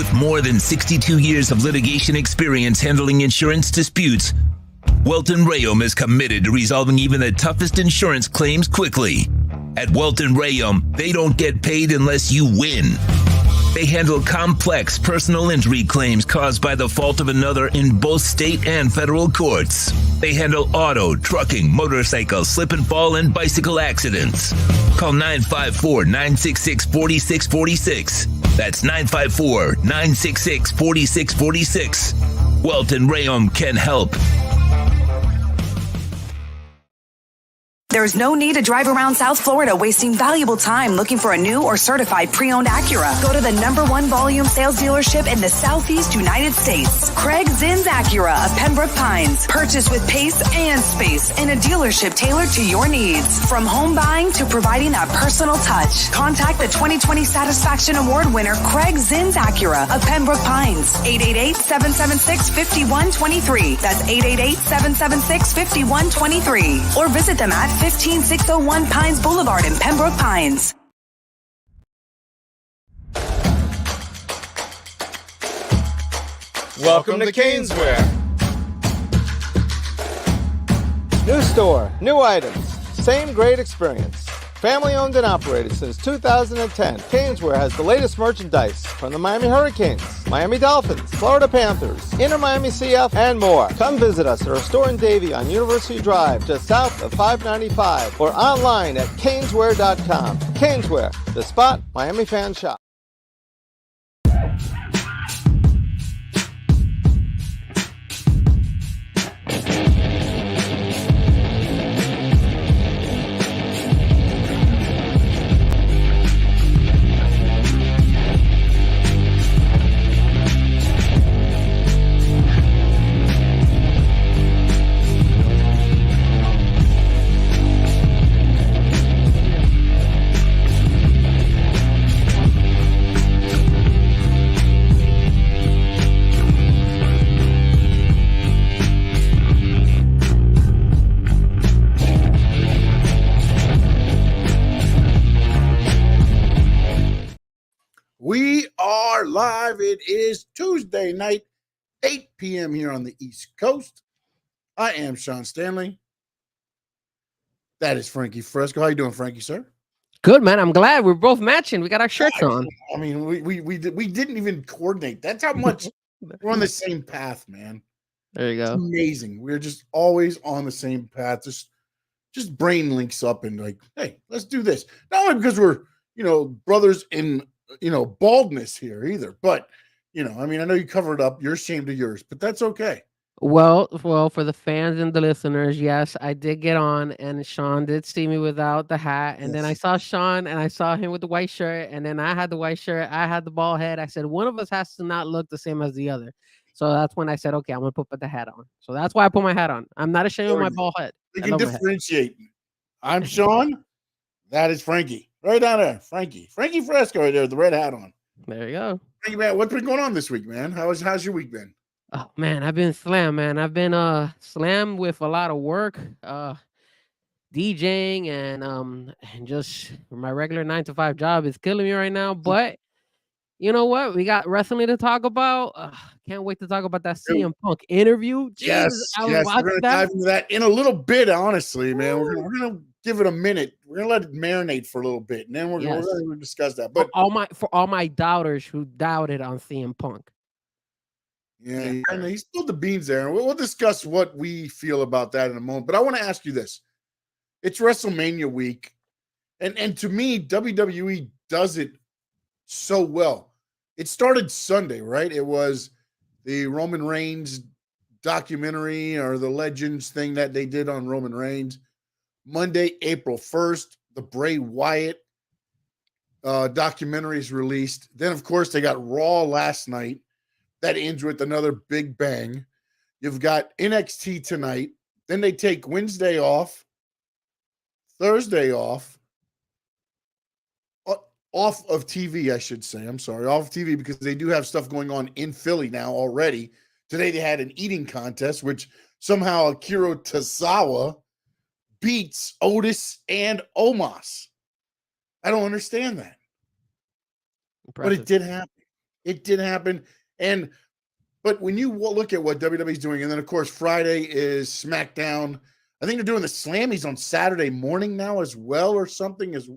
With more than 62 years of litigation experience handling insurance disputes, Welton Rayom is committed to resolving even the toughest insurance claims quickly. At Welton Rayom, they don't get paid unless you win. They handle complex personal injury claims caused by the fault of another in both state and federal courts. They handle auto, trucking, motorcycle, slip and fall, and bicycle accidents. Call 954-966-4646. That's 954-966-4646. Welton Rayom can help. There's no need to drive around South Florida wasting valuable time looking for a new or certified pre-owned Acura. Go to the #1 volume sales dealership in the Southeast United States. Craig Zinn's Acura of Pembroke Pines. Purchase with pace and space in a dealership tailored to your needs. From home buying to providing that personal touch. Contact the 2020 Satisfaction Award winner Craig Zinn's Acura of Pembroke Pines. 888-776-5123. That's 888-776-5123. Or visit them at 15601 Pines Boulevard in Pembroke Pines. Welcome to Caneswear. New store, new items, same great experience. Family owned and operated since 2010, Caneswear has the latest merchandise from the Miami Hurricanes, Miami Dolphins, Florida Panthers, Inter Miami CF, and more. Come visit us at our store in Davie on University Drive, just south of 595, or online at caneswear.com. Caneswear, the spot Miami fans shop. We are live. It is Tuesday night, 8 p.m. here on the East Coast. I am Sean Stanley. That is Frankie Frezko. How you doing, Frankie, sir? Good, man. I'm glad we're both matching. We got our shirts on. I mean, we didn't even coordinate. That's how much we're on the same path, man. There you go. It's amazing. We're just always on the same path. Just brain links up and like, hey, let's do this. Not only because we're, brothers in baldness here either. But, I know you covered up. You're ashamed of yours, but that's okay. Well, for the fans and the listeners, yes, I did get on, and Sean did see me without the hat. And then I saw Sean, and I saw him with the white shirt, and then I had the white shirt. I had the bald head. I said, one of us has to not look the same as the other. So that's when I said, okay, I'm going to put the hat on. So that's why I put my hat on. I'm not ashamed of my bald head. You can differentiate. I'm Sean. That is Frankie. Right down there, Frankie Frezko right there with the red hat on. There you go. Frankie, man, what's been going on this week, man? How's your week been? Oh, man, I've been slammed, man. I've been slammed with a lot of work, DJing, and just my regular 9-to-5 job is killing me right now. But you know what? We got wrestling to talk about. Can't wait to talk about that CM Punk interview. Yes, we're gonna dive into that in a little bit. Honestly, man, we're gonna give it a minute. We're gonna let it marinate for a little bit, and then we're gonna discuss that. But for all my doubters who doubted on CM Punk, yeah, he spilled the beans there, and we'll discuss what we feel about that in a moment. But I want to ask you this: it's WrestleMania week, and to me, WWE does it so well. It started Sunday, right? It was the Roman Reigns documentary or the Legends thing that they did on Roman Reigns. Monday, April 1st, the Bray Wyatt documentary is released. Then, of course, they got Raw last night. That ends with another big bang. You've got NXT tonight. Then they take Wednesday off, Thursday off of TV, I should say. I'm sorry, off TV, because they do have stuff going on in Philly now already. Today they had an eating contest, which somehow Akira Tozawa beats Otis and Omos. I don't understand that. Impressive. But it did happen. It did happen. But when you look at what WWE's doing, and then of course Friday is SmackDown. I think they're doing the Slammies on Saturday morning now as well, or something. As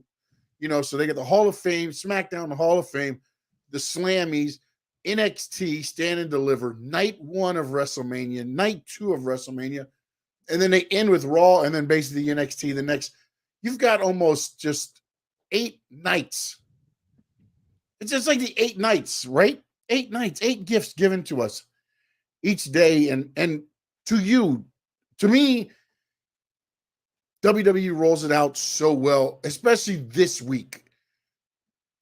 so they get the Hall of Fame, SmackDown, the Hall of Fame, the Slammies, NXT, Stand and Deliver, night 1 of WrestleMania, night 2 of WrestleMania, and then they end with Raw, and then basically NXT the next. You've got almost just 8 nights. It's just like the 8 nights, right? 8 nights, 8 gifts given to us each day, and to me, WWE rolls it out so well, especially this week.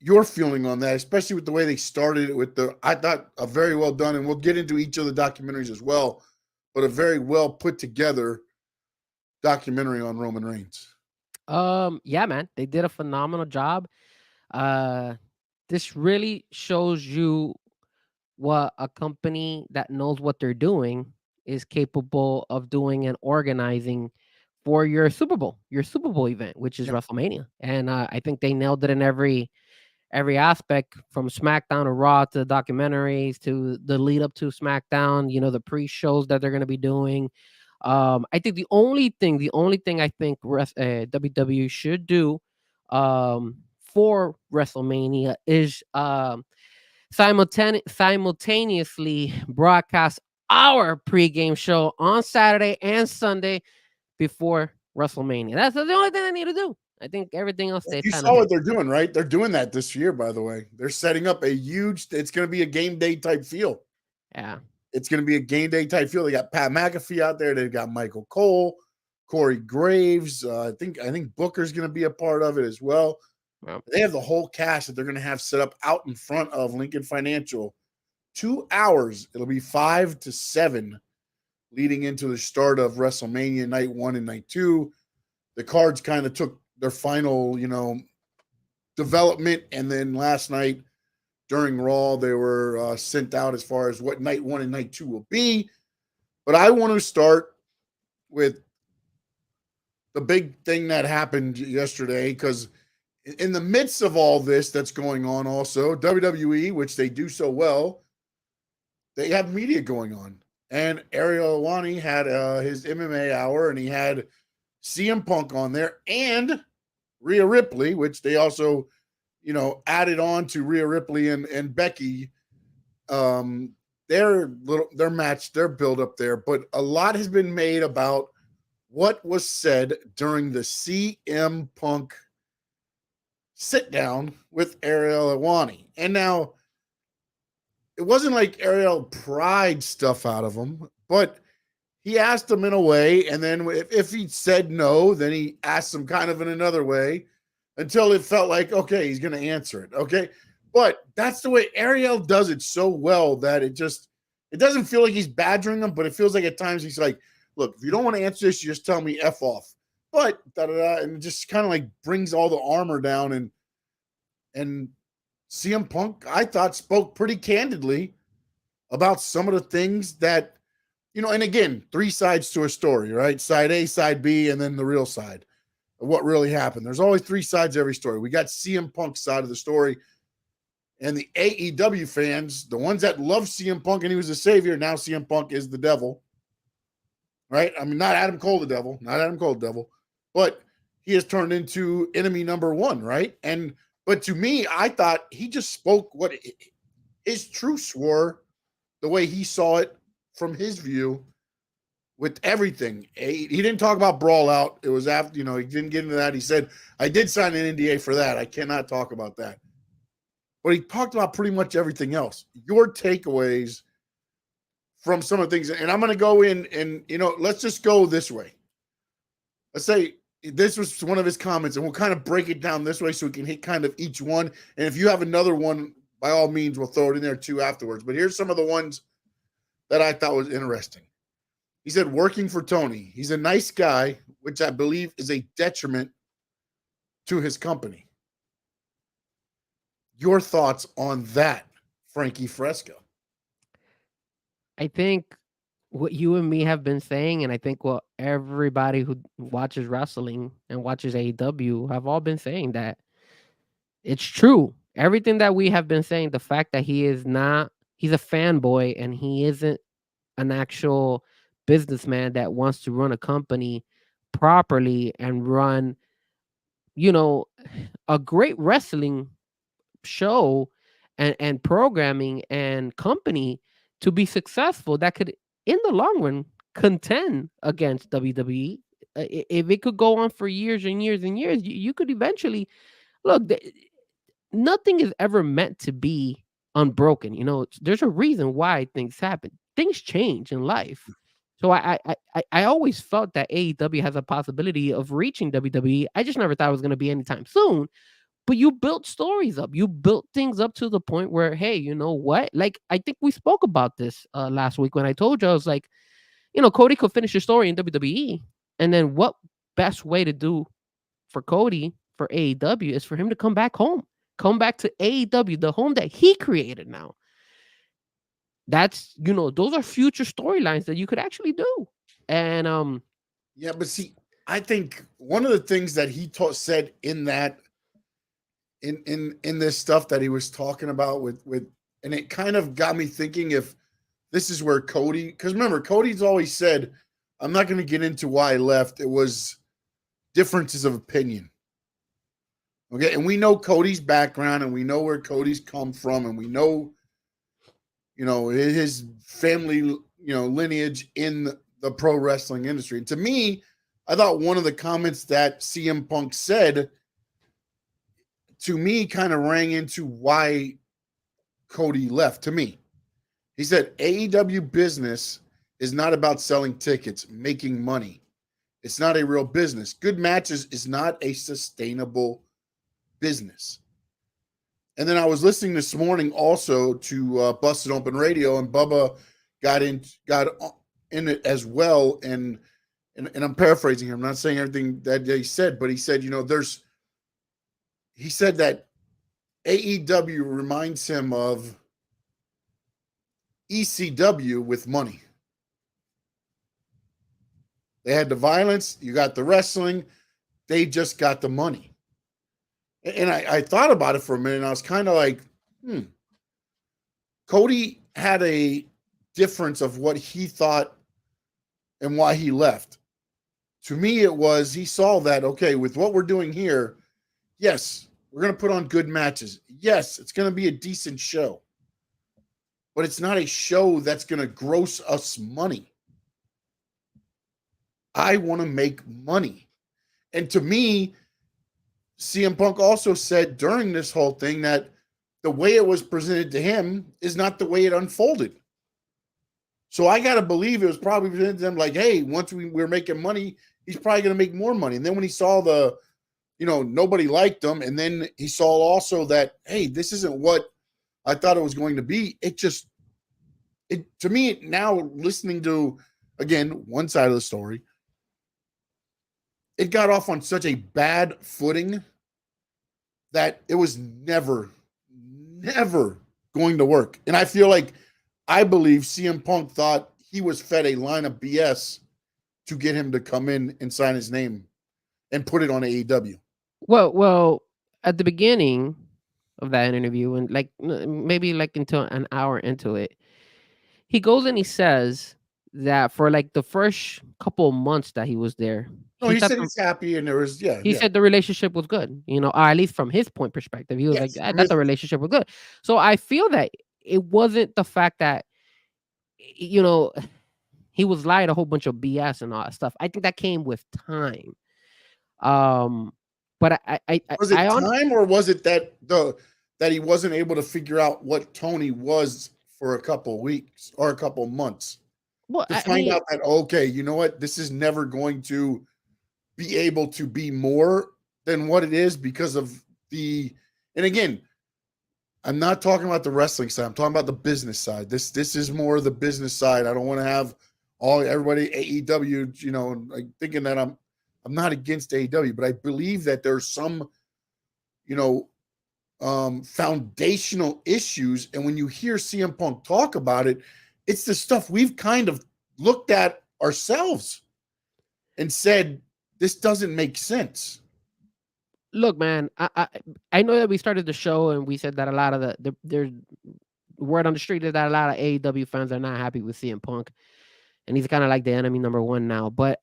Your feeling on that, especially with the way they started it with I thought a very well done, and we'll get into each of the documentaries as well, but a very well put together documentary on Roman Reigns. Yeah, man, they did a phenomenal job. This really shows you what a company that knows what they're doing is capable of doing and organizing for your Super Bowl event, which is WrestleMania. And I think they nailed it in every aspect, from SmackDown to Raw to the documentaries to the lead up to SmackDown, the pre-shows that they're going to be doing. I think the only thing I think WWE should do for WrestleMania is simultaneously broadcast our pregame show on Saturday and Sunday before WrestleMania. That's the only thing I need to do. I think everything else they You kind saw of what they're doing, right? They're doing that this year, by the way. They're setting up it's going to be a game day type feel. Yeah. It's going to be a game day type feel. They got Pat McAfee out there. They've got Michael Cole, Corey Graves. I think Booker's going to be a part of it as well. Wow. They have the whole cast that they're going to have set up out in front of Lincoln Financial. 2 hours. It'll be 5 to 7 leading into the start of WrestleMania night 1 and night 2. The cards kind of took their final, development. And then last night during Raw, they were sent out as far as what night 1 and night 2 will be. But I want to start with the big thing that happened yesterday, because in the midst of all this that's going on also, WWE, which they do so well, they have media going on. And Ariel Helwani had his MMA hour, and he had CM Punk on there and Rhea Ripley, which they also, added on to Rhea Ripley and Becky. Their match, their build up there. But a lot has been made about what was said during the CM Punk sit down with Ariel Helwani. And now, it wasn't like Ariel pried stuff out of him, but he asked him in a way, and then if he said no, then he asked him kind of in another way until it felt like, okay, he's going to answer it, okay? But that's the way Ariel does it so well that it doesn't feel like he's badgering him, but it feels like at times he's like, look, if you don't want to answer this, you just tell me F off. But, and it just kind of like brings all the armor down, and CM Punk, I thought, spoke pretty candidly about some of the things that, and again, 3 sides to a story, right? Side A, side B, and then the real side of what really happened. There's always 3 sides to every story. We got CM Punk's side of the story, and the AEW fans, the ones that love CM Punk and he was the savior, now CM Punk is the devil, right? I mean, not Adam Cole the devil, but he has turned into enemy number 1, right? But to me, I thought he just spoke what his truths were, the way he saw it from his view with everything. He didn't talk about Brawl Out. It was after, he didn't get into that. He said, I did sign an NDA for that. I cannot talk about that. But he talked about pretty much everything else. Your takeaways from some of the things, and I'm going to go in and, let's just go this way. Let's say, this was one of his comments, and we'll kind of break it down this way so we can hit kind of each one. And if you have another one, by all means, we'll throw it in there too afterwards. But here's some of the ones that I thought was interesting. He said, working for Tony. He's a nice guy, which I believe is a detriment to his company. Your thoughts on that, Frankie Frezko? I think what you and me have been saying, and I think what everybody who watches wrestling and watches AEW have all been saying, that it's true. everything that we have been saying, the fact that he's a fanboy and he isn't an actual businessman that wants to run a company properly and run, a great wrestling show and programming and company to be successful that could, in the long run, contend against WWE. If it could go on for years and years and years, you could eventually look. Nothing is ever meant to be unbroken. There's a reason why things happen. Things change in life. So I always felt that AEW has a possibility of reaching WWE. I just never thought it was going to be anytime soon. But you built stories up. You built things up to the point where, hey, you know what? Like, I think we spoke about this last week when I told you, I was like, Cody could finish his story in WWE. And then what best way to do for Cody, for AEW, is for him to come back home. Come back to AEW, the home that he created now. That's, those are future storylines that you could actually do. And yeah, but see, I think one of the things that he said in that in this stuff that he was talking about with and it kind of got me thinking if this is where Cody, because remember, Cody's always said, I'm not going to get into why I left. It was differences of opinion. Okay, and we know Cody's background and we know where Cody's come from and we know, his family, lineage in the pro wrestling industry. And to me, I thought one of the comments that CM Punk said to me kind of rang into why Cody left. To me, he said AEW business is not about selling tickets, making money. It's not a real business. Good matches is not a sustainable business. And then I was listening this morning also to Busted Open Radio, and Bubba got in it as well. And I'm paraphrasing him. I'm not saying everything that he said, but he said, he said that AEW reminds him of ECW with money. They had the violence, you got the wrestling, they just got the money. And I thought about it for a minute, and I was kind of like, Cody had a difference of what he thought and why he left. To me, it was he saw that, okay, with what we're doing here, yes, we're going to put on good matches. Yes, it's going to be a decent show. But it's not a show that's going to gross us money. I want to make money. And to me, CM Punk also said during this whole thing that the way it was presented to him is not the way it unfolded. So I got to believe it was probably presented to them like, hey, once we're making money, he's probably going to make more money. And then when he saw nobody liked him, and then he saw also that, hey, this isn't what I thought it was going to be. To me, now listening to, again, one side of the story, it got off on such a bad footing that it was never going to work. And I believe CM Punk thought he was fed a line of BS to get him to come in and sign his name and put it on AEW. Well, at the beginning of that interview, and maybe until an hour into it, he goes and he says that for the first couple of months that he was there, he said he's happy, and there was he said the relationship was good, or at least from his point perspective, he was that the relationship was good. So I feel that it wasn't the fact that he was lying a whole bunch of BS and all that stuff. I think that came with time. But was it time, or was it that he wasn't able to figure out what Tony was for a couple of weeks or a couple of months to find out that, okay, you know what, this is never going to be able to be more than what it is because of and again, I'm not talking about the wrestling side. I'm talking about the business side. This is more the business side. I don't want to have everybody AEW, thinking that I'm not against AEW, but I believe that there's some, foundational issues. And when you hear CM Punk talk about it, it's the stuff we've kind of looked at ourselves and said, this doesn't make sense. Look, man, I know that we started the show and we said that a lot of there's word on the street is that a lot of AEW fans are not happy with CM Punk, and he's kind of like the enemy number one now. But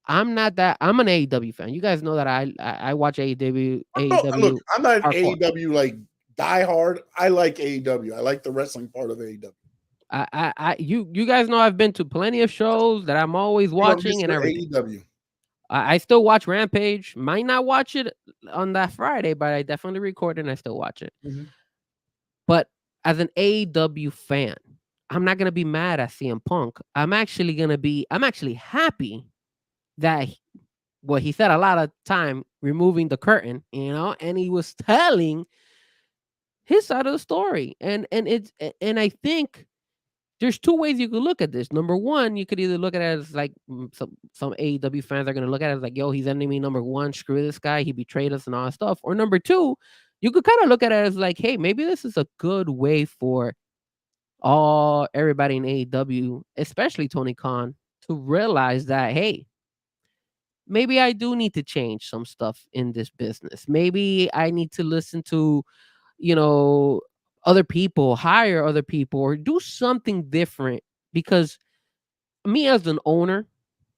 I'm not that. I'm an AEW fan. You guys know that I watch AEW. Look, AEW I'm not an hardcore. AEW like diehard. I like AEW. I like the wrestling part of AEW. You guys know I've been to plenty of shows that I'm always watching and everything. AEW. I still watch Rampage. Might not watch it on that Friday, but I definitely record it and I still watch it. Mm-hmm. But as an AEW fan, I'm not gonna be mad at CM Punk. I'm actually happy that he said a lot of time removing the curtain, and he was telling his side of the story. And I think there's two ways you could look at this. Number one, you could either look at it as like some AEW fans are going to look at it as like, yo, he's enemy number one. Screw this guy. He betrayed us and all that stuff. Or number two, you could kind of look at it as like, hey, maybe this is a good way for everybody in AEW, especially Tony Khan, to realize that, hey, maybe I do need to change some stuff in this business. Maybe I need to listen to, other people, hire other people, or do something different. Because me as an owner,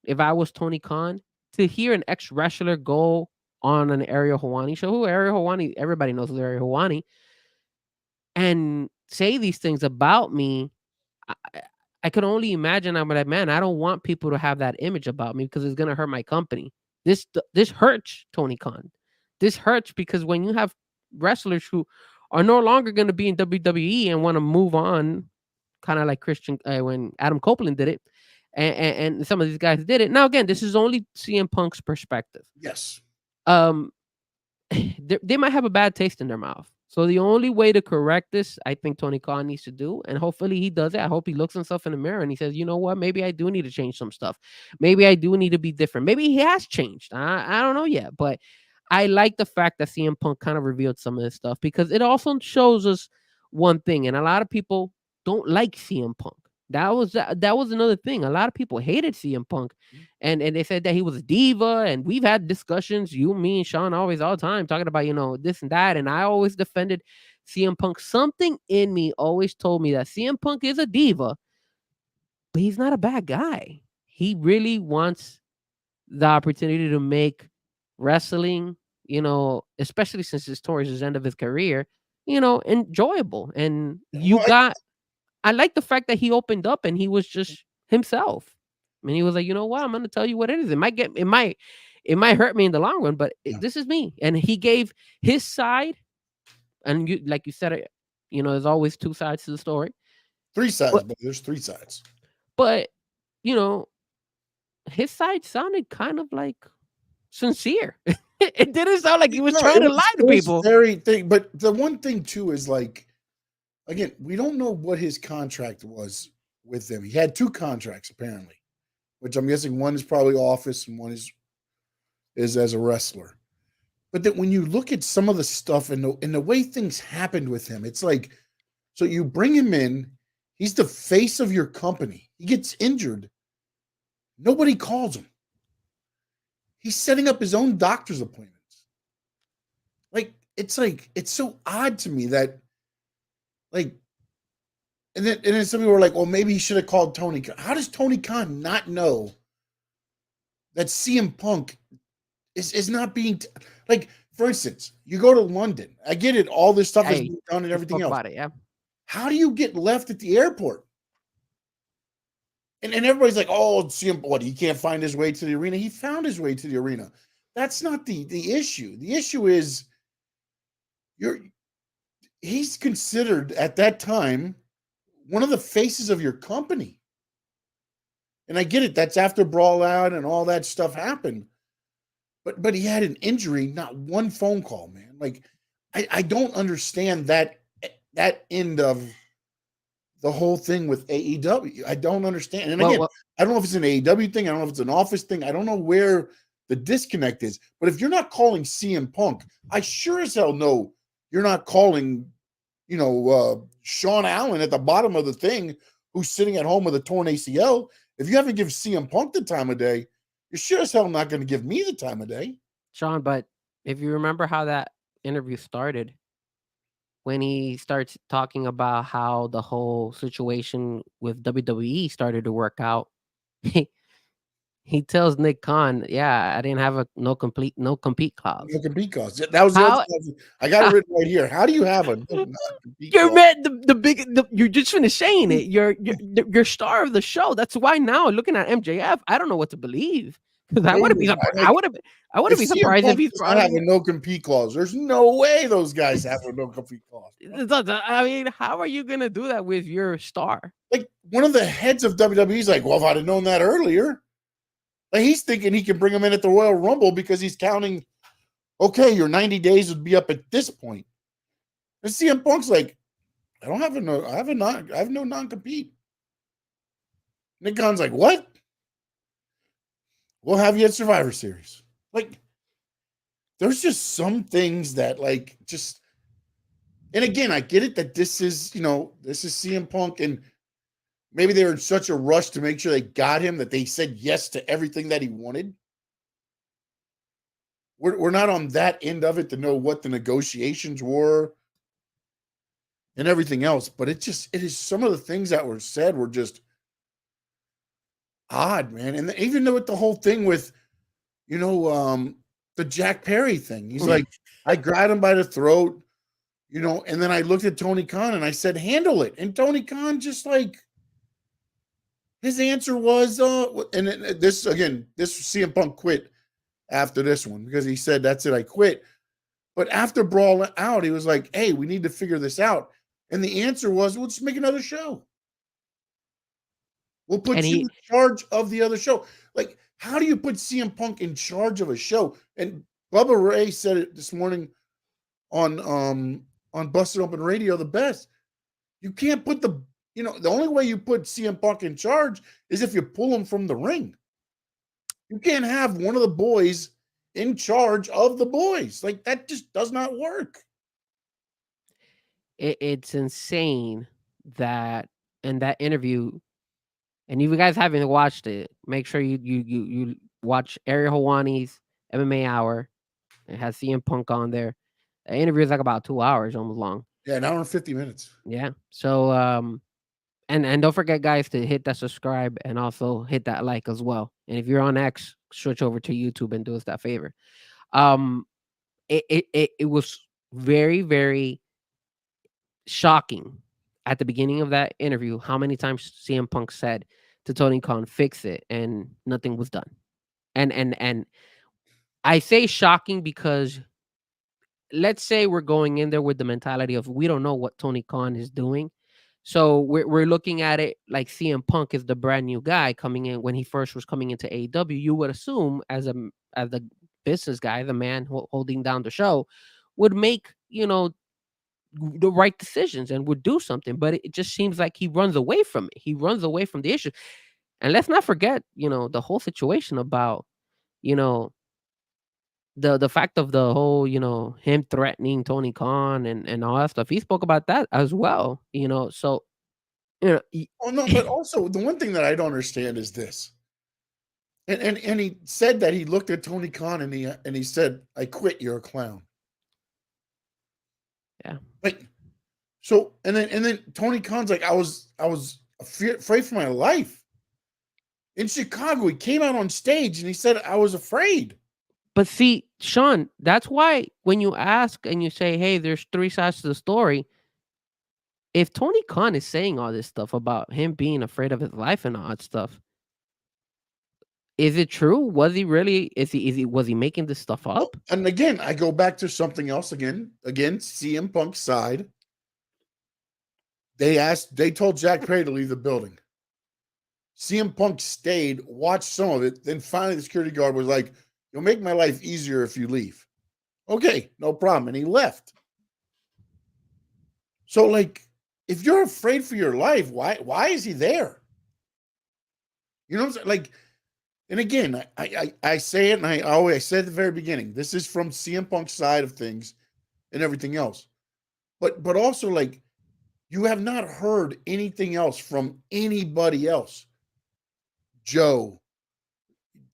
if I was Tony Khan, to hear an ex-wrestler go on an Ariel Helwani show, everybody knows who's Ariel Helwani, and say these things about me, I could only imagine. I'm like, man, I don't want people to have that image about me because it's gonna hurt my company. This hurts Tony Khan. This hurts because when you have wrestlers who are no longer going to be in WWE and want to move on, kind of like Christian when Adam Copeland did it, and some of these guys did it. Now, again, this is only CM Punk's perspective. Yes. They might have a bad taste in their mouth. So the only way to correct this, I think Tony Khan needs to do, and hopefully he does it. I hope he looks himself in the mirror and he says, you know what, maybe I do need to change some stuff. Maybe I do need to be different. Maybe he has changed. I don't know yet, but I like the fact that CM Punk kind of revealed some of this stuff because it also shows us one thing, and a lot of people don't like CM Punk. That was another thing. A lot of people hated CM Punk, and they said that he was a diva. And we've had discussions, you, me, and Sean, always all the time, talking about this and that. And I always defended CM Punk. Something in me always told me that CM Punk is a diva, but he's not a bad guy. He really wants the opportunity to make wrestling, especially since it's towards the end of his career, enjoyable. And I like the fact that he opened up and he was just himself. I mean, he was like, you know what? I'm going to tell you what it is. It might hurt me in the long run, but this is me. And he gave his side. And like you said, there's always two sides to the story. Three sides, but there's three sides. But, his side sounded kind of like sincere. It didn't sound like he was trying to lie to people. But the one thing too is like, again, we don't know what his contract was with them. He had two contracts apparently, which I'm guessing one is probably office and one is as a wrestler. But that when you look at some of the stuff and the way things happened with him, it's like, so you bring him in, he's the face of your company. He gets injured. Nobody calls him. He's setting up his own doctor's appointments. It's so odd to me that, and then some people were like, well, maybe he should have called Tony. How does Tony Khan not know that CM Punk is not being for instance, you go to London. I get it. All this stuff is being done and everything else. About it, yeah. How do you get left at the airport? And everybody's like, oh, CM, what? He can't find his way to the arena. He found his way to the arena. That's not the issue. The issue is he's considered at that time one of the faces of your company. And I get it. That's after Brawl Out and all that stuff happened. But he had an injury, not one phone call, man. I don't understand that end of the whole thing with AEW. I don't understand. And again, I don't know if it's an AEW thing. I don't know if it's an office thing. I don't know where the disconnect is. But if you're not calling CM Punk, I sure as hell know you're not calling, Sean Allen at the bottom of the thing who's sitting at home with a torn ACL. If you haven't given CM Punk the time of day, you're sure as hell not going to give me the time of day. Sean, but If you remember how that interview started, when he starts talking about how the whole situation with WWE started to work out, he he tells Nick Khan, "Yeah, I didn't have a no compete clause." No compete clause. That was the other How thing. I got it written right here. How do you have a no non-compete you're clause? mad you just finished saying it. You're star of the show. That's why now looking at MJF, I don't know what to believe. Because I wouldn't be surprised. Like, I wouldn't if be CM surprised if Punk he's does not have probably. a no compete clause, there's no way those guys have a no compete clause. I mean, how are you gonna do that with your star? Like one of the heads of WWE's like, well, if I'd have known that earlier, like he's thinking he can bring him in at the Royal Rumble because he's counting. Okay, your 90 days would be up at this point. And CM Punk's like, I have no non-compete. Nick Khan's like, what? We'll have you at Survivor Series. Like, there's just some things that like just, and again, I get it that this is CM Punk, and maybe they were in such a rush to make sure they got him that they said yes to everything that he wanted. We're not on that end of it to know what the negotiations were and everything else, but it is some of the things that were said were just odd, man. And even though with the whole thing with, the Jack Perry thing, he's like, I grabbed him by the throat, and then I looked at Tony Khan and I said, handle it. And Tony Khan just like, his answer was, this CM Punk quit after this one because he said, that's it, I quit. But after Brawl Out, he was like, hey, we need to figure this out. And the answer was, we'll just make another show. We'll put you in charge of the other show. Like, how do you put CM Punk in charge of a show? And Bubba Ray said it this morning on Busted Open Radio the best. You can't put the only way you put CM Punk in charge is if you pull him from the ring. You can't have one of the boys in charge of the boys. Like, that just does not work. It's insane that in that interview, and if you guys haven't watched it, make sure you watch Ariel Helwani's MMA Hour. It has CM Punk on there. The interview is like about 2 hours, almost long. Yeah, an hour and 50 minutes. Yeah. So and don't forget, guys, to hit that subscribe and also hit that like as well. And if you're on X, switch over to YouTube and do us that favor. It was very, very shocking at the beginning of that interview how many times CM Punk said to Tony Khan, fix it, and nothing was done. And I say shocking because let's say we're going in there with the mentality of we don't know what Tony Khan is doing. So we're looking at it like CM Punk is the brand new guy coming in. When he first was coming into AEW, you would assume as the business guy, the man holding down the show, would make the right decisions and would do something. But it just seems like he runs away from it. He runs away from the issue. And let's not forget, the whole situation about, the fact of the whole, him threatening Tony Khan and all that stuff. He spoke about that as well, so, Oh, no, but also the one thing that I don't understand is this. And he said that he looked at Tony Khan and he said, I quit, you're a clown. Yeah. Like, so, and then Tony Khan's like, I was afraid for my life. In Chicago, he came out on stage and he said, I was afraid. But see, Sean, that's why when you ask and you say, hey, there's 3 sides to the story. If Tony Khan is saying all this stuff about him being afraid of his life and all that stuff, is it true? Was he really? Was he making this stuff up? And again, I go back to something else again. Again, CM Punk's side. They told Jack Perry to leave the building. CM Punk stayed, watched some of it. Then finally the security guard was like, you'll make my life easier if you leave. Okay, no problem. And he left. So, like, if you're afraid for your life, why is he there? You know what I'm saying? Like, and again, I say it, and I said at the very beginning, this is from CM Punk's side of things and everything else. But also, like, you have not heard anything else from anybody else. Joe,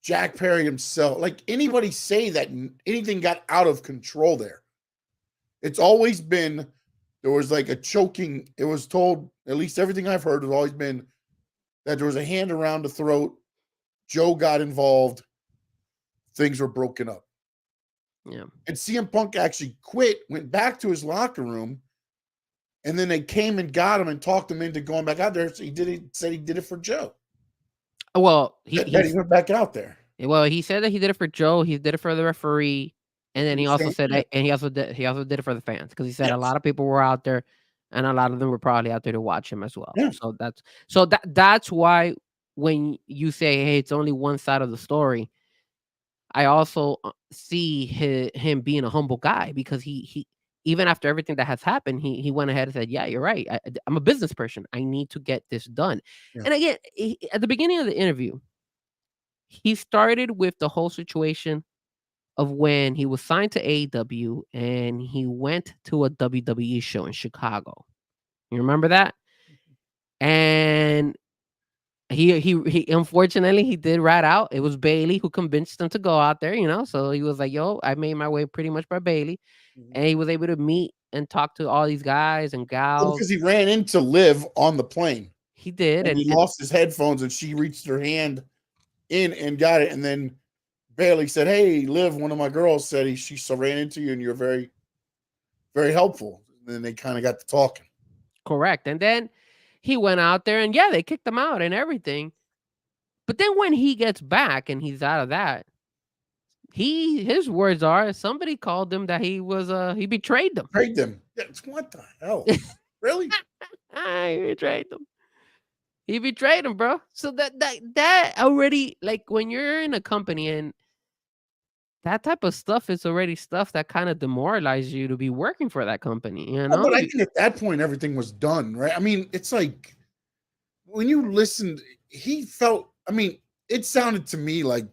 Jack Perry himself, like anybody say that anything got out of control there. It's always been, there was like a choking. It was told, at least everything I've heard has always been that there was a hand around the throat. Joe got involved. Things were broken up. Yeah. And CM Punk actually quit, went back to his locker room, and then they came and got him and talked him into going back out there. So said he did it for Joe. Well, He went back out there. Well, he said that he did it for Joe. He did it for the referee, and then he also said, and he also did it for the fans, because he said a lot of people were out there, and a lot of them were probably out there to watch him as well. Yeah. So that's why when you say, hey, it's only one side of the story, I also see him being a humble guy, because he even after everything that has happened, he went ahead and said, yeah, you're right. I'm a business person. I need to get this done. Yeah. And again, at the beginning of the interview, he started with the whole situation of when he was signed to AEW and he went to a WWE show in Chicago. You remember that? And he unfortunately he did rat out. It was Bailey who convinced him to go out there, So he was like, yo, I made my way pretty much by Bailey. Mm-hmm. And he was able to meet and talk to all these guys and gals. Because he ran into Liv on the plane. He did. And he lost his headphones, and she reached her hand in and got it. And then Bailey said, hey, Liv, one of my girls said she ran into you and you're very, very helpful. And then they kind of got to talking. Correct. And then he went out there and they kicked him out and everything. But then when he gets back and he's out of that, his words are somebody called him that he betrayed them. Betrayed them. What the hell? Really? He betrayed them. He betrayed him, bro. So that already, like, when you're in a company and that type of stuff is already stuff that kind of demoralizes you to be working for that company, But I think at that point everything was done, right? I mean, it's like when you listened, he felt. I mean, it sounded to me like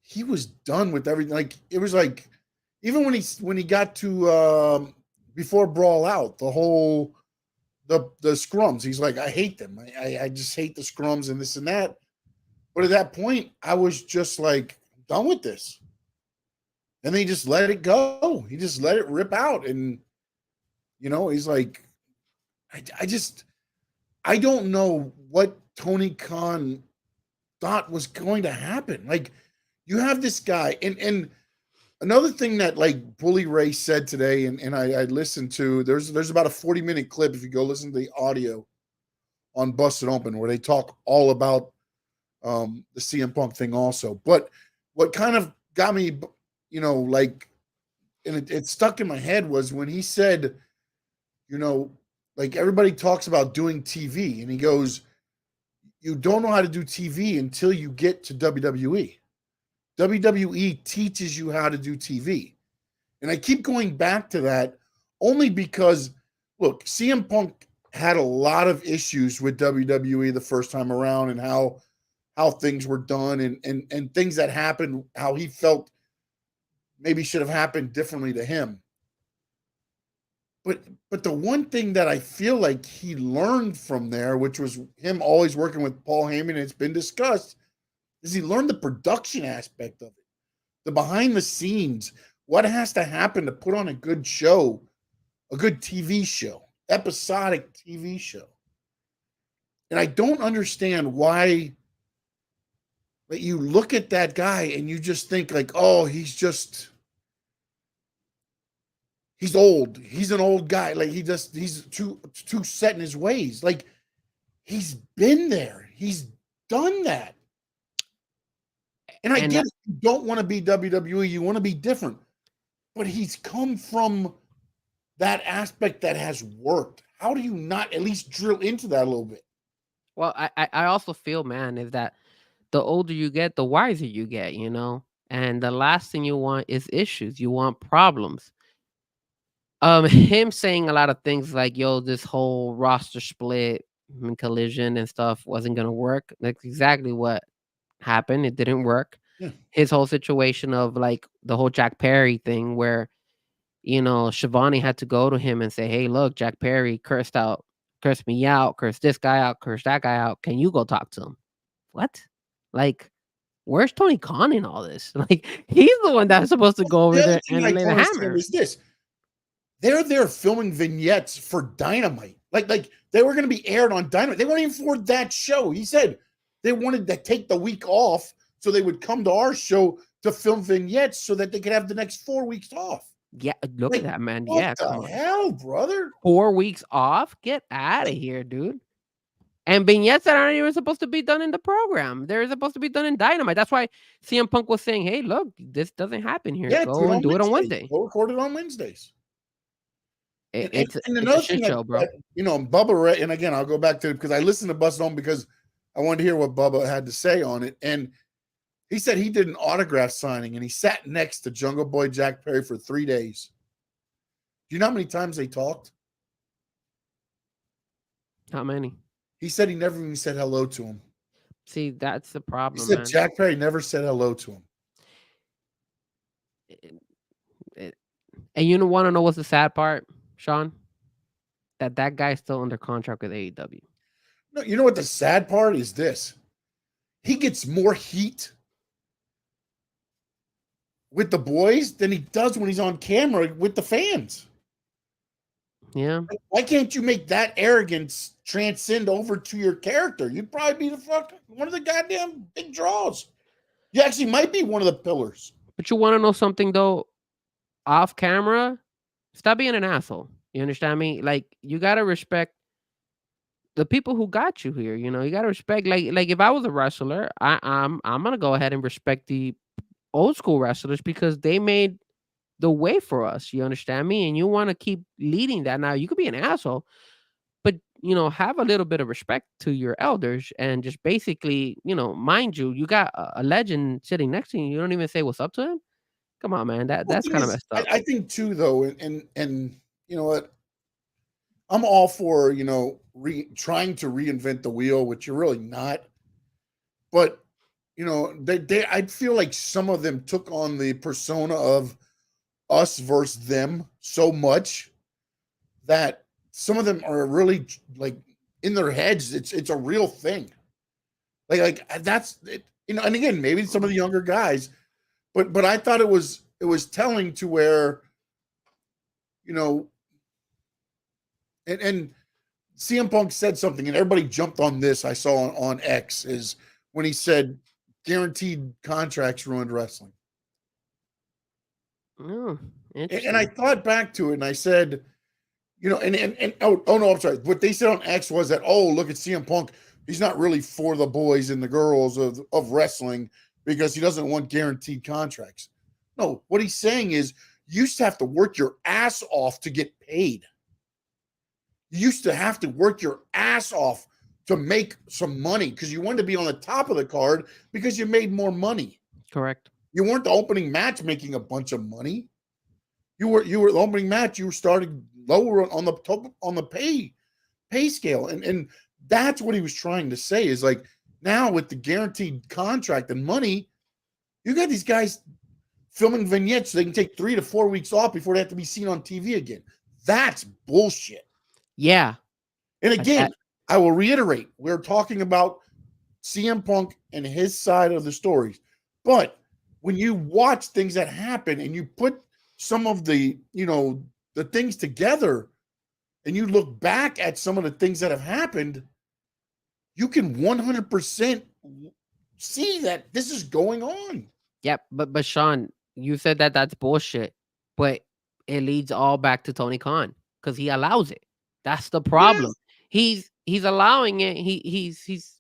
he was done with everything. Like it was like even when he got to before Brawl Out, the whole the scrums, he's like, I hate them. I just hate the scrums and this and that. But at that point, I was just like, done with this. And then he just let it go. He just let it rip out. And, he's like, I don't know what Tony Khan thought was going to happen. Like, you have this guy. And another thing that, like, Bully Ray said today, and I listened to, there's about a 40-minute clip if you go listen to the audio on Busted Open where they talk all about the CM Punk thing also. But what kind of got me, like, and it stuck in my head was when he said, like everybody talks about doing TV, and he goes, you don't know how to do TV until you get to WWE. WWE teaches you how to do TV. And I keep going back to that only because, look, CM Punk had a lot of issues with WWE the first time around and how things were done and things that happened, how he felt maybe should have happened differently to him. But the one thing that I feel like he learned from there, which was him always working with Paul Heyman, and it's been discussed, is he learned the production aspect of it, the behind the scenes, what has to happen to put on a good show, a good TV show, episodic TV show. And I don't understand why that you look at that guy and you just think like, oh, he's old. He's an old guy. Like he's too set in his ways. Like he's been there. He's done that. And I get it. You don't want to be WWE. You want to be different. But he's come from that aspect that has worked. How do you not at least drill into that a little bit? Well, I also feel, man, is that the older you get, the wiser you get, and the last thing you want is issues. You want problems. Him saying a lot of things like, yo, this whole roster split and collision and stuff wasn't going to work. That's exactly what happened. It didn't work. Yeah. His whole situation of like the whole Jack Perry thing where, Shivani had to go to him and say, hey, look, Jack Perry cursed me out, cursed this guy out, cursed that guy out. Can you go talk to him? What? Like, where's Tony Khan in all this? Like, he's the one that's supposed to go over there and lay the hammer. Is this. They're there filming vignettes for Dynamite. Like they were going to be aired on Dynamite. They weren't even for that show. He said they wanted to take the week off so they would come to our show to film vignettes so that they could have the next 4 weeks off. Yeah, look at that, man. What the hell, brother? 4 weeks off? Get out of here, dude. And vignettes that aren't even supposed to be done in the program. They're supposed to be done in Dynamite. That's why CM Punk was saying, hey, look, this doesn't happen here. Yeah, go and do it on Wednesday. Go record it on Wednesdays. It's another a shit show, bro. Bubba, and again, I'll go back to it because I listened to Bust Home because I wanted to hear what Bubba had to say on it. And he said he did an autograph signing and he sat next to Jungle Boy Jack Perry for 3 days. Do you know how many times they talked? How many? He said he never even said hello to him. See, that's the problem. He said man. Jack Perry never said hello to him. And you want to know what's the sad part, Sean? That guy's still under contract with AEW. No, you know what the sad part is? This. He gets more heat with the boys than he does when he's on camera with the fans. Yeah. Why can't you make that arrogance transcend over to your character? You'd probably be one of the goddamn big draws. You actually might be one of the pillars. But you want to know something, though? Off camera, stop being an asshole. You understand me? Like, you got to respect the people who got you here. You know, you got to respect, like if I was a wrestler, I'm going to go ahead and respect the old school wrestlers because they made the way for us. You understand me? And you want to keep leading that. Now, you could be an asshole, but, have a little bit of respect to your elders and just basically, mind you got a legend sitting next to you. You don't even say what's up to him. Come on, man. That's kind of messed up. I think too, though, and you know what? I'm all for, trying to reinvent the wheel, which you're really not. But, I feel like some of them took on the persona of us versus them so much that some of them are really like in their heads. It's a real thing. Like that's it, and again, maybe some of the younger guys, but I thought it was telling to where, and CM Punk said something and everybody jumped on this. I saw on X is when he said guaranteed contracts ruined wrestling. Oh, and I thought back to it and I said, oh no, I'm sorry. What they said on X was that, oh, look at CM Punk. He's not really for the boys and the girls of wrestling because he doesn't want guaranteed contracts. No, what he's saying is you used to have to work your ass off to get paid. You used to have to work your ass off to make some money because you wanted to be on the top of the card because you made more money. Correct. You weren't the opening match making a bunch of money. You were the opening match. You were starting lower on the top on the pay scale, and that's what he was trying to say. Is like now with the guaranteed contract and money, you got these guys filming vignettes so they can take 3 to 4 weeks off before they have to be seen on TV again. That's bullshit. Yeah. And again, I will reiterate: we're talking about CM Punk and his side of the stories, but when you watch things that happen and you put some of the, the things together and you look back at some of the things that have happened, you can 100% see that this is going on. Yep. But Sean, you said that's bullshit, but it leads all back to Tony Khan because he allows it. That's the problem. Yes. He's allowing it. He's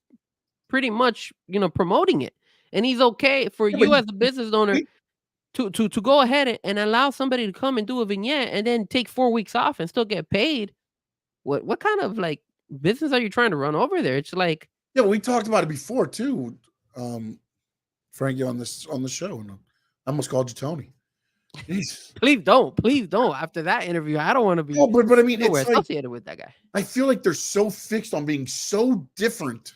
pretty much, promoting it. And he's okay for you as a business owner to go ahead and allow somebody to come and do a vignette and then take 4 weeks off and still get paid. What kind of like business are you trying to run over there? It's like, yeah, we talked about it before too, Frankie, on the show, and I almost called you Tony. Jeez. Please don't. After that interview, I don't want to be. Oh, but I mean, it's associated with that guy. I feel like they're so fixed on being so different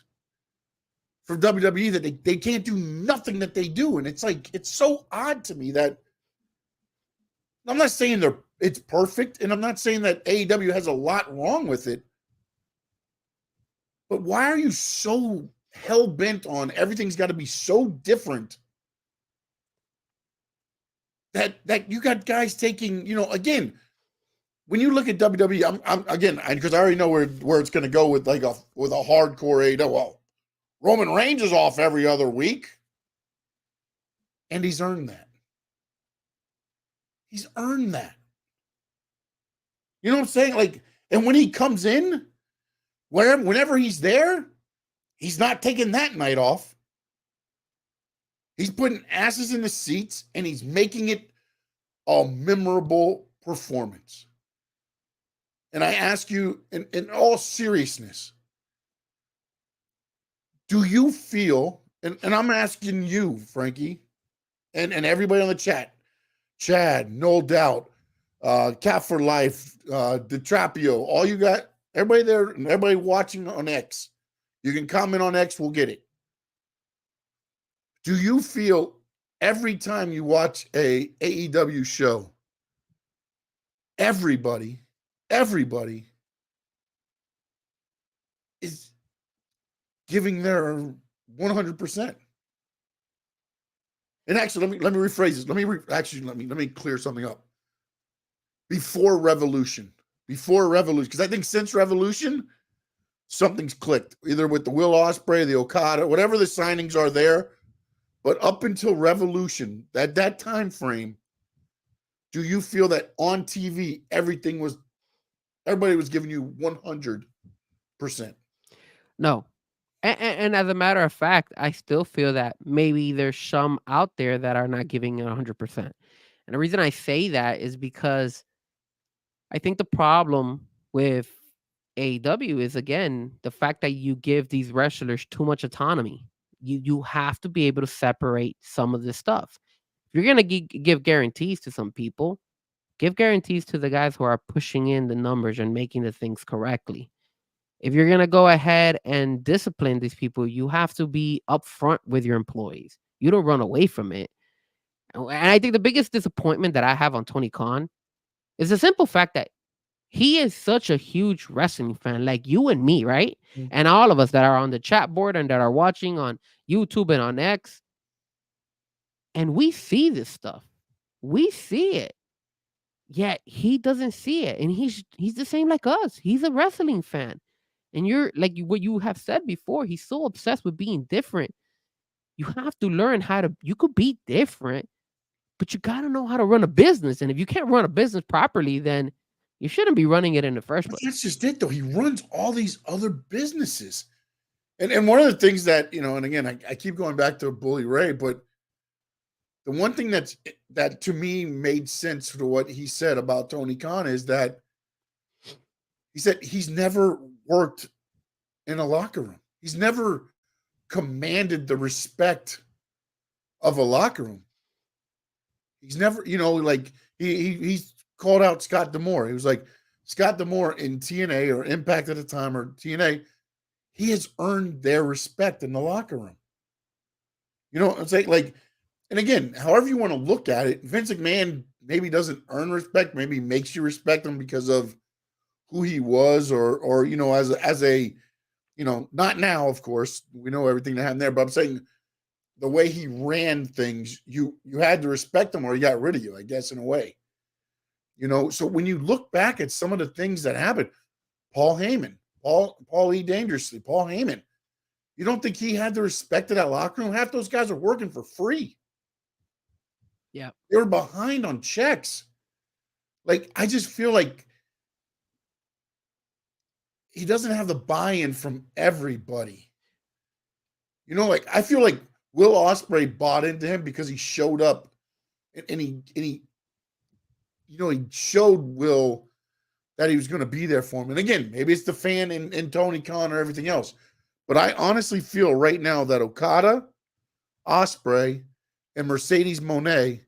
for WWE that they can't do nothing that they do. And it's like, it's so odd to me that I'm not saying it's perfect. And I'm not saying that AEW has a lot wrong with it, but why are you so hell bent on everything's got to be so different that you got guys taking, again, when you look at WWE, I'm again, because I already know where it's going to go with a hardcore AEW. Well, Roman Reigns is off every other week, and he's earned that. He's earned that. You know what I'm saying? Like, and when he comes in, whenever he's there, he's not taking that night off. He's putting asses in the seats, and he's making it a memorable performance. And I ask you, in all seriousness, do you feel, and I'm asking you, Frankie, and everybody on the chat, Chad, No Doubt, Cat for Life, DeTrapio, all you got, everybody there, and everybody watching on X, you can comment on X, we'll get it. Do you feel every time you watch a AEW show, everybody is giving their 100%? And actually, let me rephrase this. Let me clear something up. Before Revolution, because I think since Revolution, something's clicked, either with the Will Ospreay, the Okada, whatever the signings are there. But up until Revolution, that time frame, do you feel that on TV everybody was giving you 100%? No. And as a matter of fact, I still feel that maybe there's some out there that are not giving it 100%. And the reason I say that is because I think the problem with AEW is, again, the fact that you give these wrestlers too much autonomy. You have to be able to separate some of this stuff. If you're going to give guarantees to some people, give guarantees to the guys who are pushing in the numbers and making the things correctly. If you're going to go ahead and discipline these people, you have to be upfront with your employees. You don't run away from it. And I think the biggest disappointment that I have on Tony Khan is the simple fact that he is such a huge wrestling fan, like you and me, right? Mm-hmm. And all of us that are on the chat board and that are watching on YouTube and on X. And we see this stuff. We see it. Yet he doesn't see it. And he's the same like us. He's a wrestling fan. And you're like what you have said before, he's so obsessed with being different. You have to learn you could be different, but you got to know how to run a business. And if you can't run a business properly, then you shouldn't be running it in the first place. That's just it, though. He runs all these other businesses. And one of the things that, and again, I keep going back to Bully Ray, but the one thing that to me made sense to what he said about Tony Khan is that he said he's never worked in a locker room. He's never commanded the respect of a locker room. He's never, like he's called out Scott D'Amore. He was like, Scott D'Amore in TNA or Impact at the time or TNA, he has earned their respect in the locker room. It's like, and again, however you want to look at it, Vince McMahon maybe doesn't earn respect, maybe makes you respect him because of who he was or as a not now, of course, we know everything that happened there, but I'm saying the way he ran things, you had to respect him or he got rid of you, I guess, in a way. So when you look back at some of the things that happened, Paul Heyman, Paul E. Dangerously, Paul Heyman, you don't think he had the respect of that locker room? Half those guys are working for free. Yeah. They were behind on checks. Like, I just feel like he doesn't have the buy-in from everybody. Like, I feel like Will Ospreay bought into him because he showed up and he he showed Will that he was going to be there for him. And again, maybe it's the fan and Tony Khan or everything else. But I honestly feel right now that Okada, Ospreay, and Mercedes Moné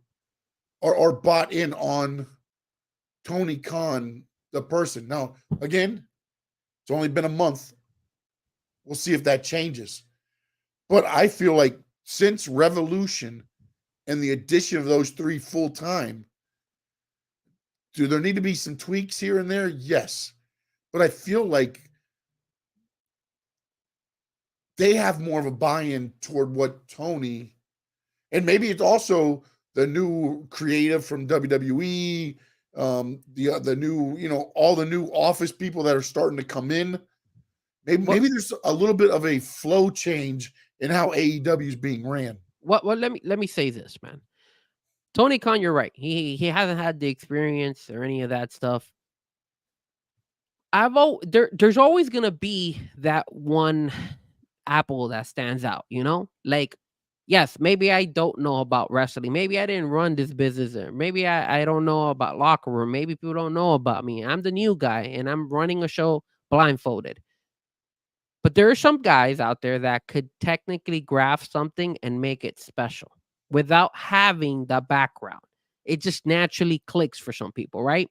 are bought in on Tony Khan, the person. Now, again, it's only been a month. We'll see if that changes. But I feel like since Revolution and the addition of those three full-time, do there need to be some tweaks here and there? Yes. But I feel like they have more of a buy-in toward what Tony, and maybe it's also the new creative from WWE, the new, all the new office people that are starting to come in. Maybe there's a little bit of a flow change in how AEW is being ran. Well, let me say this, man. Tony Khan, you're right. He hasn't had the experience or any of that stuff. There's always gonna be that one apple that stands out, Like, yes, maybe I don't know about wrestling. Maybe I didn't run this business, or maybe I don't know about locker room. Maybe people don't know about me. I'm the new guy and I'm running a show blindfolded. But there are some guys out there that could technically graft something and make it special without having the background. It just naturally clicks for some people, right?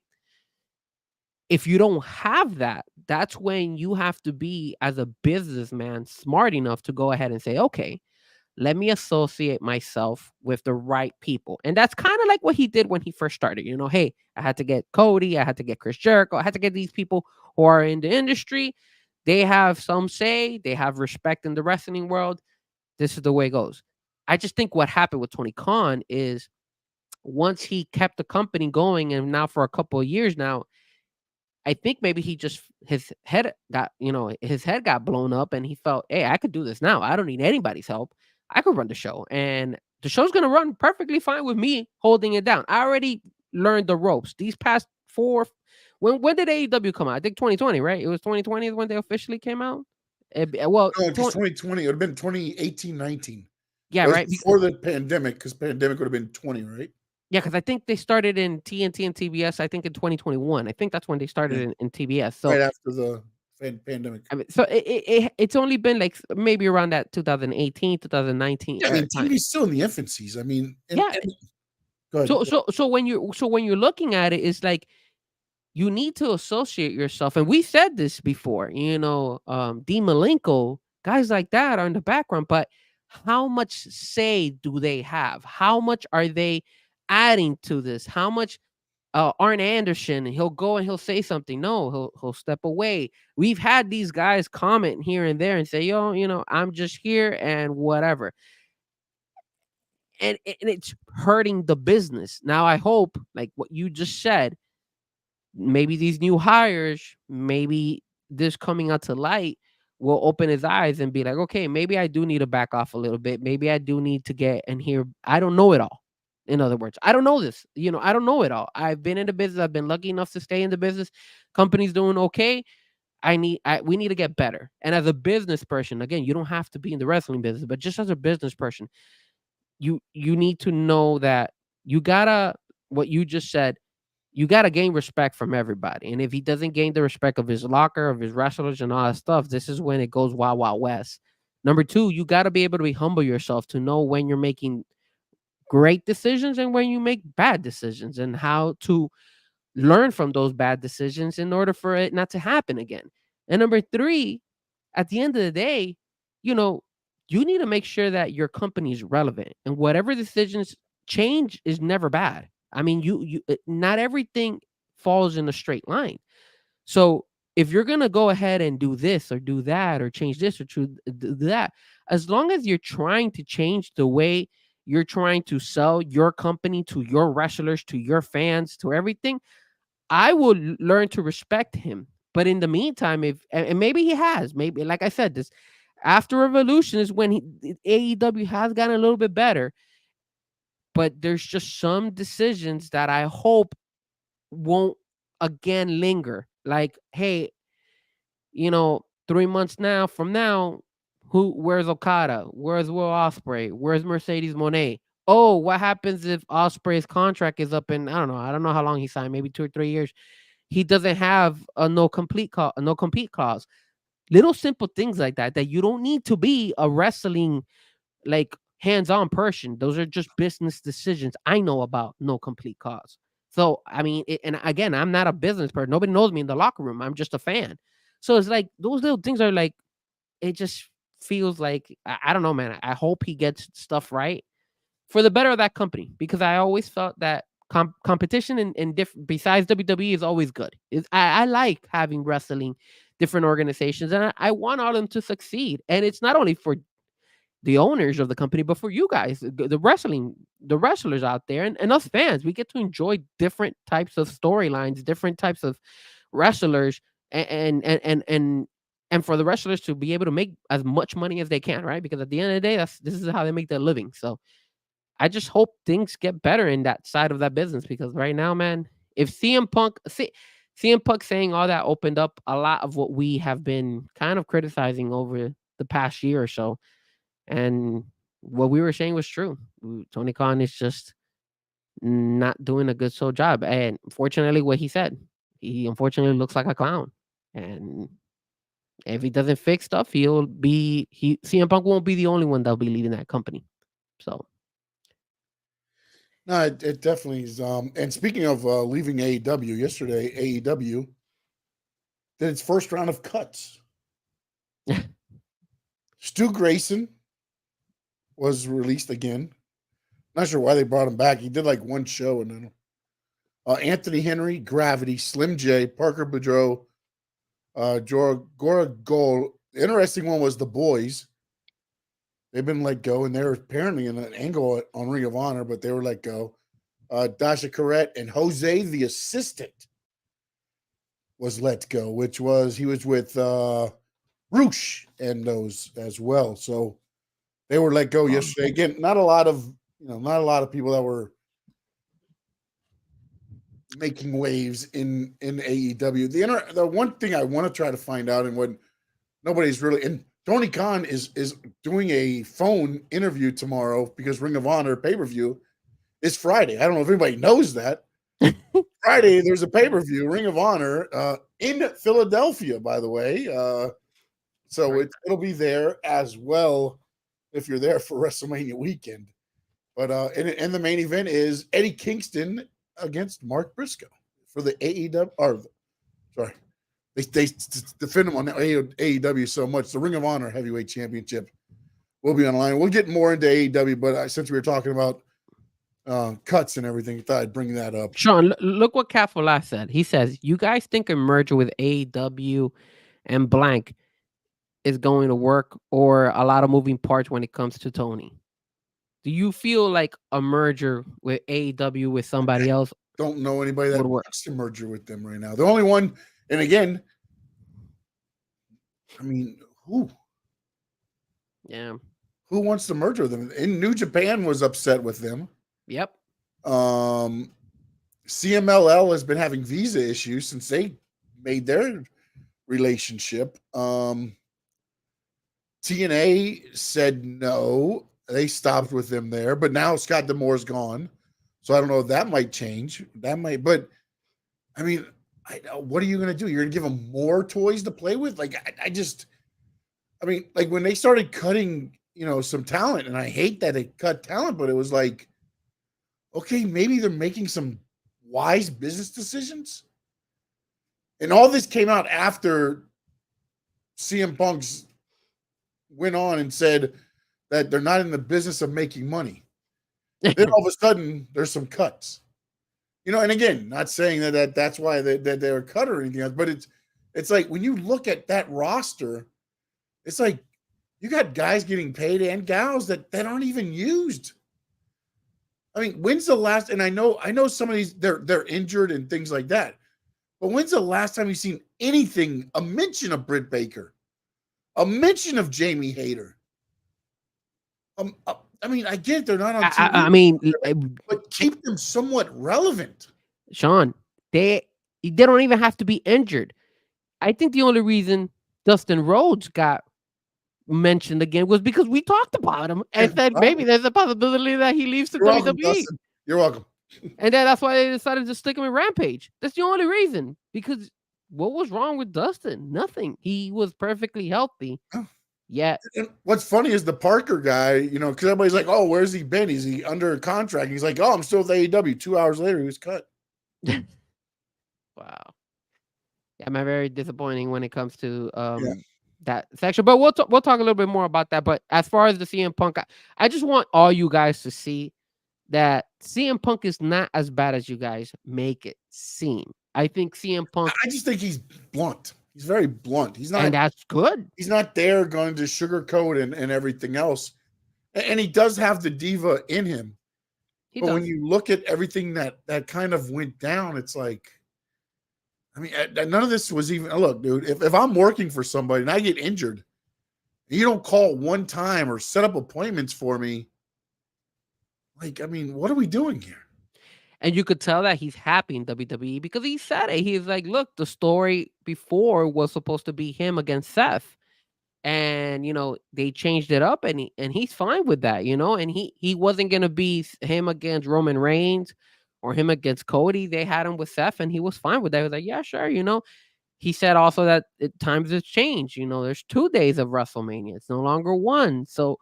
If you don't have that, that's when you have to be, as a businessman, smart enough to go ahead and say, okay, let me associate myself with the right people. And that's kind of like what he did when he first started. Hey, I had to get Cody, I had to get Chris Jericho, I had to get these people who are in the industry. They have some say, they have respect in the wrestling world. This is the way it goes. I just think what happened with Tony Khan is, once he kept the company going, and now for a couple of years now, I think maybe his head got blown up, and he felt, hey, I could do this now. I don't need anybody's help. I could run the show, and the show's going to run perfectly fine with me holding it down. I already learned the ropes. These past when did AEW come out? I think 2020, right? It was 2020 when they officially came out. No, it's 2020. It would have been 2018, 19. Yeah, right. Before the pandemic, because pandemic would have been 20, right? Yeah, because I think they started in TNT and TBS, I think in 2021. I think that's when they started in TBS. So right after the pandemic. I mean, so it's only been like maybe around that 2018, 2019. Yeah, I mean, TV's still in the infancies. I mean, yeah. Go ahead. So when you're looking at it, it's like you need to associate yourself. And we said this before, Dean Malenko, guys like that are in the background, but how much say do they have? How much are they adding to this? How much Arn Anderson, he'll go and he'll say something. No, he'll step away. We've had these guys comment here and there and say, yo, I'm just here and whatever. And it's hurting the business. Now, I hope, like what you just said, maybe these new hires, maybe this coming out to light will open his eyes and be like, okay, maybe I do need to back off a little bit. Maybe I do need to get in here. I don't know it all. In other words, I don't know this. I don't know it all. I've been in the business. I've been lucky enough to stay in the business. Company's doing okay. We need to get better. And as a business person, again, you don't have to be in the wrestling business, but just as a business person, you need to know that you gotta, what you just said, you gotta gain respect from everybody. And if he doesn't gain the respect of his locker, of his wrestlers and all that stuff, this is when it goes wild, wild west. Number two, you gotta be able to be humble yourself to know when you're making great decisions and when you make bad decisions, and how to learn from those bad decisions in order for it not to happen again. And number three, at the end of the day, you need to make sure that your company is relevant, and whatever decisions change is never bad. I mean, you not everything falls in a straight line. So if you're going to go ahead and do this or do that or change this or do that, as long as you're trying to change the way you're trying to sell your company to your wrestlers, to your fans, to everything, I will learn to respect him. But in the meantime, and maybe he has, maybe, like I said, this after Revolution is when AEW has gotten a little bit better. But there's just some decisions that I hope won't again linger. Like, hey, 3 months from now, where's Okada? Where's Will Ospreay? Where's Mercedes Moné? Oh, what happens if Ospreay's contract is up in, I don't know how long he signed, maybe 2 or 3 years. He doesn't have a no compete clause. Little simple things like that you don't need to be a wrestling like hands-on person. Those are just business decisions. I know about no complete clause. So, I mean, and again, I'm not a business person. Nobody knows me in the locker room. I'm just a fan. So it's like those little things are like, it just feels like, I don't know, man. I hope he gets stuff right for the better of that company, because I always felt that competition in besides WWE is always good. I like having wrestling different organizations, and I want all of them to succeed. And it's not only for the owners of the company, but for you guys, the wrestlers out there, and us fans. We get to enjoy different types of storylines, different types of wrestlers, and for the wrestlers to be able to make as much money as they can, right? Because at the end of the day, this is how they make their living. So I just hope things get better in that side of that business, because right now, man, if CM Punk saying all that opened up a lot of what we have been kind of criticizing over the past year or so. And what we were saying was true. Tony Khan is just not doing a good job. And unfortunately, what he said, he unfortunately looks like a clown. And if he doesn't fix stuff, CM Punk won't be the only one that'll be leaving that company. So no, it definitely is. And speaking of leaving AEW, yesterday AEW did its first round of cuts. Stu Grayson was released again. Not sure why they brought him back. He did like one show, and then Anthony Henry, Gravity, Slim J, Parker Boudreaux, Gora Gold. The interesting one was the Boys. They've been let go, and they're apparently in an angle on Ring of Honor, but they were let go. Dasha Carrette and Jose, the assistant, was let go, he was with Roosh and those as well. So they were let go yesterday. Again, not a lot of people that were making waves in AEW. The one thing I want to try to find out, and what nobody's really, and Tony Khan is doing a phone interview tomorrow, because Ring of Honor pay-per-view is Friday. I don't know if anybody knows that. Friday, there's a pay-per-view, Ring of Honor, in Philadelphia, by the way. So it'll be there as well if you're there for WrestleMania weekend. But and the main event is Eddie Kingston against Mark Briscoe for the AEW. They defend him on AEW so much. The Ring of Honor Heavyweight Championship will be online. We'll get more into AEW, but since we were talking about cuts and everything, I thought I'd bring that up. Sean, look what Cafola said. He says, you guys think a merger with AEW and blank is going to work, or a lot of moving parts when it comes to Tony? Do you feel like a merger with AEW with somebody else? Don't know anybody that wants to merger with them right now. The only one, and again, I mean, who? Yeah. Who wants to merge with them? In New Japan was upset with them. Yep. CMLL has been having visa issues since they made their relationship. TNA said no. They stopped with them there, but now Scott D'Amore's gone. So I don't know if that might change. That might, but I mean, what are you going to do? You're going to give them more toys to play with? Like, I mean, like when they started cutting, some talent, and I hate that they cut talent, but it was like, okay, maybe they're making some wise business decisions. And all this came out after CM Punk's went on and said that they're not in the business of making money. Then all of a sudden, there's some cuts. And again, not saying that's why they were cut or anything else, but it's like when you look at that roster, it's like you got guys getting paid and gals that aren't even used. I mean, when's the last? And I know some of these they're injured and things like that, but when's the last time you've seen anything? A mention of Britt Baker, a mention of Jamie Hayter. I mean, I get they're not on TV. I mean, but keep them somewhat relevant. Sean, they don't even have to be injured. I think the only reason Dustin Rhodes got mentioned again was because we talked about him and said maybe there's a possibility that he leaves the WWE. You're welcome. And then that's why they decided to stick him in Rampage. That's the only reason. Because what was wrong with Dustin? Nothing. He was perfectly healthy. Yeah. And what's funny is the Parker guy, because everybody's like, oh, where's he been? Is he under a contract? And he's like, oh, I'm still with AEW. 2 hours later, he was cut. Wow. Yeah, I'm very disappointing when it comes to that section. But we'll talk a little bit more about that. But as far as the CM Punk, I just want all you guys to see that CM Punk is not as bad as you guys make it seem. I think CM Punk. I just think he's blunt. He's very blunt. He's not, and that's good. he's not there going to sugarcoat and everything else. And he does have the diva in him. He But does. when you look at everything that kind of went down, it's like, I mean, none of this was even, look, dude, if I'm working for somebody and I get injured, and you don't call one time or set up appointments for me, like, I mean, what are we doing here? And you could tell that he's happy in WWE because he said it. He's like, look, the story before was supposed to be him against Seth. And they changed it up, and he's fine with that, and he wasn't gonna be him against Roman Reigns or him against Cody. They had him with Seth, and he was fine with that. He was like, yeah, sure. He said also that times have changed. There's 2 days of WrestleMania. It's no longer one. So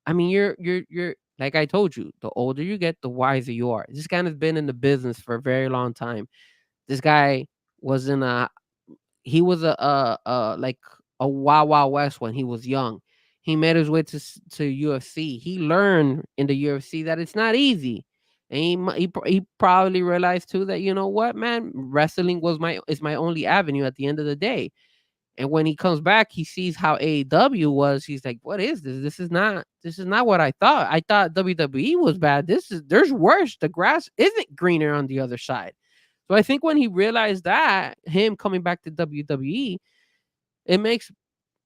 I mean, you're like I told you, the older you get, the wiser you are. This guy has been in the business for a very long time. This guy was in a he was like a Wild Wild West when he was young. He made his way to UFC. He learned in the UFC that it's not easy, and he probably realized too that, you know what, man, wrestling is my only avenue at the end of the day. And when he comes back, he sees how AEW was. He's like, "What is this? This is not what I thought. I thought WWE was bad. There's worse. The grass isn't greener on the other side." So I think when he realized that, him coming back to WWE, it makes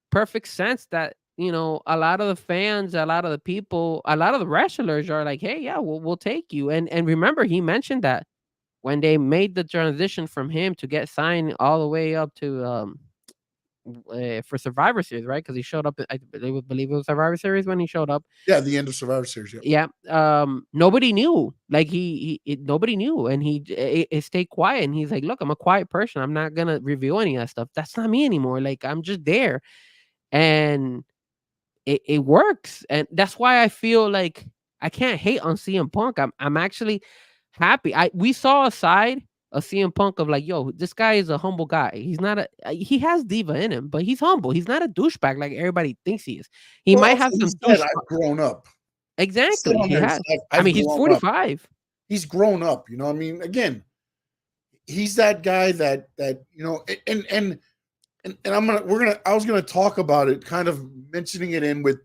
perfect sense that, a lot of the fans, a lot of the people, a lot of the wrestlers are like, "Hey, yeah, we'll take you." And remember, he mentioned that when they made the transition from him to get signed all the way up to for Survivor Series, right? Because he showed up, I believe it was Survivor Series when he showed up. Yeah, the end of Survivor Series. Yeah. Nobody knew. Like nobody knew, and he stayed quiet. And he's like, "Look, I'm a quiet person. I'm not gonna reveal any of that stuff. That's not me anymore. Like, I'm just there." And it works, and that's why I feel like I can't hate on CM Punk. I'm actually happy. We saw a side of CM Punk of like, yo, this guy is a humble guy. He's not he has diva in him, but he's humble. He's not a douchebag like everybody thinks he is. He might have some douche. I've grown up. Exactly. He has. I mean, he's 45. He's grown up, I mean, again, he's that guy that and I was gonna talk about it, kind of mentioning it in with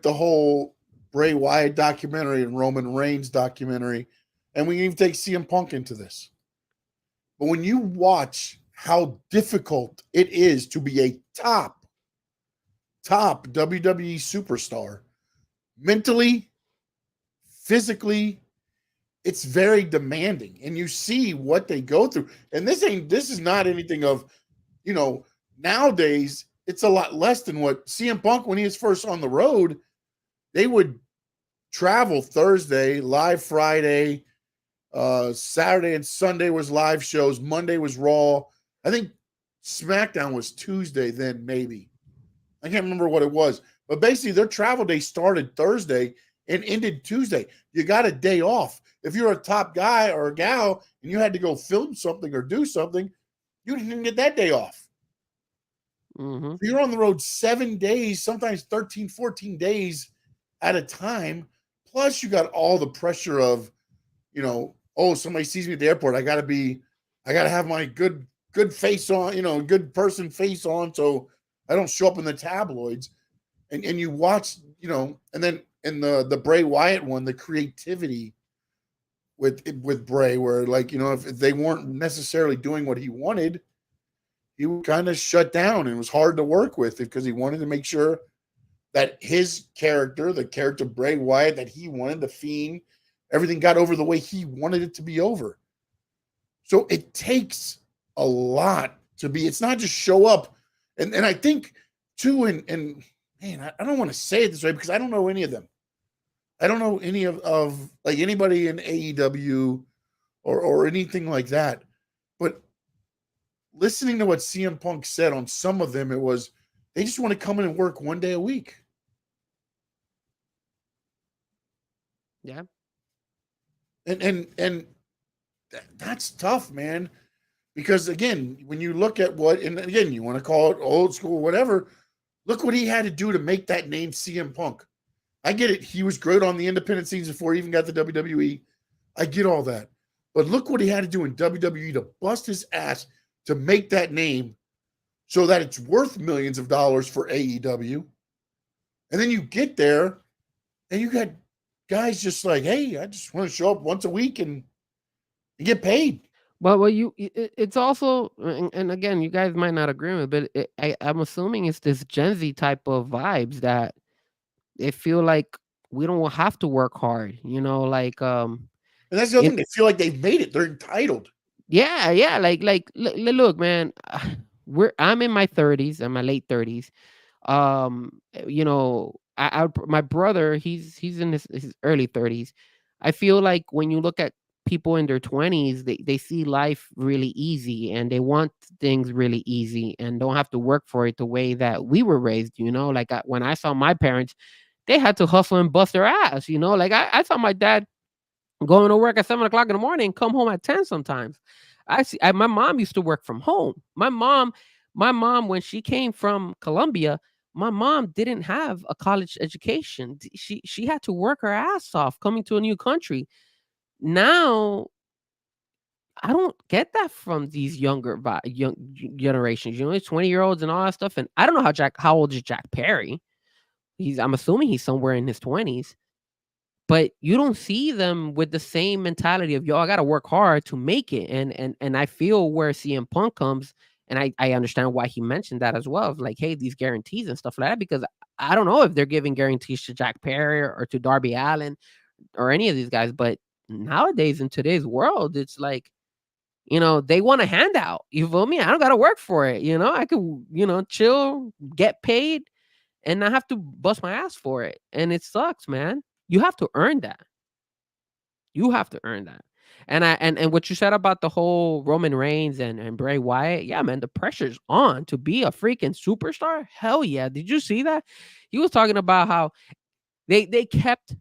the whole Bray Wyatt documentary and Roman Reigns documentary, and we can even take CM Punk into this. But when you watch how difficult it is to be a top WWE superstar, mentally, physically, it's very demanding, and you see what they go through. And this is not anything of, nowadays it's a lot less than what CM Punk, when he was first on the road, they would travel Thursday, live Friday, Saturday and Sunday was live shows. Monday was Raw. I think SmackDown was Tuesday then, maybe. I can't remember what it was. But basically, their travel day started Thursday and ended Tuesday. You got a day off. If you're a top guy or a gal and you had to go film something or do something, you didn't get that day off. Mm-hmm. You're on the road 7 days, sometimes 13, 14 days at a time. Plus, you got all the pressure of, oh, somebody sees me at the airport. I got to have my good face on, good person face on, so I don't show up in the tabloids. And you watch, and then in the Bray Wyatt one, the creativity with Bray, where if they weren't necessarily doing what he wanted, he would kind of shut down, and it was hard to work with it because he wanted to make sure that his character, the character Bray Wyatt that he wanted, the Fiend, everything got over the way he wanted it to be over. So it takes a lot to be, it's not just show up. And I think too, and man, I don't want to say it this way because I don't know any of them. I don't know any of like anybody in AEW or anything like that. But listening to what CM Punk said on some of them, it was, they just want to come in and work 1 day a week. Yeah. And that's tough, man. Because again, when you look at and again, you want to call it old school, whatever, look what he had to do to make that name CM Punk. I get it. He was great on the independent scenes before he even got the WWE. I get all that. But look what he had to do in WWE to bust his ass to make that name so that it's worth millions of dollars for AEW. And then you get there and you got guys just like, hey, I just want to show up once a week and get paid. Well, it's also, and again, you guys might not agree with, but I'm assuming it's this Gen Z type of vibes that they feel like we don't have to work hard, like And that's the other thing. They feel like they've made it. They're entitled. Yeah, look, man, I'm in my 30s, and my late 30s. My brother, he's in his early 30s. I feel like when you look at people in their 20s, they see life really easy, and they want things really easy and don't have to work for it the way that we were raised. Like when I saw my parents, they had to hustle and bust their ass. Like I saw my dad going to work at 7 o'clock in the morning, come home at 10 sometimes. My mom used to work from home. My mom, when she came from Colombia, my mom didn't have a college education. She had to work her ass off coming to a new country. Now, I don't get that from these young generations. It's 20-year-olds and all that stuff. And I don't know how old is Jack Perry? I'm assuming he's somewhere in his 20s. But you don't see them with the same mentality of, I got to work hard to make it. And I feel where CM Punk comes, and I understand why he mentioned that as well, of like, hey, these guarantees and stuff like that, because I don't know if they're giving guarantees to Jack Perry or to Darby Allin or any of these guys. But nowadays, in today's world, it's like, they want a handout. You feel me? I don't got to work for it. I could, chill, get paid, and not have to bust my ass for it. And it sucks, man. You have to earn that. You have to earn that. And what you said about the whole Roman Reigns and Bray Wyatt, yeah, man, the pressure's on to be a freaking superstar. Hell yeah. Did you see that? He was talking about how they kept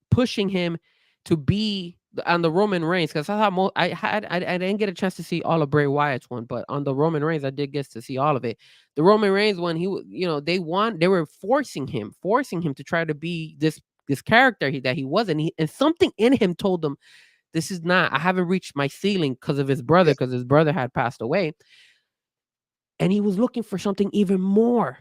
pushing him to be on the Roman Reigns, because I didn't get a chance to see all of Bray Wyatt's one, but on the Roman Reigns I did get to see all of it. The Roman Reigns one, he they were forcing him to try to be this character that he wasn't. And something in him told him, this is not, I haven't reached my ceiling because of his brother, because his brother had passed away. And he was looking for something even more.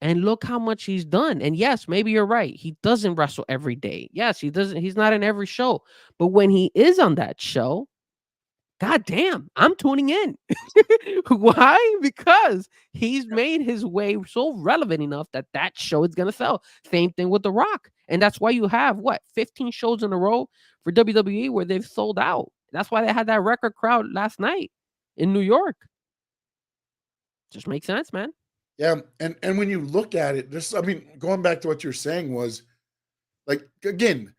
And look how much he's done. And yes, maybe you're right. He doesn't wrestle every day. Yes, he doesn't. He's not in every show. But when he is on that show, God damn, I'm tuning in. Why? Because he's made his way so relevant enough that show is going to sell. Same thing with The Rock. And that's why you have, 15 shows in a row for WWE where they've sold out. That's why they had that record crowd last night in New York. Just makes sense, man. Yeah, and when you look at it, going back to what you're saying was, like, again,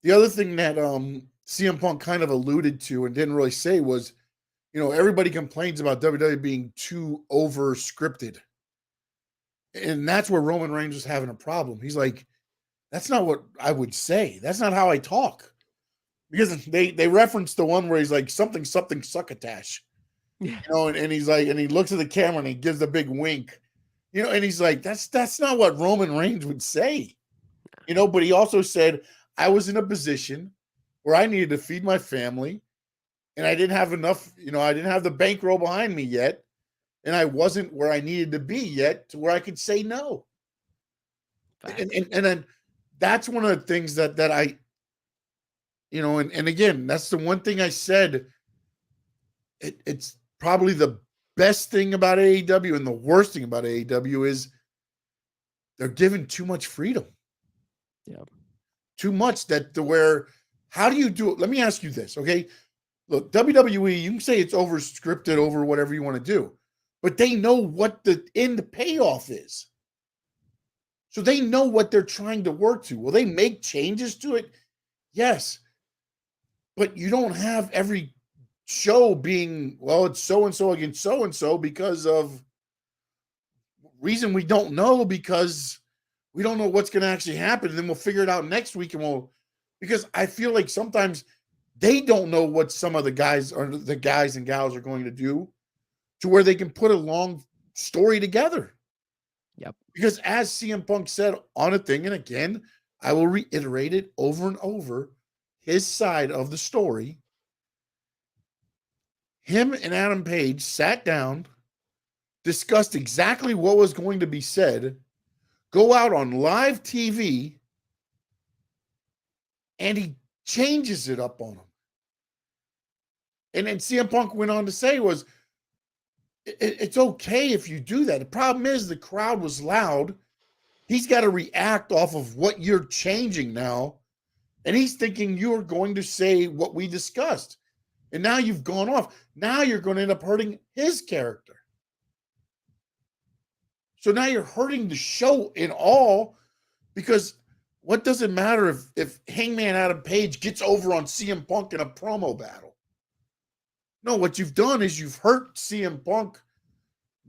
the other thing that CM Punk kind of alluded to and didn't really say was, everybody complains about WWE being too over scripted. And that's where Roman Reigns was having a problem. He's like, that's not what I would say. That's not how I talk. Because they referenced the one where he's like, something succotash. Yeah. And he's like, and he looks at the camera and he gives the big wink. And he's like, that's not what Roman Reigns would say. But he also said, I was in a position where I needed to feed my family, and I didn't have enough, I didn't have the bankroll behind me yet, and I wasn't where I needed to be yet to where I could say no. And then that's one of the things that I, and again, that's the one thing I said. It's probably the best thing about AEW and the worst thing about AEW is they're given too much freedom. Yeah. Too much how do you do it? Let me ask you this, okay? Look, WWE, you can say it's over scripted, over whatever you want to do, but they know what the end payoff is. So they know what they're trying to work to. Will they make changes to it? Yes. But you don't have every show being, it's so-and-so against so-and-so because of reason we don't know, because we don't know what's going to actually happen. And then we'll figure it out next week, because I feel like sometimes they don't know what some of the guys and gals are going to do to where they can put a long story together. Yep. Because as CM Punk said on a thing, and again, I will reiterate it over and over, his side of the story, him and Adam Page sat down, discussed exactly what was going to be said, go out on live TV, and he changes it up on him. And then CM Punk went on to say was, it's okay if you do that. The problem is the crowd was loud. He's got to react off of what you're changing now. And he's thinking you're going to say what we discussed. And now you've gone off. Now you're going to end up hurting his character. So now you're hurting the show in all, because what does it matter if Hangman Adam Page gets over on CM Punk in a promo battle? No, what you've done is you've hurt CM Punk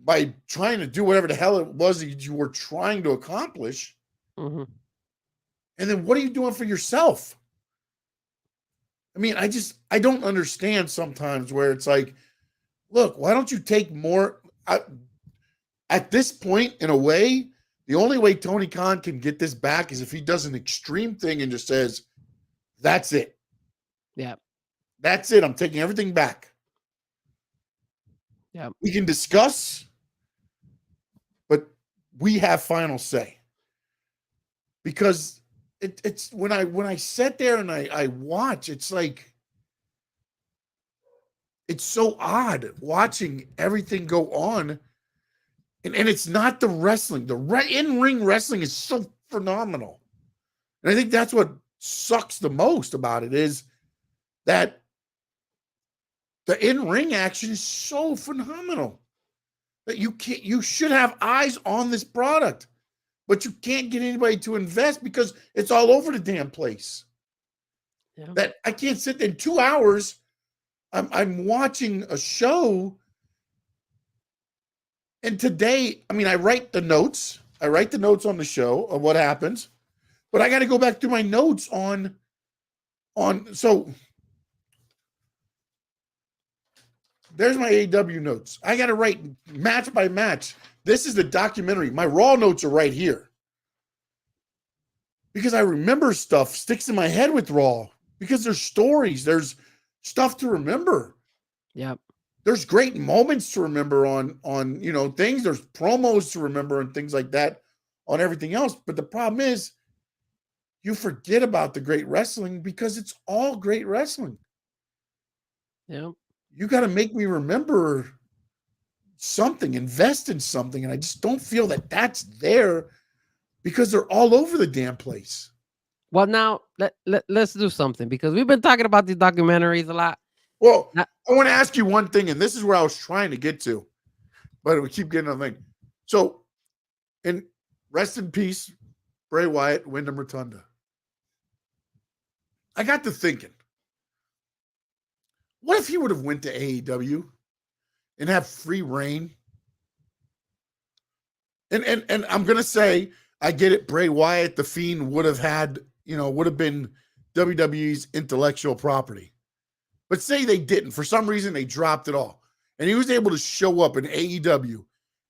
by trying to do whatever the hell it was that you were trying to accomplish. Mm-hmm. And then what are you doing for yourself? I mean, I don't understand sometimes where it's like, look, why don't you take more? At this point, in a way, the only way Tony Khan can get this back is if he does an extreme thing and just says, that's it. Yeah. That's it. I'm taking everything back. Yeah. We can discuss, but we have final say. Because it's when I sit there and I watch, it's like, it's so odd watching everything go on. And it's not the wrestling. The in-ring wrestling is so phenomenal. And I think that's what sucks the most about it, is that the in-ring action is so phenomenal that you should have eyes on this product, but you can't get anybody to invest because it's all over the damn place. Yeah. That I can't sit there in 2 hours. I'm watching a show. And today, I mean, I write the notes on the show of what happens, but I got to go back through my notes so there's my AEW notes. I got to write match by match. This is the documentary. My Raw notes are right here. Because I remember stuff sticks in my head with Raw. Because there's stories. There's stuff to remember. Yep. There's great moments to remember on things. There's promos to remember and things like that on everything else. But the problem is you forget about the great wrestling because it's all great wrestling. Yep. You got to make me remember something, invest in something. And I just don't feel that that's there because they're all over the damn place. Well, now let's do something, because we've been talking about these documentaries a lot. Well, I want to ask you one thing, and this is where I was trying to get to, but we keep getting on the thing. So, and rest in peace, Bray Wyatt, Wyndham Rotunda. I got to thinking, what if he would have went to AEW and have free reign? And I'm gonna say, I get it. Bray Wyatt, the Fiend, would have been WWE's intellectual property. But say they didn't. For some reason, they dropped it all. And he was able to show up in AEW.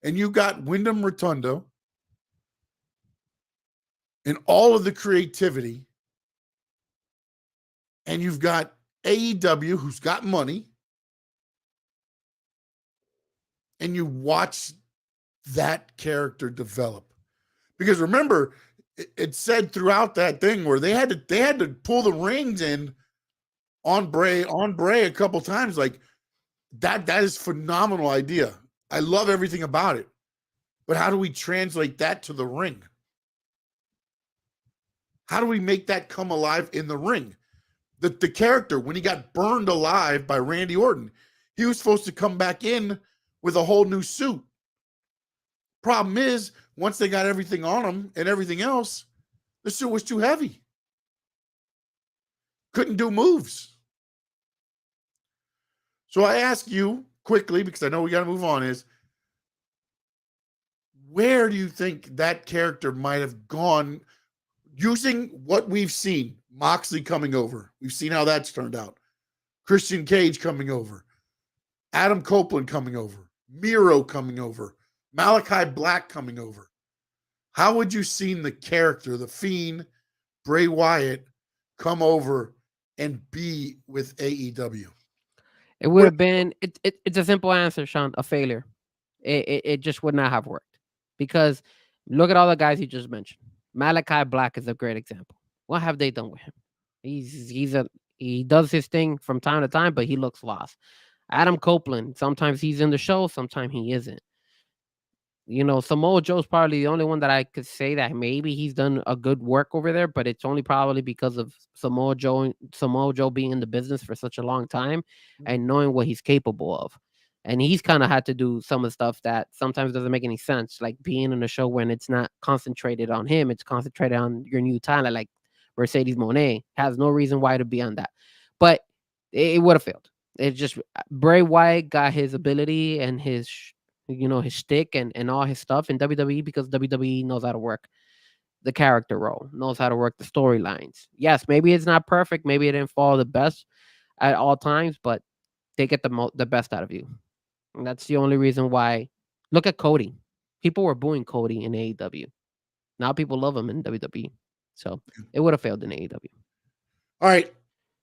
And you got Wyndham Rotunda and all of the creativity. And you've got AEW, who's got money. And you watch that character develop. Because remember, it said throughout that thing where they had to pull the rings in on Bray a couple times. Like that is phenomenal idea. I love everything about it. But how do we translate that to the ring? How do we make that come alive in the ring? The character, when he got burned alive by Randy Orton, he was supposed to come back in with a whole new suit. Problem is, once they got everything on him and everything else, the suit was too heavy. Couldn't do moves. So I ask you quickly, because I know we got to move on, is where do you think that character might have gone using what we've seen? Moxley coming over. We've seen how that's turned out. Christian Cage coming over. Adam Copeland coming over. Miro coming over. Malachi Black coming over. How would you seen the character, the Fiend, Bray Wyatt, come over and be with AEW? It would have been it's a simple answer, Sean, a failure. It just would not have worked. Because look at all the guys you just mentioned. Malachi Black is a great example. What have they done with him? He does his thing from time to time, but he looks lost. Adam Copeland, sometimes he's in the show, sometimes he isn't. Samoa Joe's probably the only one that I could say that maybe he's done a good work over there, but it's only probably because of Samoa Joe being in the business for such a long time and knowing what he's capable of. And he's kind of had to do some of the stuff that sometimes doesn't make any sense, like being in a show when it's not concentrated on him, it's concentrated on your new talent, like Mercedes Moné has no reason why to be on that. But it would have failed. It's just Bray Wyatt got his ability and his shtick and all his stuff in WWE because WWE knows how to work the character role, knows how to work the storylines. Yes, maybe it's not perfect, maybe it didn't follow the best at all times, but they get the best out of you. And that's the only reason why. Look at Cody. People were booing Cody in AEW. Now people love him in WWE. So it would have failed in AEW. All right.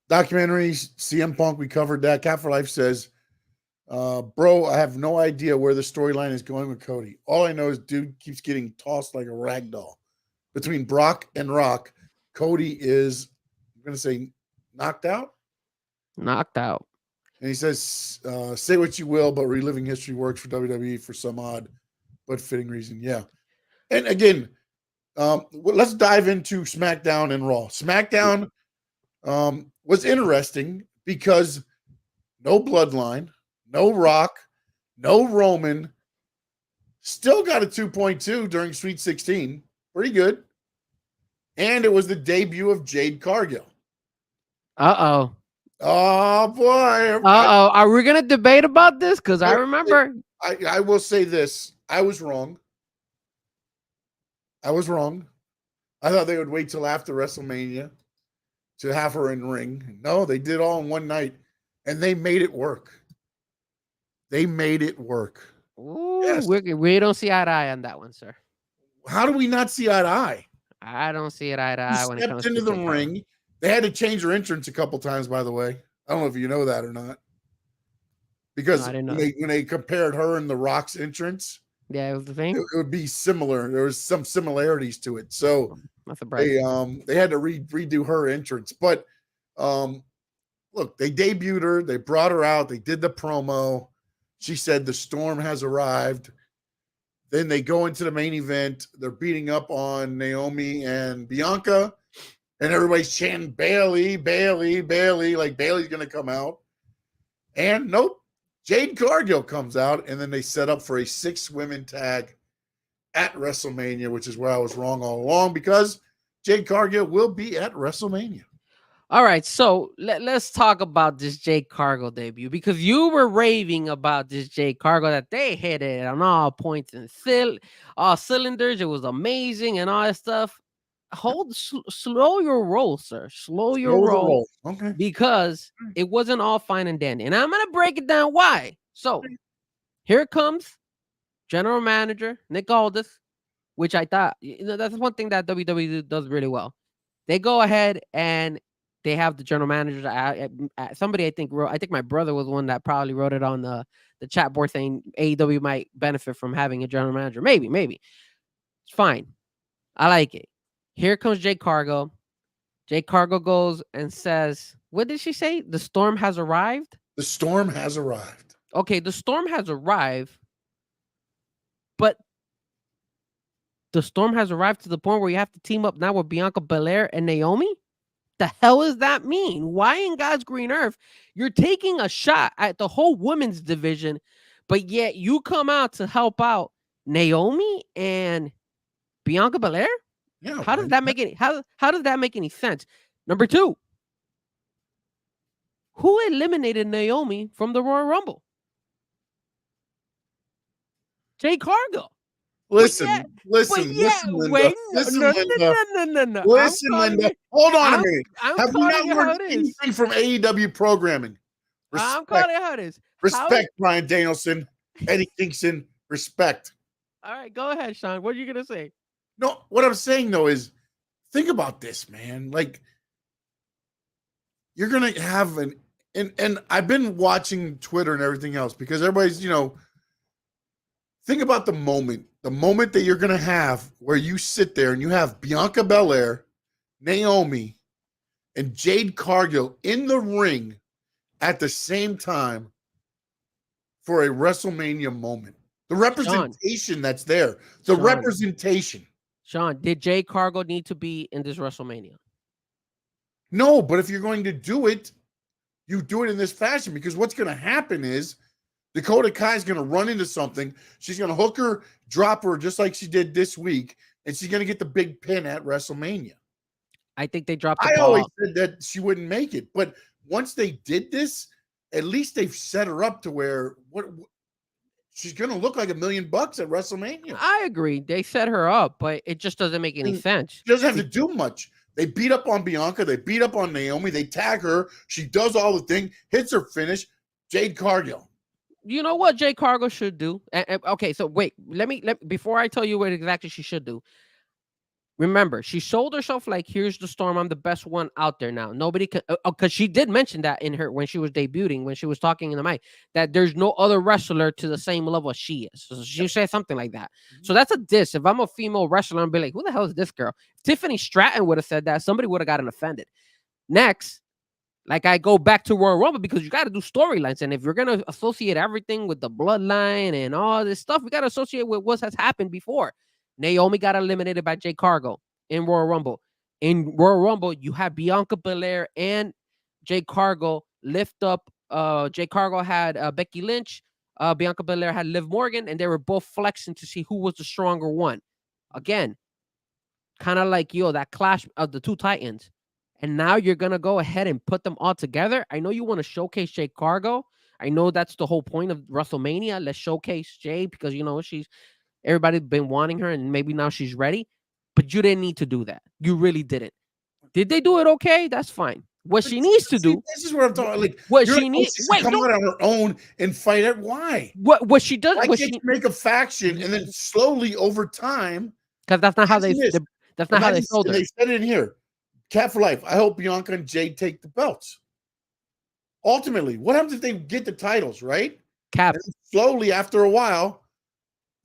Documentaries, CM Punk, we covered that. Cat for Life says, bro, I have no idea where the storyline is going with Cody. All I know is dude keeps getting tossed like a rag doll. Between Brock and Rock, Cody is, I'm going to say, knocked out. Knocked out. And he says, say what you will, but reliving history works for WWE for some odd but fitting reason. Yeah. And again, let's dive into SmackDown and Raw. SmackDown was interesting because no Bloodline, no Rock, no Roman, still got a 2.2 during Sweet 16. Pretty good. And it was the debut of Jade Cargill. Uh-oh. Oh, boy. Uh-oh. Are we going to debate about this? Because I remember. I will say this. I was wrong. I thought they would wait till after WrestleMania to have her in ring. No, they did all in one night, and they made it work. Ooh, Yes. We don't see eye to eye on that one, sir. How do we not see eye to eye? I don't see it eye to eye when it comes Stepped into to the ring. They had to change her entrance a couple times, by the way. I don't know if you know that or not. Because when they compared her and The Rock's entrance, yeah, it was the thing. It would be similar. There was some similarities to it. So they had to redo her entrance. But look, they debuted her. They brought her out. They did the promo. She said the storm has arrived. Then they go into the main event. They're beating up on Naomi and Bianca. And everybody's chanting, Bayley, Bayley, Bayley, like Bayley's going to come out. And nope, Jade Cargill comes out, and then they set up for a 6-women tag at WrestleMania, which is where I was wrong all along because Jade Cargill will be at WrestleMania. All right, so let's talk about this Jade Cargill debut because you were raving about this Jade Cargill that they hit it on all points and all cylinders. It was amazing and all that stuff. Slow your roll, sir. Slow your roll. Okay. Because it wasn't all fine and dandy. And I'm going to break it down why. So here comes general manager Nick Aldis, which I thought, that's one thing that WWE does really well. They go ahead and they have the general managers. Somebody I think my brother was one that probably wrote it on the chat board saying AEW might benefit from having a general manager. Maybe. It's fine. I like it. Here comes Jade Cargill. Jade Cargill goes and says, what did she say? The storm has arrived? The storm has arrived. Okay, the storm has arrived. But the storm has arrived to the point where you have to team up now with Bianca Belair and Naomi? The hell does that mean? Why in God's green earth you're taking a shot at the whole women's division, but yet you come out to help out Naomi and Bianca Belair? Yeah. How does that make any sense? Number 2, who eliminated Naomi from the Royal Rumble? Jade Cargill. Listen, Linda. No. Listen, Linda. Hold on a minute. Have you not learned anything from AEW programming? I'm calling it how it is. Respect, Bryan Danielson, Eddie Kingston. Respect. All right, go ahead, Sean. What are you gonna say? No, what I'm saying though is, think about this, man. Like, you're gonna have an And I've been watching Twitter and everything else because everybody's, think about the moment that you're going to have where you sit there and you have Bianca Belair, Naomi, and Jade Cargill in the ring at the same time for a WrestleMania moment. The representation that's there, representation. Sean, did Jade Cargill need to be in this WrestleMania? No, but if you're going to do it, you do it in this fashion, because what's going to happen is Dakota Kai is going to run into something. She's going to hook her, drop her just like she did this week, and she's going to get the big pin at WrestleMania. I think they dropped the I ball. always said that she wouldn't make it, but once they did this, at least they've set her up to where she's going to look like $1 million at WrestleMania. I agree. They set her up, but it just doesn't make any sense. She doesn't have to do much. They beat up on Bianca. They beat up on Naomi. They tag her. She does all the thing, hits her finish. Jade Cargill. You know what Jade Cargill should do? Okay, so wait. Let me before I tell you what exactly she should do. Remember, she sold herself like, here's the Storm. I'm the best one out there now. Nobody can, because she did mention that in her when she was debuting, when she was talking in the mic, that there's no other wrestler to the same level as she is. So she said something like that. So that's a diss. If I'm a female wrestler, I'm be like, who the hell is this girl? If Tiffany Stratton would have said that, somebody would have gotten offended. Next, like I go back to Royal Rumble, because you got to do storylines. And if you're going to associate everything with the bloodline and all this stuff, we got to associate with what has happened before. Naomi got eliminated by Jade Cargill in Royal Rumble. In Royal Rumble, you have Bianca Belair and Jade Cargill lift up. Jade Cargill had Becky Lynch. Bianca Belair had Liv Morgan, and they were both flexing to see who was the stronger one. Again, kind of like, that clash of the two Titans. And now you're going to go ahead and put them all together. I know you want to showcase Jade Cargill. I know that's the whole point of WrestleMania. Let's showcase Jade because, everybody's been wanting her, and maybe now she's ready. But you didn't need to do that. You really didn't. Did they do it okay? That's fine. What she needs to do. This is what I'm talking. Like, what she needs to come out on her own and fight it. Why? What she does? Why can't she make a faction and then slowly over time? Because that's not how they. That's not how they sold her. They said it in here. Cat for life. I hope Bianca and Jade take the belts. Ultimately, what happens if they get the titles? Right. Cap. And slowly, after a while,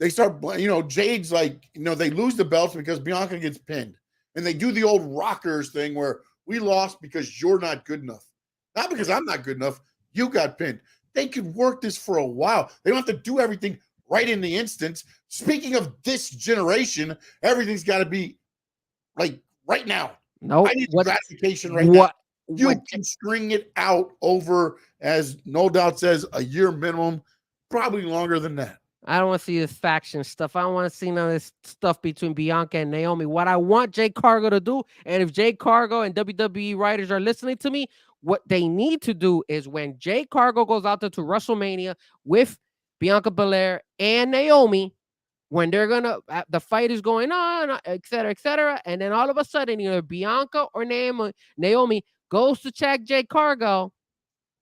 they start, Jade's like, they lose the belts because Bianca gets pinned. And they do the old rockers thing where we lost because you're not good enough. Not because I'm not good enough. You got pinned. They could work this for a while. They don't have to do everything right in the instant. Speaking of this generation, everything's got to be like right now. No, I need gratification right now. You can string it out over, as No Doubt says, a year minimum, probably longer than that. I don't want to see this faction stuff. I don't want to see none of this stuff between Bianca and Naomi. What I want Jade Cargill to do, and if Jade Cargill and WWE writers are listening to me, what they need to do is when Jade Cargill goes out there to WrestleMania with Bianca Belair and Naomi, when they're the fight is going on, et cetera, and then all of a sudden, either Bianca or Naomi goes to check Jade Cargill.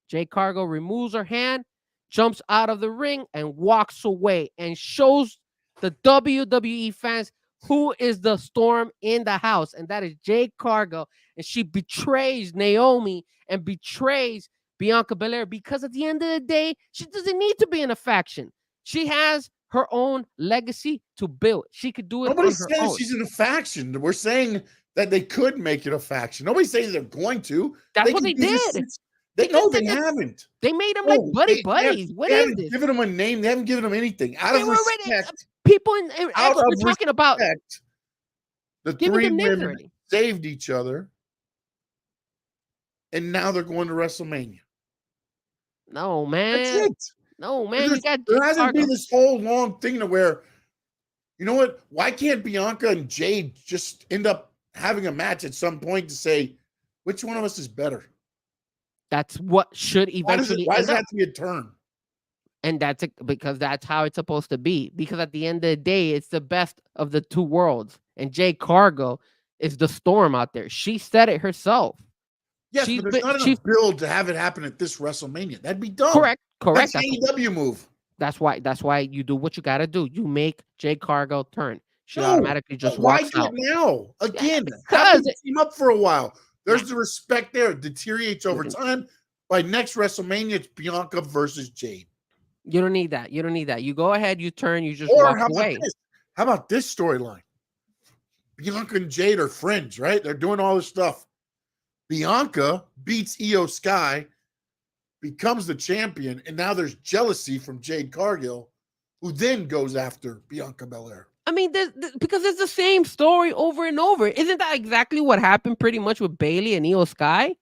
Jade Cargill removes her hand, jumps out of the ring, and walks away and shows the WWE fans who is the Storm in the house. And that is Jade Cargill. And she betrays Naomi and betrays Bianca Belair because at the end of the day, she doesn't need to be in a faction. She has her own legacy to build. She could do it. Nobody's saying she's in a faction. We're saying that they could make it a faction. Nobody's saying they're going to. That's what they did. They haven't. They made them like buddies. What is this? Given them a name. They haven't given them anything. Out of respect. People in X were talking about the three women saved each other. And now they're going to WrestleMania. No, man. That's it. No, man. There hasn't been this whole long thing to where, you know what? Why can't Bianca and Jade just end up having a match at some point to say, which one of us is better? That's what should eventually. Why does it have to be a turn? And that's because that's how it's supposed to be. Because at the end of the day, it's the best of the two worlds. And Jade Cargill is the Storm out there. She said it herself. Yes, but there's not enough build to have it happen at this WrestleMania. That'd be dumb. Correct. That's an AEW move. That's why you do what you got to do. You make Jade Cargill turn. She automatically just walks out. Why now? Again, have them team up for a while. There's the respect there. It deteriorates over time. by next WrestleMania, it's Bianca versus Jade. You don't need that. You don't need that. You go ahead, you turn, you just Or walk how about away. this? How about this storyline? Bianca and Jade are friends, right? They're doing all this stuff. Bianca beats Io Sky, becomes the champion, and now there's jealousy from Jade Cargill, who then goes after Bianca Belair. I mean, because it's the same story over and over. Isn't that exactly what happened pretty much with Bayley and Io Sky?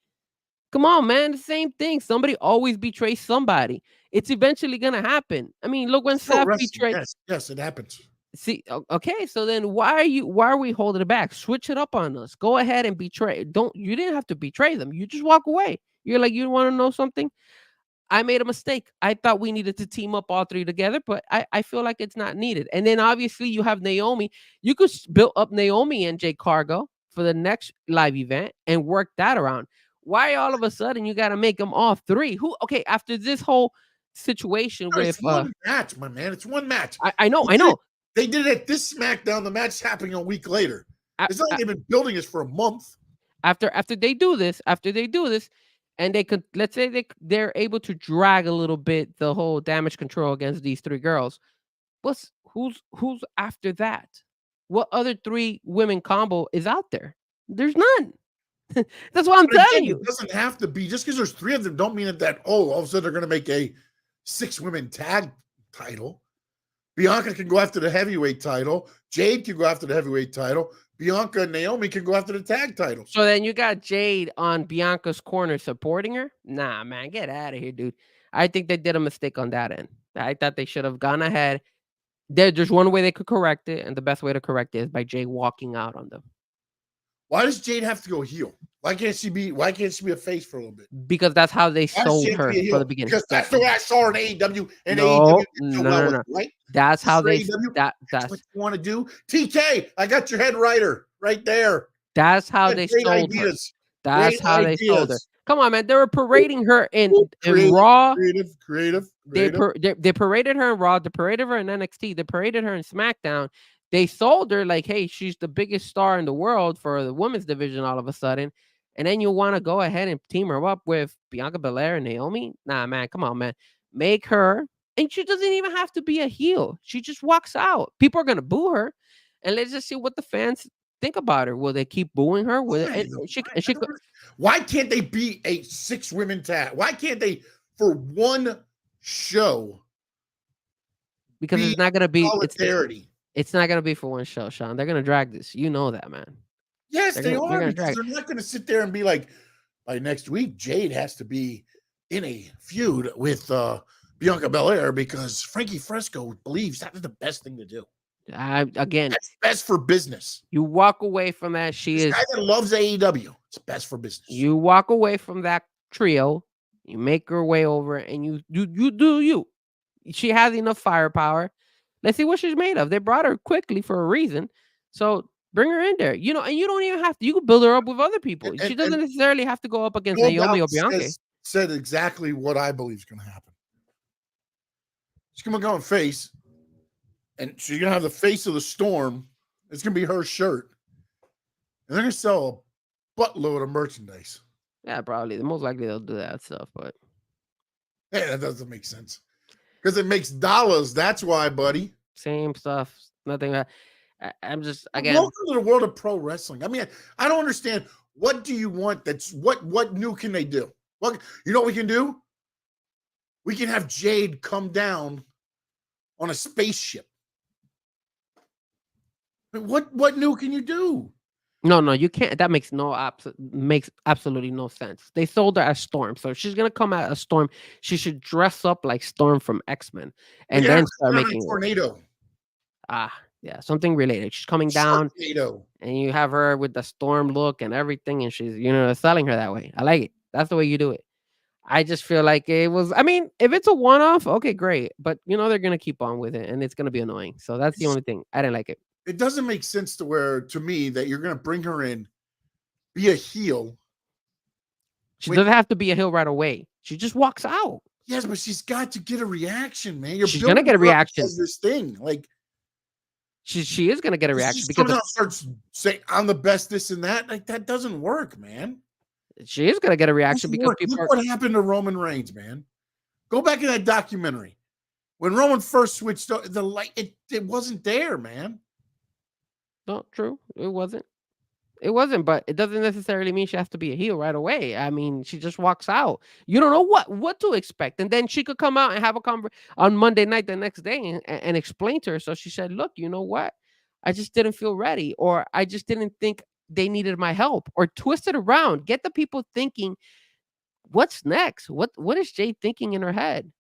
Come on, man. The same thing. Somebody always betrays somebody. It's eventually going to happen. I mean, look when Seth betrayed. Yes, it happens. See, okay, so then why are we holding it back? Switch it up on us. Go ahead and betray. You didn't have to betray them. You just walk away. You're like, you want to know something? I made a mistake. I thought we needed to team up all three together, but I feel like it's not needed. And then obviously you have Naomi. You could build up Naomi and Jade Cargill for the next live event and work that around. Why all of a sudden you got to make them all three? Okay, after this whole situation with it's one match, my man. It's one match. I know. They did it at this SmackDown. The match happening a week later. It's not like they've been building this for a month. After they do this, and they could, let's say they're able to drag a little bit the whole damage control against these three girls. Who's after that? What other 3 women combo is out there? There's none. That's what I'm telling you. It doesn't have to be just because there's 3 of them. Don't mean that all of a sudden they're going to make a 6-women tag title. Bianca can go after the heavyweight title. Jade can go after the heavyweight title. Bianca and Naomi can go after the tag titles. So then you got Jade on Bianca's corner supporting her? Nah, man, get out of here, dude. I think they did a mistake on that end. I thought they should have gone ahead. There's one way they could correct it, and the best way to correct it is by Jade walking out on them. Why does Jade have to go heel? Why can't she be a face for a little bit? Because that's how they sold her for the beginning. Because that's the way I saw her in AEW. And no, AEW no. Right? That's how they that's what you want to do. TK, I got your head writer right there. That's how they sold her. That's how they sold her. Come on, man. They were parading her in Raw. Creative. They paraded her in Raw. They paraded her in NXT. They paraded her in SmackDown. They sold her like, hey, she's the biggest star in the world for the women's division all of a sudden. And then you want to go ahead and team her up with Bianca Belair and Naomi? Nah, man. Come on, man. Make her. And she doesn't even have to be a heel. She just walks out. People are going to boo her. And let's just see what the fans think about her. Will they keep booing her? Why can't they be a 6-women tag? Why can't they, for one show? Because it's not going to be solidarity. It's not going to be for one show, Sean. They're going to drag this. You know that, man. Yes, they are. Because they're not going to sit there and be like, by next week, Jade has to be in a feud with Bianca Belair because Frankie Frezko believes that is the best thing to do. Again, that's best for business. You walk away from that. This guy that loves AEW. It's best for business. You walk away from that trio. You make your way over, and you do you. She has enough firepower. Let's see what she's made of. They brought her quickly for a reason, so bring her in there. And you don't even have to. You can build her up with other people. She doesn't necessarily have to go up against Naomi or Bianca. Said exactly what I believe is going to happen. She's going to go and face. And she's going to have the face of the storm. It's going to be her shirt. And they're going to sell a buttload of merchandise. Yeah, probably. Most likely they'll do that stuff, but. Hey, that doesn't make sense. Because it makes dollars. That's why, buddy. Same stuff. Nothing. I'm just, again. Welcome to the world of pro wrestling. I mean, I don't understand. What do you want? What new can they do? What, you know what we can do? We can have Jade come down on a spaceship. What new can you do? No, you can't. That makes absolutely no sense. They sold her as Storm, so she's gonna come out as Storm. She should dress up like Storm from X-Men, and then start making tornado. Yeah, something related. She's coming down, and you have her with the Storm look and everything, and she's selling her that way. I like it. That's the way you do it. I just feel like it was. I mean, if it's a one-off, okay, great. But they're gonna keep on with it, and it's gonna be annoying. So that's the only thing. I didn't like it. It doesn't make sense to me that you're gonna bring her in, be a heel. She doesn't have to be a heel right away. She just walks out. Yes, but she's got to get a reaction, man. She's gonna get a reaction. This thing, like she is gonna get a reaction because starts saying I'm the best, this and that. Like that doesn't work, man. she is gonna get a reaction because people. Look what happened to Roman Reigns, man. Go back in that documentary when Roman first switched. The light, it wasn't there, man. No, true. It wasn't. It wasn't, but it doesn't necessarily mean she has to be a heel right away. I mean, she just walks out. You don't know what to expect, and then she could come out and have a on Monday night the next day and explain to her. So she said, "Look, you know what? I just didn't feel ready, or I just didn't think they needed my help, or twist it around, get the people thinking, what's next? What is Jade thinking in her head?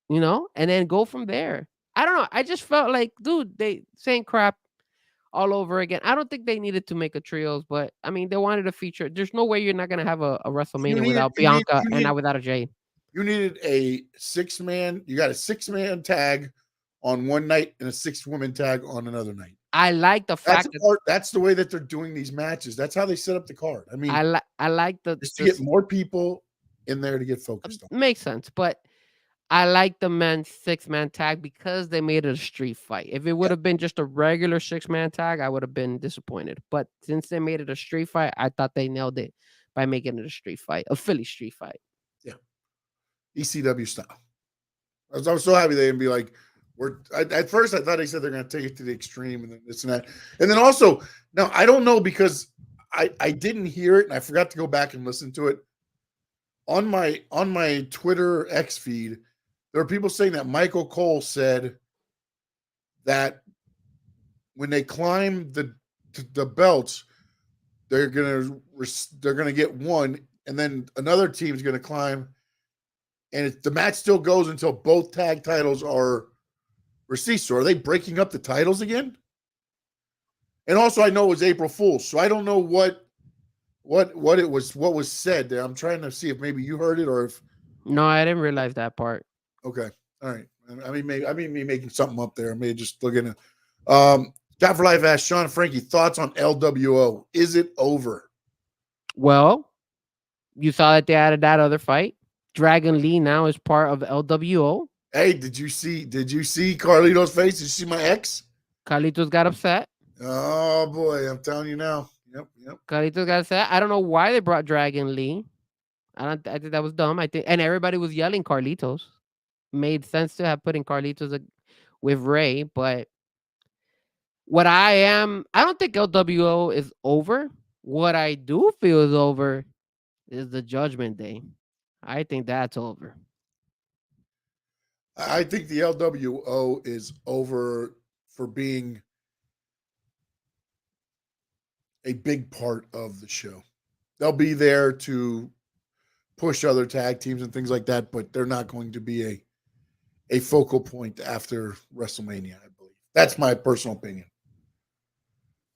You know, and then go from there. I don't know. I just felt like, dude, they saying crap all over again. I don't think they needed to make a trios, but I mean, they wanted a feature. There's no way you're not gonna have a WrestleMania without Bianca and not without a Jade. You needed a 6-man. You got a 6-man tag on one night and a 6-woman tag on another night. I like the fact that's the way that they're doing these matches. That's how they set up the card. I mean, I like just to get more people in there to get focused on. Makes sense, but I like the men's 6-man tag because they made it a street fight. If it would have been just a regular 6-man tag, I would have been disappointed. But since they made it a street fight, I thought they nailed it by making it a street fight, a Philly street fight. Yeah, ECW style. I was so happy they didn't be like, at first I thought they said they're going to take it to the extreme and then this and that. And then also, now I don't know because I didn't hear it and I forgot to go back and listen to it. On my Twitter X feed, there are people saying that Michael Cole said that when they climb the belts, they're gonna get one, and then another team's gonna climb, and the match still goes until both tag titles are received. So are they breaking up the titles again? And also, I know it was April Fool's, so I don't know what was said there. I'm trying to see if maybe you heard it or if. No, I didn't realize that part. Okay, all right. I mean, me making something up there. I may just look in it. God for Life asked Sean and Frankie, thoughts on LWO? Is it over? Well, you saw that they added that other fight. Dragon Lee now is part of LWO. Hey, did you see Carlito's face? Did you see my ex? Carlitos got upset. Oh boy, I'm telling you now. Yep. Carlitos got upset. I don't know why they brought Dragon Lee. I think that was dumb. And everybody was yelling Carlitos. Made sense to have put in Carlitos with Ray, but I don't think LWO is over. What I do feel is over is the Judgment Day. I think that's over. I think the LWO is over for being a big part of the show. They'll be there to push other tag teams and things like that, but they're not going to be a focal point after WrestleMania, I believe. That's my personal opinion.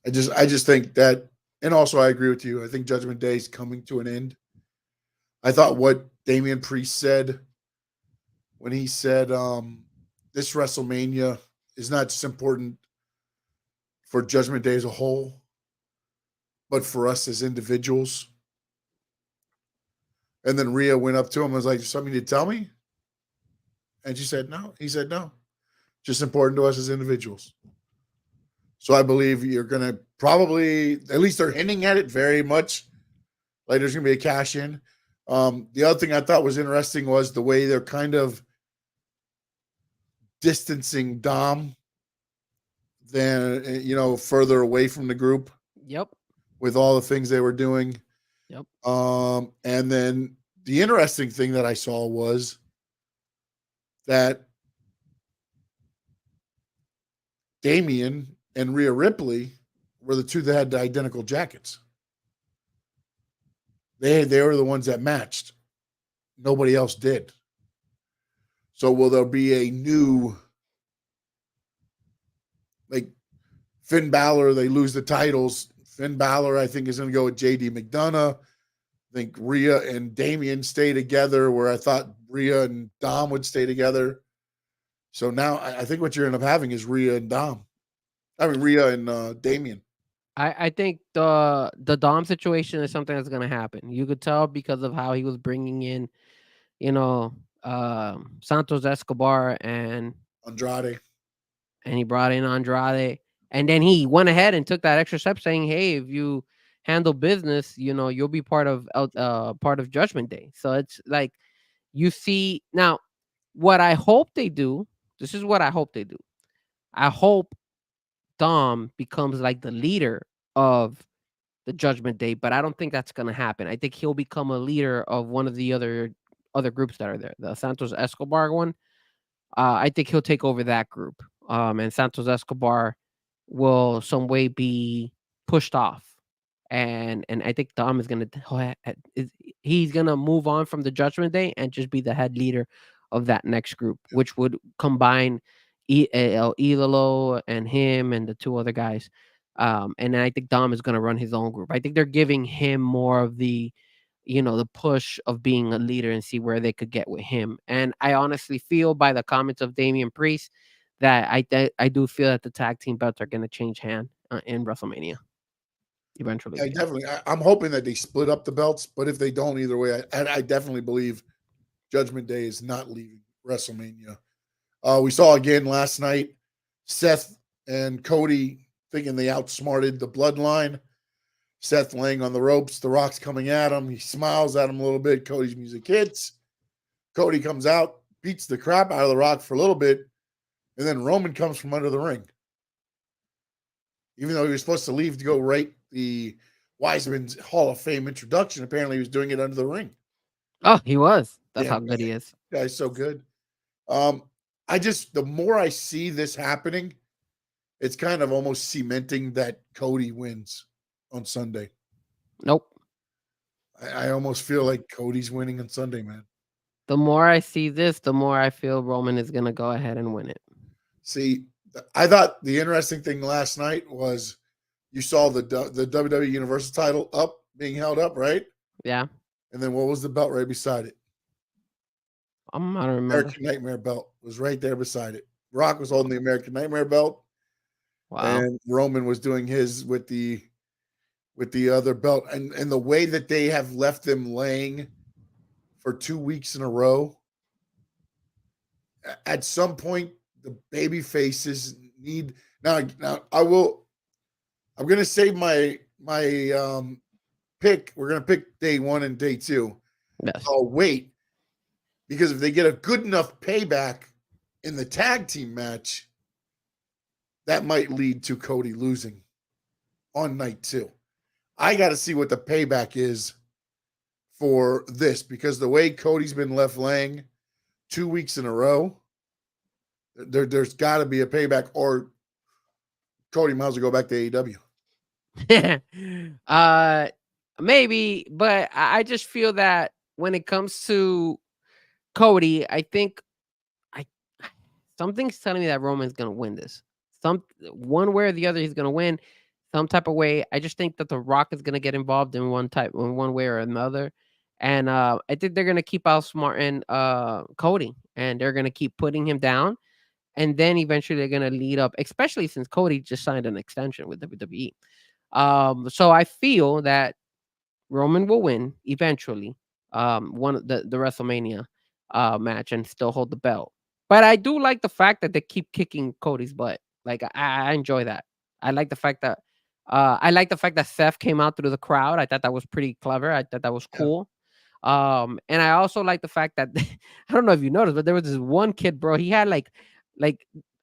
I just think that, and also I agree with you. I think Judgment Day is coming to an end. I thought what Damian Priest said when he said this WrestleMania is not just important for Judgment Day as a whole, but for us as individuals. And then Rhea went up to him and was like, something to tell me? And she said, no. He said, no. Just important to us as individuals. So I believe you're going to probably, at least they're hinting at it very much, like there's going to be a cash in. The other thing I thought was interesting was the way they're kind of distancing Dom than, further away from the group. Yep. With all the things they were doing. Yep. And then the interesting thing that I saw was that Damian and Rhea Ripley were the two that had the identical jackets. They were the ones that matched. Nobody else did. So will there be a new, like Finn Balor, they lose the titles. Finn Balor, I think, is going to go with JD McDonough. I think Rhea and Damian stay together where I thought Rhea and Dom would stay together. So now I think what you're going to end up having is Rhea and Dom. I mean, Rhea and Damian. I think the Dom situation is something that's going to happen. You could tell because of how he was bringing in, Santos Escobar and Andrade. And he brought in Andrade. And then he went ahead and took that extra step saying, hey, if you handle business, you'll be part of Judgment Day. So it's like you see now what I hope they do. This is what I hope they do. I hope Dom becomes like the leader of the Judgment Day, but I don't think that's gonna happen. I think he'll become a leader of one of the other groups that are there. The Santos Escobar one. I think he'll take over that group. And Santos Escobar will some way be pushed off. And I think Dom is he's gonna move on from the Judgment Day and just be the head leader of that next group, which would combine El Idolo and him and the two other guys. And then I think Dom is gonna run his own group. I think they're giving him more of the push of being a leader and see where they could get with him. And I honestly feel by the comments of Damian Priest that I do feel that the tag team belts are going to change hand in WrestleMania eventually. I definitely. I'm hoping that they split up the belts, but if they don't, either way, I definitely believe Judgment Day is not leaving WrestleMania. We saw again last night Seth and Cody thinking they outsmarted the Bloodline. Seth laying on the ropes, The Rock's coming at him. He smiles at him a little bit. Cody's music hits. Cody comes out, beats the crap out of The Rock for a little bit, and then Roman comes from under the ring. Even though he was supposed to leave to go right the Wiseman's Hall of Fame introduction, apparently he was doing it under the ring. Oh, he was. That's how good he is. Guy's so good. The more I see this happening, it's kind of almost cementing that Cody wins on Sunday. Nope. I almost feel like Cody's winning on Sunday, man. The more I see this, the more I feel Roman is going to go ahead and win it. See, I thought the interesting thing last night was you saw the WWE Universal title being held up, right? Yeah. And then what was the belt right beside it? I don't remember. American Nightmare belt was right there beside it. Rock was holding the American Nightmare belt. Wow. And Roman was doing his with the other belt. And the way that they have left them laying for 2 weeks in a row, at some point, the baby faces need now I'm gonna save my pick. We're gonna pick day 1 and day 2. Yes. I'll wait, because if they get a good enough payback in the tag team match, that might lead to Cody losing on night 2. I got to see what the payback is for this, because the way Cody's been left laying 2 weeks in a row, there's got to be a payback, or Cody might as well go back to AEW. Maybe, but I just feel that when it comes to Cody, I think something's telling me that Roman's gonna win this. One way or the other, he's gonna win some type of way. I just think that The Rock is gonna get involved in one way or another. And I think they're gonna keep outsmarting Cody, and they're gonna keep putting him down. And then eventually they're gonna lead up, especially since Cody just signed an extension with WWE. So I feel that Roman will win eventually. One of the WrestleMania match, and still hold the belt. But I do like the fact that they keep kicking Cody's butt. Like I enjoy that. I like the fact that Seth came out through the crowd. I thought that was pretty clever. I thought that was cool. And I also like the fact that I don't know if you noticed, but there was this one kid, bro. He had like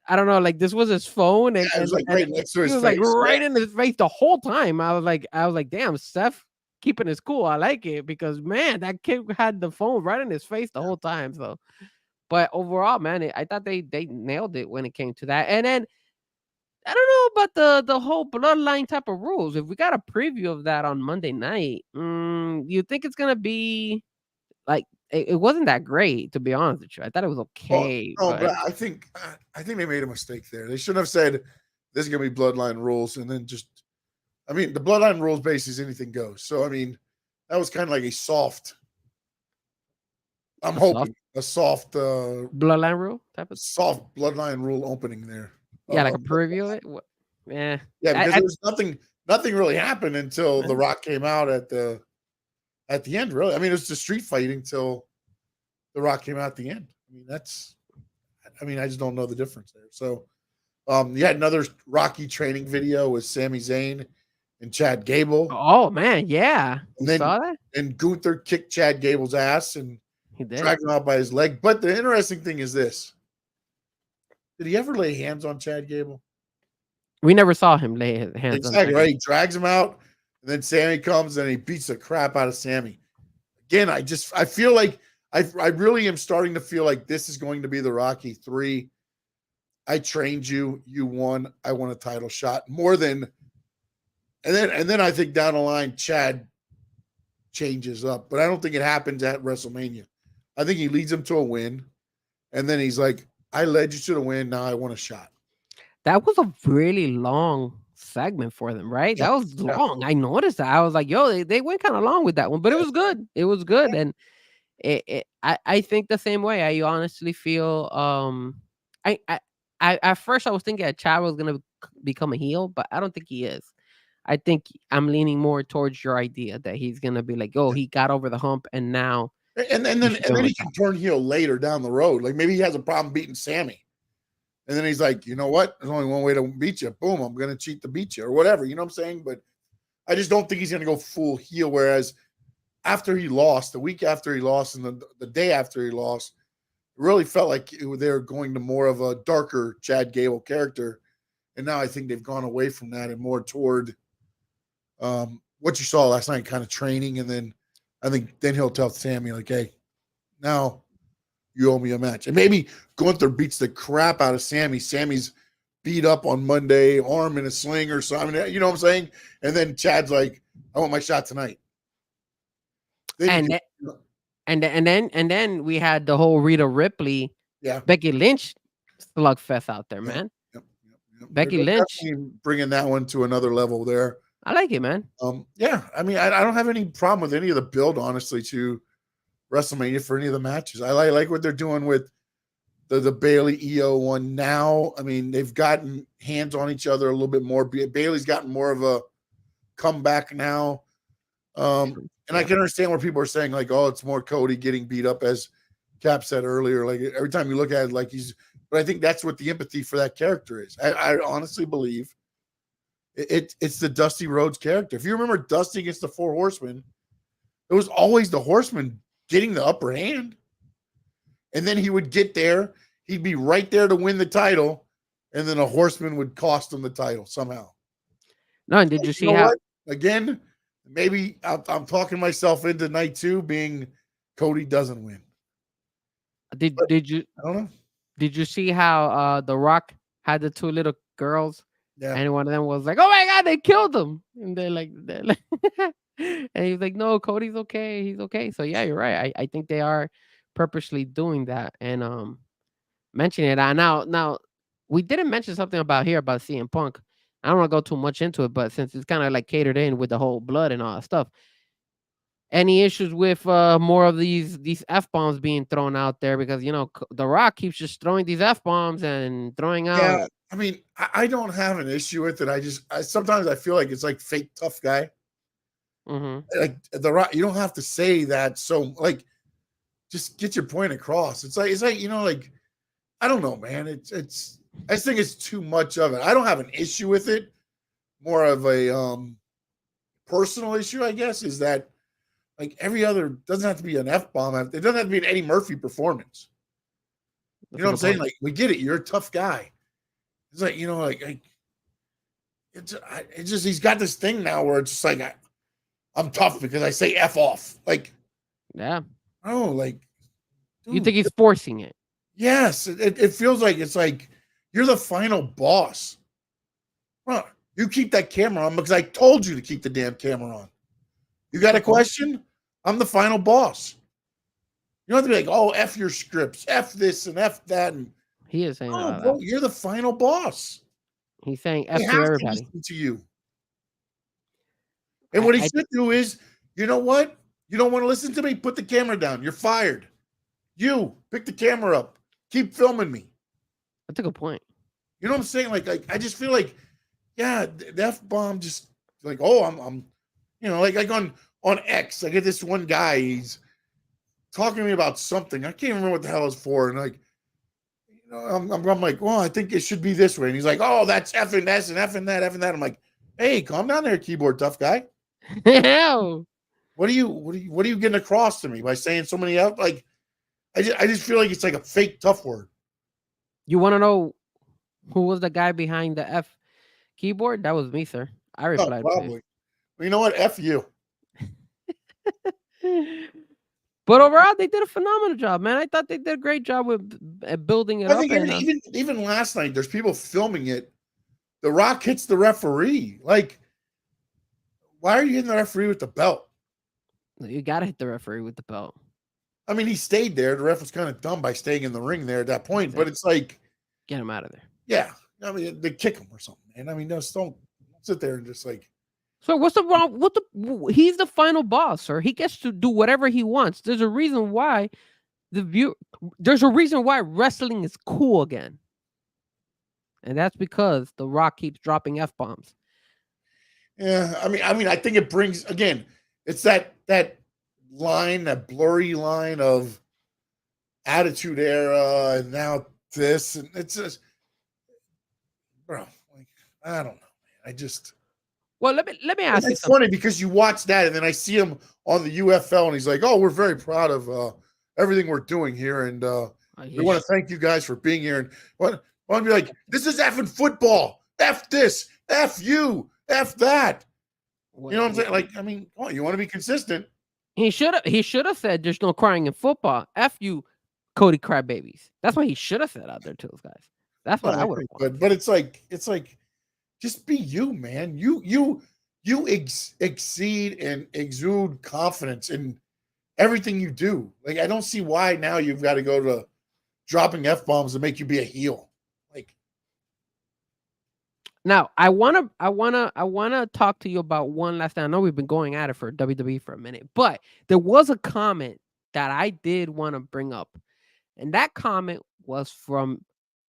I don't know, like this was his phone, and it was like right next to his he was face. like right in his face the whole time. I was like, damn, Seth keeping his cool. I like it, because man, that kid had the phone right in his face the whole time. So, but overall, man, I thought they nailed it when it came to that. And then I don't know about the whole Bloodline type of rules. If we got a preview of that on Monday night, you think it's gonna be like it wasn't that great, to be honest with you. I thought it was okay. But I think they made a mistake there. They shouldn't have said this is gonna be Bloodline rules, and then just, I mean, the Bloodline rules basis anything goes. So I mean, that was kind of like a soft. A soft Bloodline rule type of soft Bloodline rule opening there. Yeah, like a preview of it. Yeah, because there was nothing really happened until The Rock came out at the end. Really, I mean, it was the street fighting till The Rock came out at the end. I mean, I just don't know the difference there. So, you had another Rocky training video with Sami Zayn and Chad Gable. Oh man, yeah. And You then saw that? and Gunther kicked Chad Gable's ass and He did. dragged him out by his leg. But the interesting thing is this. Did he ever lay hands on Chad Gable? We never saw him lay his hands on Exactly, Chad right? He drags him out, and then Sammy comes and he beats the crap out of Sammy. Again, I feel like I really am starting to feel like this is going to be the Rocky 3. I trained you, you won, I won a title shot. More than and then I think down the line Chad changes up, but I don't think it happens at WrestleMania. I think he leads him to a win, and then he's like, I led you to the win, now I want a shot. That was a really long segment for them, right? That was long. I noticed that. I was like, yo, they went kind of long with that one, but it was good. It was good. And I think the same way. I honestly feel I at first I was thinking that Chad was gonna become a heel, but I don't think he is. I think I'm leaning more towards your idea that he's gonna be like, oh, he got over the hump and now and then he can turn heel later down the road. Like maybe he has a problem beating Sammy. And then he's like, you know what? There's only one way to beat you. Boom, I'm going to cheat to beat you or whatever. You know what I'm saying? But I just don't think he's going to go full heel. Whereas after he lost, the week after he lost and the day after he lost, it really felt like they were going to more of a darker Chad Gable character. And now I think they've gone away from that and more toward what you saw last night, kind of training. And then I think then he'll tell Sammy, like, hey, now you owe me a match. And maybe Gunther beats the crap out of Sammy. Sammy's beat up on Monday, arm in a sling or something. You know what I'm saying? And then Chad's like, I want my shot tonight. And then we had the whole Rhea Ripley, Becky Lynch slugfest out there, man. Yep. Becky Lynch bringing that one to another level there. I like it, man. Yeah. I mean, I don't have any problem with any of the build, honestly, to WrestleMania for any of the matches. I like what they're doing with the Bayley EO one now. I mean, they've gotten hands on each other a little bit more. Bayley's gotten more of a comeback now. And I can understand where people are saying, like, oh, it's more Cody getting beat up, as Cap said earlier. Like, every time you look at it, like but I think that's what the empathy for that character is. I honestly believe it's the Dusty Rhodes character. If you remember Dusty against the Four Horsemen, it was always the Horsemen getting the upper hand. And then he would get there. He'd be right there to win the title. And then a Horseman would cost him the title somehow. No, and did you see how? What? Again, maybe I'm talking myself into night 2 being Cody doesn't win. Did you? I don't know. Did you see how The Rock had the 2 little girls? Yeah. And one of them was like, "Oh my God, they killed him!" And they're like and he's like, "No, Cody's okay. He's okay." So yeah, you're right. I think they are purposely doing that and mentioning it. Now we didn't mention something about CM Punk. I don't want to go too much into it, but since it's kind of like catered in with the whole blood and all that stuff. Any issues with more of these F-bombs being thrown out there? Because, you know, The Rock keeps just throwing these F-bombs and throwing out. Yeah, I mean, I don't have an issue with it. Sometimes I feel like it's like fake tough guy. Mm-hmm. Like The Rock, you don't have to say that. So, like, just get your point across. It's like you know, like, I don't know, man. It's I just think it's too much of it. I don't have an issue with it. More of a personal issue, I guess, is that like every other doesn't have to be an F-bomb. It doesn't have to be an Eddie Murphy performance. You know what I'm saying? Like, we get it. You're a tough guy. It's like, you know, like it's just he's got this thing now where it's just like I'm tough because I say F off. Like, yeah. Oh, like, dude, you think he's forcing it? Yes. It feels like it's like you're the final boss. Well, you keep that camera on because I told you to keep the damn camera on. You got a question? I'm the final boss. You don't have to be like, oh, F your scripts, F this and F that. And he is saying, oh, bro, you're the final boss. He's saying F to everybody. To listen to you. And what he should do is, you know what? You don't want to listen to me? Put the camera down. You're fired. You pick the camera up. Keep filming me. That's a good point. You know what I'm saying? Like I just feel like, yeah, the F-bomb just like, oh, I'm you know, like on X, I get this one guy, he's talking to me about something. I can't remember what the hell it's for. And like, you know, I'm like, well, I think it should be this way. And he's like, oh, that's F and S and F and that, F and that. I'm like, Hey, calm down there, keyboard tough guy. Hell. What are you getting across to me by saying so many out? Like, I just feel like it's like a fake tough word. You want to know who was the guy behind the F keyboard? That was me, sir. I replied. Probably. Well, you know what? F you. But overall, they did a phenomenal job, man. I thought they did a great job with building it up. I think even last night, there's people filming it. The Rock hits the referee. Like, why are you hitting the referee with the belt? You got to hit the referee with the belt. I mean, he stayed there. The ref was kind of dumb by staying in the ring there at that point. But it's like, get him out of there. Yeah, I mean, they kick him or something. And I mean, just don't sit there and just like. So what's the wrong? He's the final boss, sir. He gets to do whatever he wants. There's a reason why there's a reason why wrestling is cool again. And that's because The Rock keeps dropping F-bombs. Yeah, I mean, I think it brings again, it's that line, that blurry line of Attitude Era and now this, and it's just, bro, like, I don't know, man. I just. Well, let me ask you. It's funny because you watch that, and then I see him on the UFL, and he's like, "Oh, we're very proud of everything we're doing here, and we want to thank you guys for being here." And what I'll be like, "This is effing football. F this. F you. F that." You know what I'm saying? Like, I mean, you want to be consistent. He should have said, "There's no crying in football. F you, Cody crybabies." That's what he should have said out there to those guys. That's what I would have. But it's like. Just be you, man. You exceed and exude confidence in everything you do. Like, I don't see why now you've got to go to dropping F-bombs to make you be a heel. Like, now I wanna talk to you about one last thing. I know we've been going at it for WWE for a minute, but there was a comment that I did want to bring up, and that comment was from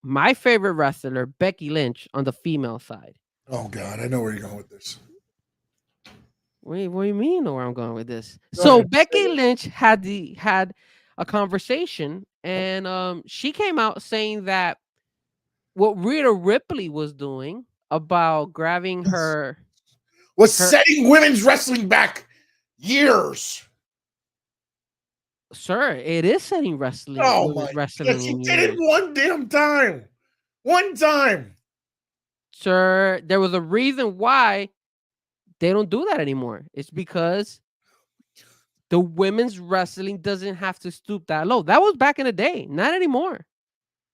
my favorite wrestler, Becky Lynch, on the female side. Oh God, I know where you're going with this. Wait, what do you mean? You know where I'm going with this? So Becky Lynch had a conversation, and she came out saying that what Rhea Ripley was doing about grabbing her was setting women's wrestling back years. Sir, it is setting wrestling. Oh my! Wrestling she did it one damn time. One time. Sir, there was a reason why they don't do that anymore. It's because the women's wrestling doesn't have to stoop that low. That was back in the day. Not anymore.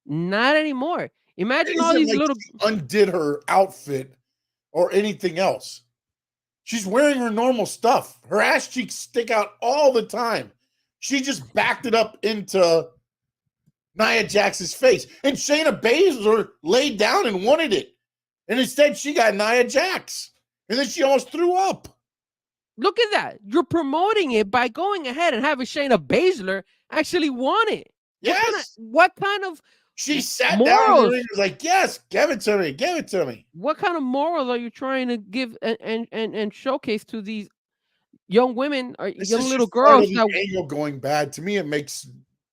Not anymore. Imagine all these little. Undid her outfit or anything else. She's wearing her normal stuff. Her ass cheeks stick out all the time. She just backed it up into Nia Jax's face. And Shayna Baszler laid down and wanted it. And instead, she got Nia Jax. And then she almost threw up. Look at that. You're promoting it by going ahead and having Shayna Baszler actually want it. Yes. What kind of She sat down and was like, yes, give it to me. Give it to me. What kind of morals are you trying to give and showcase to these young women or young little girls? That angle going bad. To me, it makes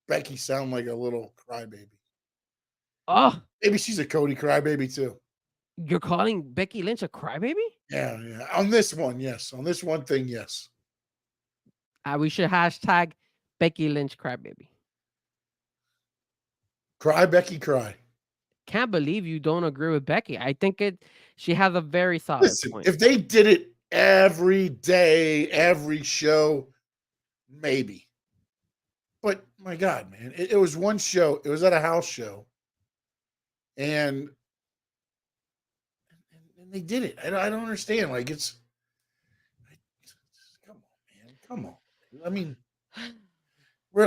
Becky sound like a little crybaby. Oh. Maybe she's a Cody crybaby too. You're calling Becky Lynch a crybaby? Yeah. On this one, yes. On this one thing, yes. We should hashtag Becky Lynch crybaby. Cry, Becky, cry. Can't believe you don't agree with Becky. I think she has a very solid point. If they did it every day, every show, maybe. But my God, man, it was one show. It was at a house show. And they did it. I don't understand. Like, come on, man. Come on. I mean,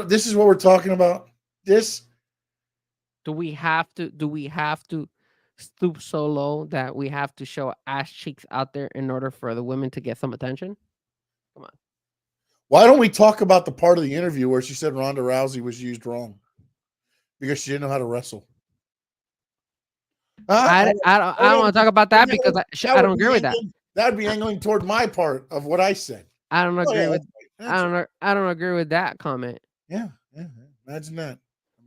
this is what we're talking about. Do we have to stoop so low that we have to show ass cheeks out there in order for the women to get some attention? Come on. Why don't we talk about the part of the interview where she said Ronda Rousey was used wrong because she didn't know how to wrestle? I don't want to talk about that because I don't agree with that. That would be angling toward my part of what I said. I don't agree with. I don't agree with that comment. Yeah. Imagine that.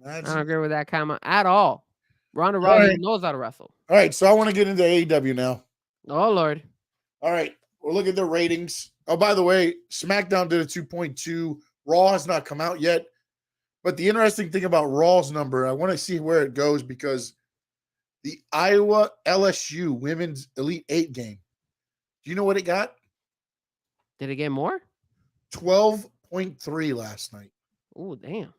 I don't agree with that comment at all. Ronda Rousey knows how to wrestle. All right, so I want to get into AEW now. Oh Lord. All right. We're looking at the ratings. Oh, by the way, SmackDown did a 2.2. Raw has not come out yet. But the interesting thing about Raw's number, I want to see where it goes because the Iowa LSU Women's Elite 8 game, do you know what it got? Did it get more? 12.3 last night. Oh, damn. That was a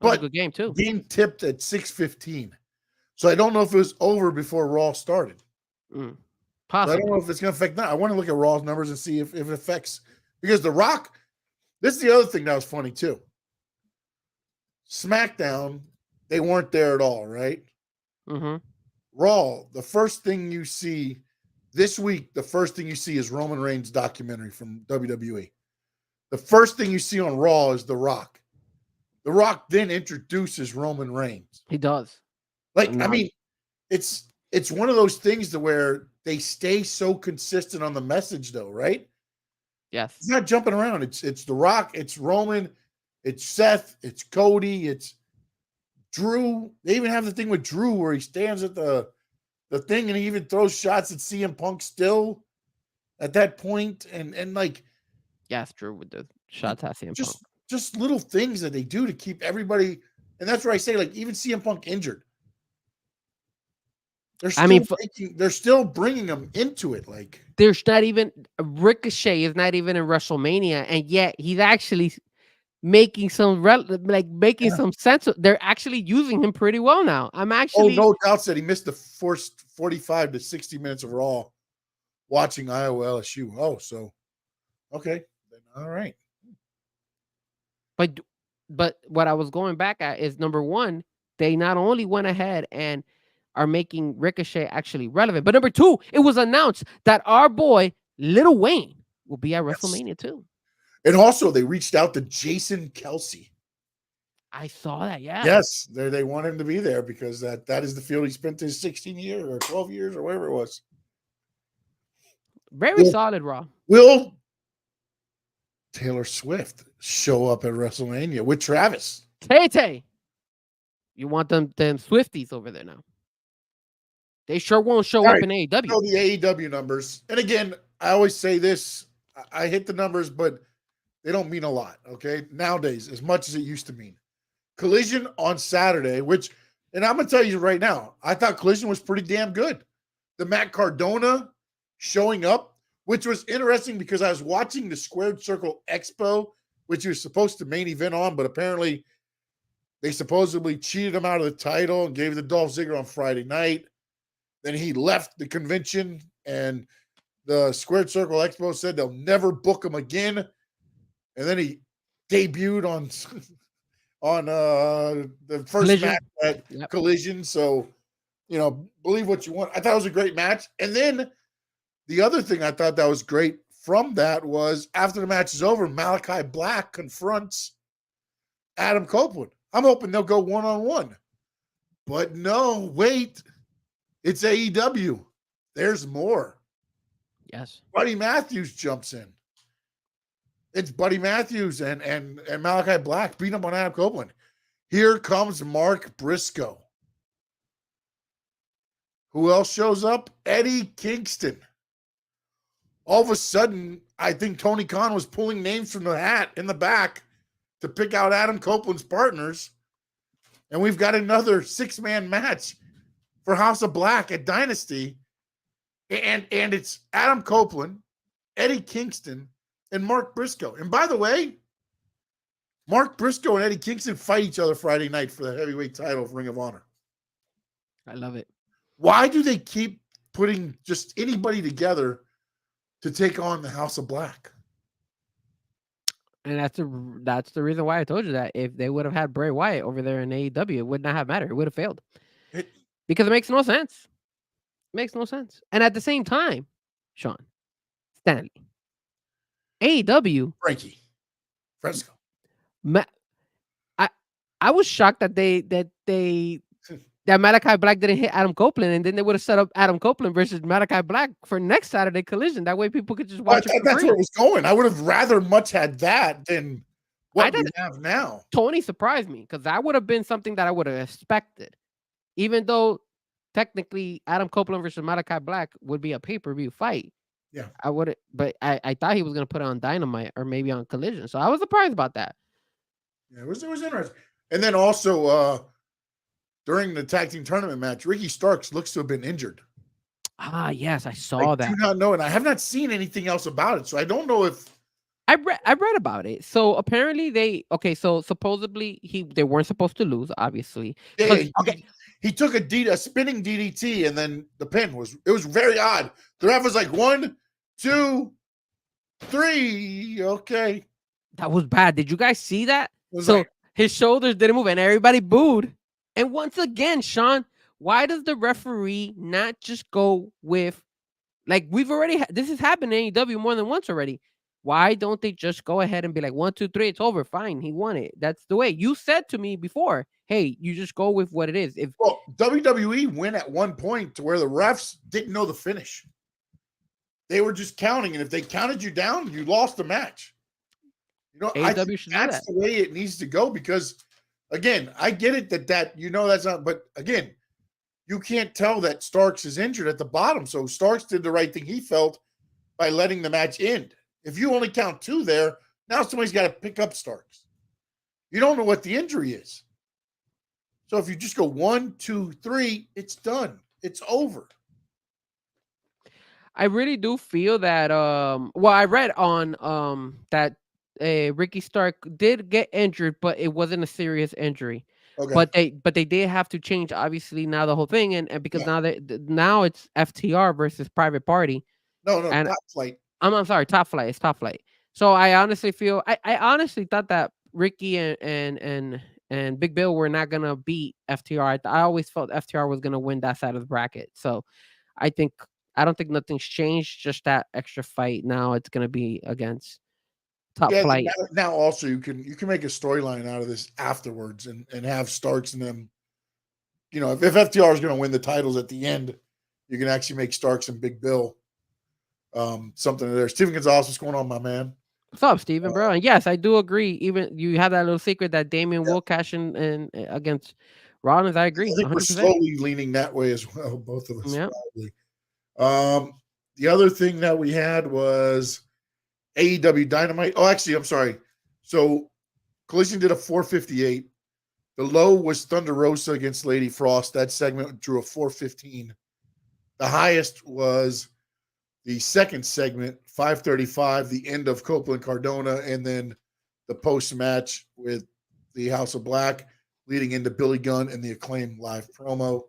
But good game, too. game tipped at 6:15. So I don't know if it was over before Raw started. Mm. So I Possible. don't know if it's going to affect that. I want to look at Raw's numbers and see if it affects. Because The Rock, this is the other thing that was funny, too. SmackDown, they weren't there at all, right? Mm-hmm. Raw, the first thing you see this week, the first thing you see is Roman Reigns' documentary from WWE. The first thing you see on Raw is The Rock. The Rock then introduces Roman Reigns. He does. Like, I mean, it's one of those things to where they stay so consistent on the message, though, right? Yes. It's not jumping around. It's The Rock, it's Roman, it's Seth, it's Cody, it's Drew. They even have the thing with Drew where he stands at the thing and he even throws shots at CM Punk still at that point. And like, yes, Drew with the shots at CM Punk. Just little things that they do to keep everybody. And that's where I say, like, even CM Punk injured. They're still bringing them into it. Like, there's not even Ricochet is not even in WrestleMania, and yet he's actually making some some sense. They're actually using him pretty well now. no doubt that he missed the first 45 to 60 minutes of Raw watching Iowa LSU. Oh, so okay, then all right. But what I was going back at is number one, they not only went ahead and are making Ricochet actually relevant, but number two, it was announced that our boy Lil Wayne will be at WrestleMania too. And also, they reached out to Jason Kelsey. I saw that. Yeah. Yes, they want him to be there because that is the field he spent his 16 years or 12 years or whatever it was. Very solid, Raw. Will Taylor Swift show up at WrestleMania with Travis? Tay. You want them Swifties over there now. They sure won't show up in AEW. Know the AEW numbers. And again, I always say this. I hit the numbers, but they don't mean a lot, okay? Nowadays, as much as it used to mean. Collision on Saturday, and I'm going to tell you right now, I thought Collision was pretty damn good. The Matt Cardona showing up, which was interesting because I was watching the Squared Circle Expo, which he was supposed to main event on, but apparently they supposedly cheated him out of the title and gave it to Dolph Ziggler on Friday night. Then he left the convention, and the Squared Circle Expo said they'll never book him again. And then he debuted on the first Collision. match at Collision. So, believe what you want. I thought it was a great match. And then the other thing I thought that was great from that was after the match is over, Malachi Black confronts Adam Copeland. I'm hoping they'll go one-on-one. But no, wait. It's AEW. There's more. Yes. Buddy Matthews jumps in. It's Buddy Matthews and Malachi Black beating up on Adam Copeland. Here comes Mark Briscoe. Who else shows up? Eddie Kingston. All of a sudden, I think Tony Khan was pulling names from the hat in the back to pick out Adam Copeland's partners. And we've got another 6-man match for House of Black at Dynasty. And it's Adam Copeland, Eddie Kingston, and Mark Briscoe. And by the way, Mark Briscoe and Eddie Kingston fight each other Friday night for the heavyweight title of Ring of Honor. I love it. Why do they keep putting just anybody together to take on the House of Black? And that's the reason why I told you that. If they would have had Bray Wyatt over there in AEW, it would not have mattered. It would have failed. Because it makes no sense. It makes no sense. And at the same time, Sean, Stanley, AEW, Frankie Frezko. I was shocked that that Malachi Black didn't hit Adam Copeland, and then they would have set up Adam Copeland versus Malachi Black for next Saturday Collision. That way people could just watch it. That's where it was going. I would have rather much had that than what we have now. Tony surprised me because that would have been something that I would have expected. Even though technically Adam Copeland versus Malachi Black would be a pay-per-view fight, Yeah. I would, but I thought he was gonna put it on Dynamite or maybe on Collision. So I was surprised about that. Yeah, it was interesting. And then also during the tag team tournament match, Ricky Starks looks to have been injured. Ah, yes, I I saw that. do not know, and I have not seen anything else about it, so I don't know if I read about it. So apparently so supposedly they weren't supposed to lose, obviously. yeah, Okay, he took a spinning DDT, and then the pin was very odd. The ref was like 1, 2, 3. Okay, that was bad. Did you guys see that? was So like, his shoulders didn't move, and everybody booed. And once again, Sean, why does the referee not just go with, like, we've already this has happened in AEW more than once already. Why don't they just go ahead and be like 1, 2, 3, it's over, fine, he won it. That's the way you said to me before. Hey, you just go with what it is. If well, WWE went at one point to where the refs didn't know the finish. They were just counting, and if they counted you down, you lost the match. You know, I think AEW should do that's that. the way it needs to go because, again, I get it that that's not, but again, you can't tell that Starks is injured at the bottom. So Starks did the right thing, he felt, by letting the match end. If you only count 2 there, now somebody's got to pick up Starks. You don't know what the injury is. So if you just go 1, 2, 3, it's done. It's over. I really do feel that well, I read on that Ricky Stark did get injured, but it wasn't a serious injury. Okay. But they did have to change obviously now the whole thing, and because Yeah. now it's FTR versus Private Party. No, And Top Flight. I'm sorry, Top Flight. It's Top Flight. So I honestly feel I honestly thought that Ricky and Big Bill were not gonna beat FTR. I always felt FTR was gonna win that side of the bracket. So I think I don't think nothing's changed. Just that extra fight. Now it's gonna be against Top Yeah, Flight. now also you can make a storyline out of this afterwards and have Starks and them. You know, if FTR is going to win the titles at the end, you can actually make Starks and Big Bill something there. Steven Gonzalez, what's going on, my man? What's up, Steven, bro? And yes, I do agree. Even you have that little secret that Damian will cash in against Rollins. I agree, I think we're 100%. slowly leaning that way as well, both of us Yeah. probably. The other thing that we had was AEW Dynamite. Oh, actually, I'm sorry. So Collision did a 458. The low was Thunder Rosa against Lady Frost. That segment drew a 415. The highest was the second segment, 535, the end of Copeland Cardona, and then the post-match with the House of Black leading into Billy Gunn and the Acclaim live promo.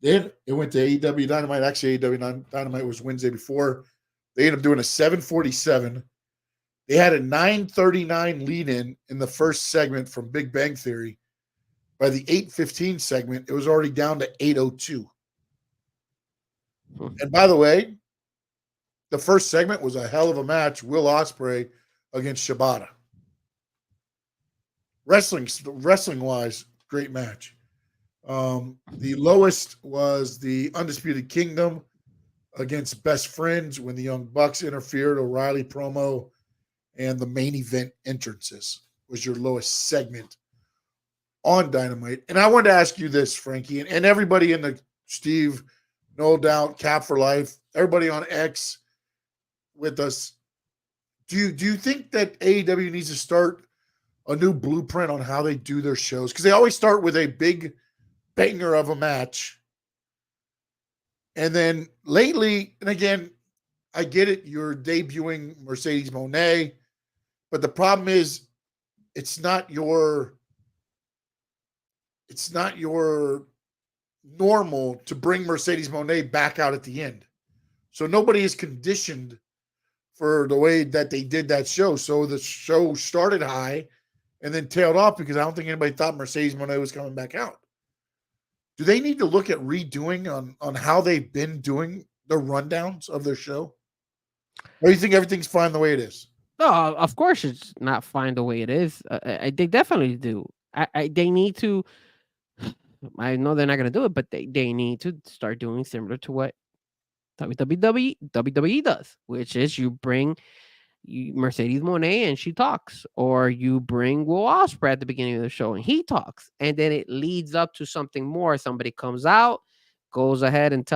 Then it went to AEW Dynamite. Actually, AEW Dynamite was Wednesday before. They ended up doing a 747. They had a 939 lead-in the first segment from Big Bang Theory. By the 8:15 segment, it was already down to 8:02. And by the way, the first segment was a hell of a match. Will Ospreay against Shibata. Wrestling-wise, great match. The lowest was the Undisputed Kingdom against Best Friends when the Young Bucks interfered. O'Reilly promo and the main event entrances was your lowest segment on Dynamite. And I wanted to ask you this, Frankie, and everybody in the Steve, No Doubt, Cap for Life, everybody on X with us. Do you think that AEW needs to start a new blueprint on how they do their shows? Because they always start with a big banger of a match. And then lately, and again, I get it, you're debuting Mercedes Moné, but the problem is it's not your normal to bring Mercedes Moné back out at the end. So nobody is conditioned for the way that they did that show. So the show started high and then tailed off because I don't think anybody thought Mercedes Moné was coming back out. Do they need to look at redoing on how they've been doing the rundowns of their show? Or do you think everything's fine the way it is? No, of course it's not fine the way it is. They definitely do. They need to. I know they're not going to do it, but they need to start doing similar to what WWE does, which is you bring Mercedes Moné and she talks, or you bring Will Ospreay at the beginning of the show and he talks, and then it leads up to something more. Somebody comes out, goes ahead and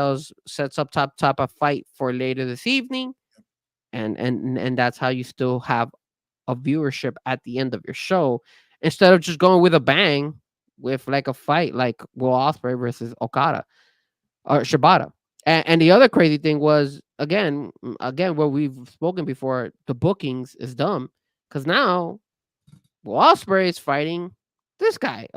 sets up top a fight for later this evening, and that's how you still have a viewership at the end of your show, instead of just going with a bang with like a fight like Will Ospreay versus Okada or Shibata. And the other crazy thing was, again, what we've spoken before, the bookings is dumb, because now Will Ospreay is fighting this guy.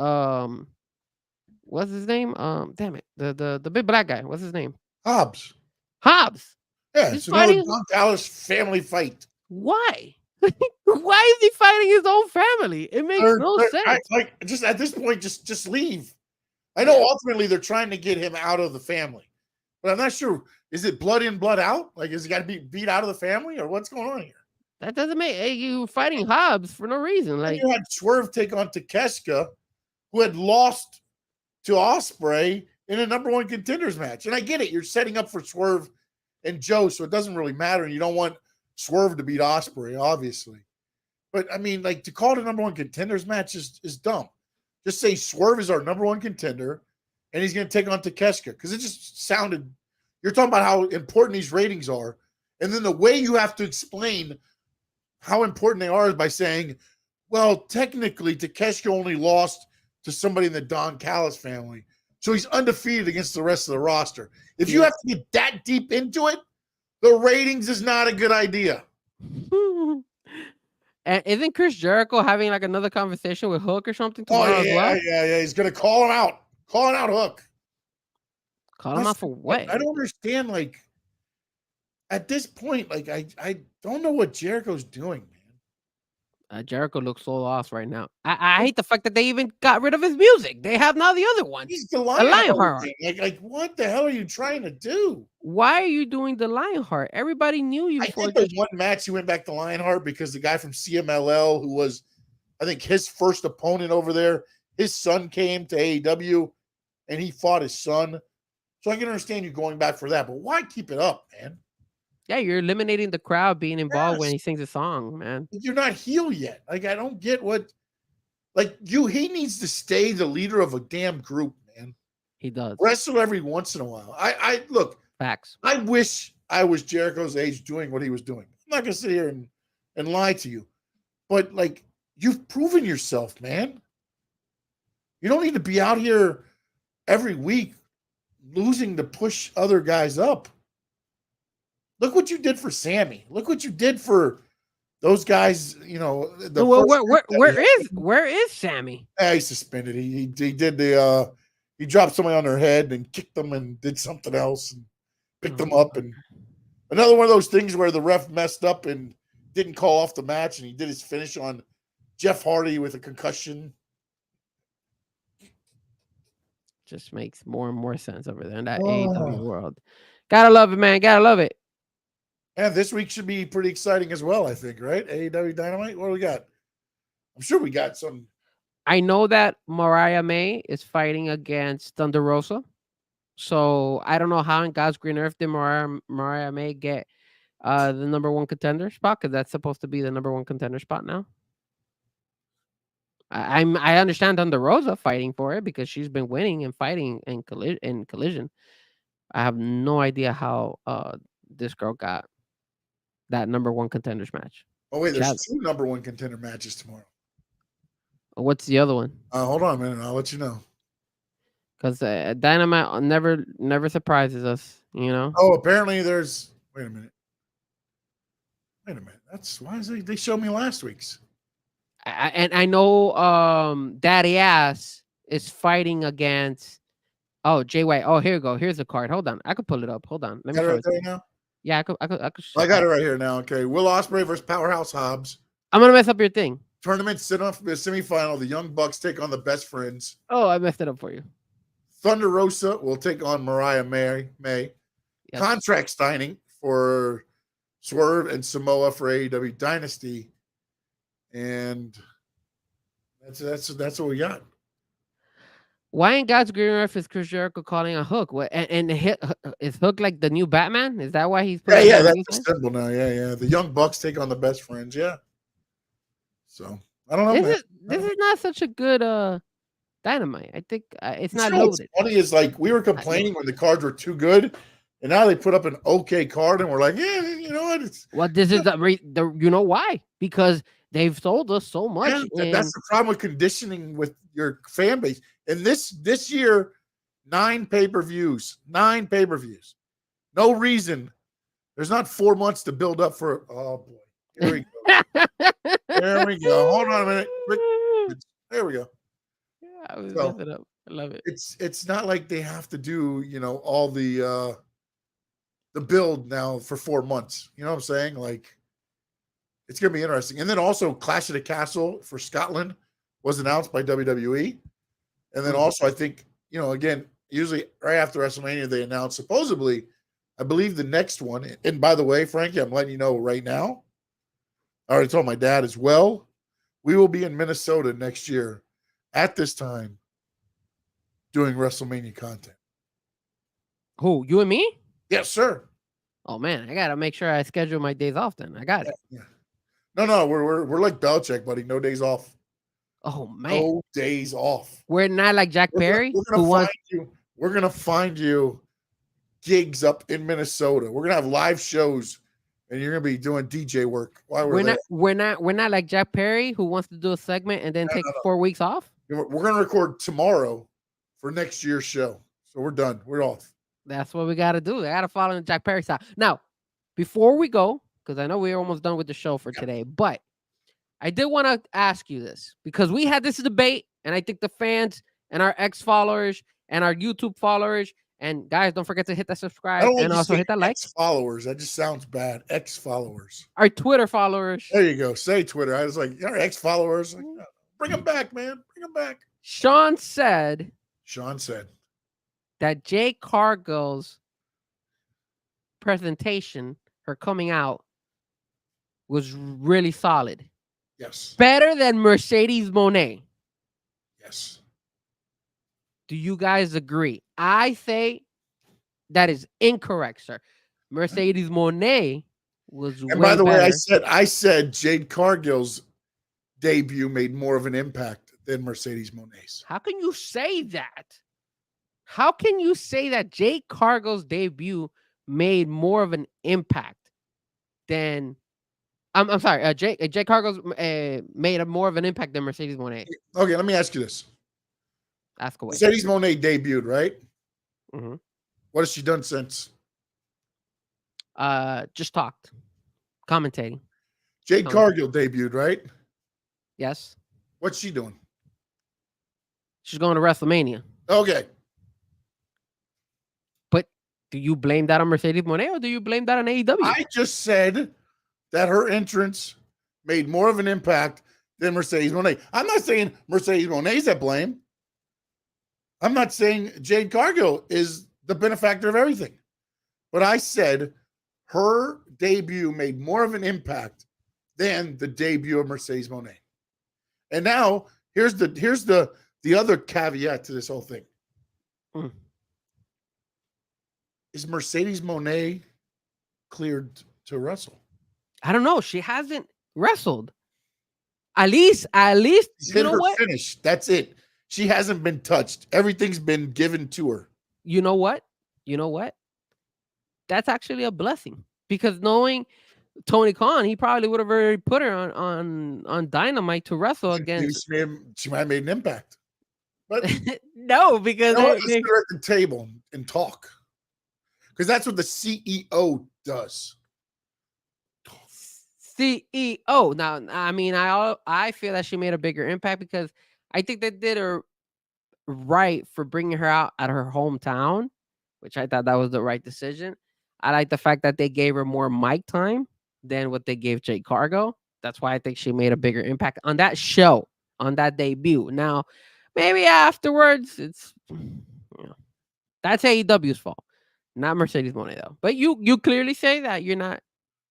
What's his name? Damn it, the big black guy. What's his name? Hobbs. Hobbs. Yeah, He's it's another fighting. Don Callis family fight. Why? Why is he fighting his own family? It makes no sense. Just at this point, just leave. I know ultimately they're trying to get him out of the family, but I'm not sure. Is it blood in, blood out? Like, is he got to be beat out of the family, or what's going on here? That doesn't make you fighting Hobbs for no reason. Like, you had Swerve take on Takeshita, who had lost to Ospreay in a number 1 contenders match. And I get it. You're setting up for Swerve and Joe, so it doesn't really matter. And you don't want Swerve to beat Ospreay, obviously. But, I mean, like, to call it a number 1 contenders match is dumb. Just say Swerve is our number 1 contender, and he's going to take on Takeshita. Because it just sounded – you're talking about how important these ratings are. And then the way you have to explain how important they are is by saying, well, technically, Takeshita only lost to somebody in the Don Callis family. So he's undefeated against the rest of the roster. If you have to get that deep into it, the ratings is not a good idea. And isn't Chris Jericho having like another conversation with Hook or something tomorrow as well? Yeah. He's going to call him out. Calling out Hook. Call him out for what? I don't understand, like, at this point, like, I don't know what Jericho's doing, man. Jericho looks so lost right now. I hate the fact that they even got rid of his music. They have now the other one. He's the Lionheart. Like, what the hell are you trying to do? Why are you doing the Lionheart? Everybody knew you. I think there's one match he went back to Lionheart because the guy from CMLL, who was, I think, his first opponent over there, his son came to AEW, and he fought his son. So I can understand you going back for that, but why keep it up, man? Yeah, you're eliminating the crowd being involved when he sings a song, man. You're not heel yet. Like, I don't get what. Like, he needs to stay the leader of a damn group, man. He does. Wrestle every once in a while. I look. Facts. I wish I was Jericho's age doing what he was doing. I'm not gonna sit here and lie to you, but like, you've proven yourself, man. You don't need to be out here every week losing to push other guys up. Look what you did for Sammy. Look what you did for those guys. You know, where is Sammy? He's suspended. He did the he dropped somebody on their head and kicked them and did something else and picked them up, and another one of those things where the ref messed up and didn't call off the match, and he did his finish on Jeff Hardy with a concussion. Just makes more and more sense over there in that AEW world. Gotta love it, man. Gotta love it. And this week should be pretty exciting as well, I think, right? AEW Dynamite. What do we got? I'm sure we got some. I know that Mariah May is fighting against Thunder Rosa. So I don't know how in God's green earth did Mariah May get the number 1 contender spot, because that's supposed to be the number 1 contender spot now. I understand Thunder Rosa fighting for it because she's been winning and fighting in Collision. I have no idea how this girl got that number 1 contenders match. Oh wait, there's 2 number 1 contender matches tomorrow. What's the other one? Hold on a minute, I'll let you know. Because Dynamite never surprises us, you know. Oh, apparently there's. Wait a minute. That's why is they showed me last week's. I know Daddy Ass is fighting against Jay White. Oh, here we go. Here's the card. Hold on. I could pull it up. Hold on. Let me show it right now. Yeah, I could. I got it right here now. Okay. Will Ospreay versus Powerhouse Hobbs. I'm gonna mess up your thing. Tournament semifinal. The Young Bucks take on the Best Friends. Oh, I messed it up for you. Thunder Rosa will take on Mariah May. Yep. Contract signing for Swerve and Samoa for AEW Dynasty. And that's what we got. Why in God's green earth is Chris Jericho calling a Hook? What and is Hook like the new Batman? Is that why he's putting that's the symbol now. Yeah. The Young Bucks take on the Best Friends. Yeah. So I don't know. This is not such a good Dynamite. I think it's not loaded. What's funny is like we were complaining when the cards were too good. And now they put up an okay card, and we're like, yeah, you know what? Well, this is the you know why? Because they've sold us so much. Yeah, that's the problem with conditioning with your fan base. And this year, 9 pay-per-views. 9 pay-per-views. No reason. There's not 4 months to build up for. Oh boy. Here we go. There we go. Hold on a minute. There we go. Yeah, I was messing up. I love it. It's not like they have to do, all the build now for 4 months. You know what I'm saying? Like, it's gonna be interesting. And then also Clash of the Castle for Scotland was announced by WWE. And then also I think, again, usually right after WrestleMania, they announce supposedly, I believe the next one. And by the way, Frankie, I'm letting you know right now. I already told my dad as well. We will be in Minnesota next year at this time doing WrestleMania content. Who, you and me? Yes, sir. Oh man, I gotta make sure I schedule my days off. Then I got it. Yeah. No, we're like Belichick, buddy. No days off. Oh man, no days off. We're not like Jack Perry. We're gonna find you gigs up in Minnesota. We're gonna have live shows, and you're gonna be doing DJ work while we're not like Jack Perry, who wants to do a segment and then take 4 weeks off. We're gonna record tomorrow for next year's show, so we're done. We're off. That's what we gotta do. I gotta follow the Jack Perry style. Now, before we go, because I know we're almost done with the show for today, but I did want to ask you this because we had this debate, and I think the fans and our X followers and our YouTube followers, and guys, don't forget to hit that subscribe and also hit that like. X followers, that just sounds bad. X followers. Our Twitter followers. There you go. Say Twitter. I was like, our X followers. Like, bring them back, man. Bring them back. Sean said that Jade Cargill's presentation, her coming out, was really solid. Yes. Better than Mercedes Moné. Yes. Do you guys agree? I say that is incorrect, sir. Mercedes Moné was and by the better. way, I said Jade Cargill's debut made more of an impact than Mercedes Moné's. How can you say that? How can you say that Jade Cargill's debut made more of an impact than I'm sorry, Jade Cargill's made more of an impact than Mercedes Moné? Okay, let me ask you this. Ask away. Mercedes Moné debuted, right? Mm-hmm. What has she done since? Just talked, commentating. Jade Cargill debuted, right? Yes. What's she doing? She's going to WrestleMania. Okay. But do you blame that on Mercedes Moné or do you blame that on AEW? I just said that her entrance made more of an impact than Mercedes Moné. I'm not saying Mercedes Moné's at blame. I'm not saying Jade Cargill is the benefactor of everything. But I said her debut made more of an impact than the debut of Mercedes Moné. And now here's the other caveat to this whole thing. Is Mercedes Moné cleared to wrestle? I don't know. She hasn't wrestled. At least you know what? Finish. That's it. She hasn't been touched. Everything's been given to her. You know what? That's actually a blessing because knowing Tony Khan, he probably would have already put her on Dynamite to wrestle against. She might have made an impact. But no, because let's sit her at the table and talk. Because that's what the CEO does. CEO. Now, I mean, I feel that she made a bigger impact because I think they did her right for bringing her out at her hometown, which I thought that was the right decision. I like the fact that they gave her more mic time than what they gave Jade Cargill. That's why I think she made a bigger impact on that show, on that debut. Now, maybe afterwards, it's that's AEW's fault, not Mercedes Moné though. But you clearly say that you're not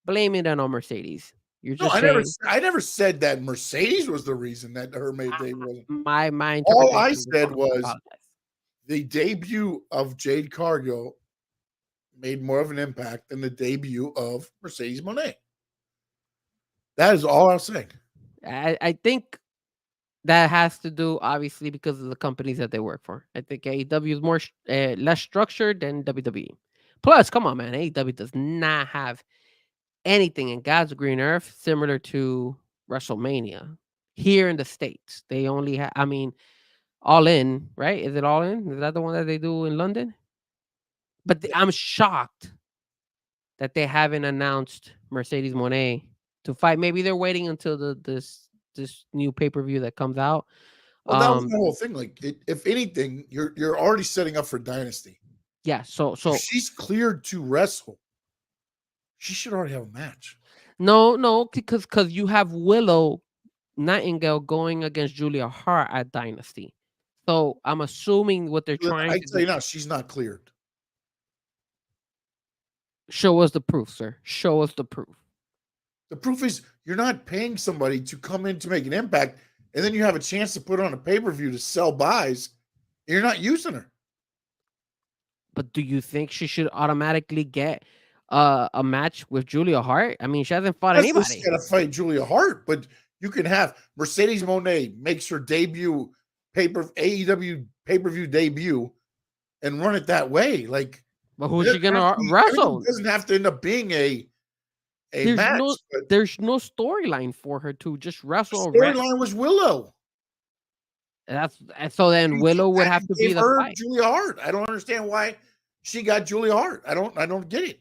blaming it on Mercedes. You're just I never said that Mercedes was the reason that her debut wasn't. My all I said was the debut of Jade Cargill made more of an impact than the debut of Mercedes Moné. That is all I'm saying. I think that has to do, obviously, because of the companies that they work for. I think AEW is more less structured than WWE. Plus, come on, man, AEW does not have anything in God's green earth similar to WrestleMania here in the States. They only have, I mean, All In, right? Is it All In? Is that the one that they do in London? But I'm shocked that they haven't announced Mercedes Moné to fight. Maybe they're waiting until this new pay-per-view that comes out. Well, that was the whole thing. Like, if anything, you're already setting up for Dynasty. Yeah. So if she's cleared to wrestle, she should already have a match. No, because you have Willow Nightingale going against Julia Hart at Dynasty. So I'm assuming what they're trying I to tell you now, she's not cleared. Show us the proof, sir. Show us the proof. The proof is you're not paying somebody to come in to make an impact, and then you have a chance to put on a pay-per-view to sell buys, and you're not using her. But do you think she should automatically get a match with Julia Hart? I mean, she hasn't fought anybody. She's got to fight Julia Hart, but you can have Mercedes Moné makes her debut AEW pay-per-view debut and run it that way. Like, but who's she gonna wrestle? It doesn't have to end up being a match. There's no storyline for her to just wrestle. The storyline was Willow. So then Willow would have to be the fight. Julia Hart. I don't understand why she got Julia Hart. I don't get it.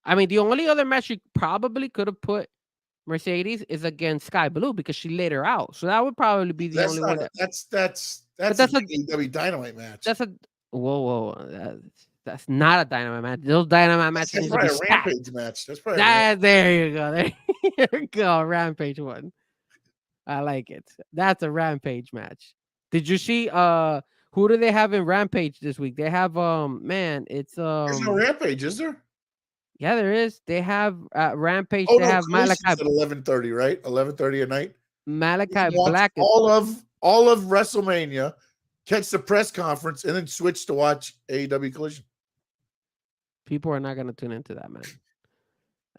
I mean, the only other match she probably could have put Mercedes is against Sky Blue because she laid her out. So that would probably be the only one. That's an AEW Dynamite match. That's a whoa. That's not a Dynamite match. Those Dynamite matches. That's probably a Rampage match. That's probably there you go. There you go. Rampage one. I like it. That's a Rampage match. Did you see who do they have in Rampage this week? They have it's there's no Rampage, is there? Yeah, there is. They have Rampage. Oh, they have Malachi at 11:30, right? 11:30 at night. Malachi Black. All of WrestleMania, catch the press conference, and then switch to watch AEW Collision. People are not going to tune into that, man.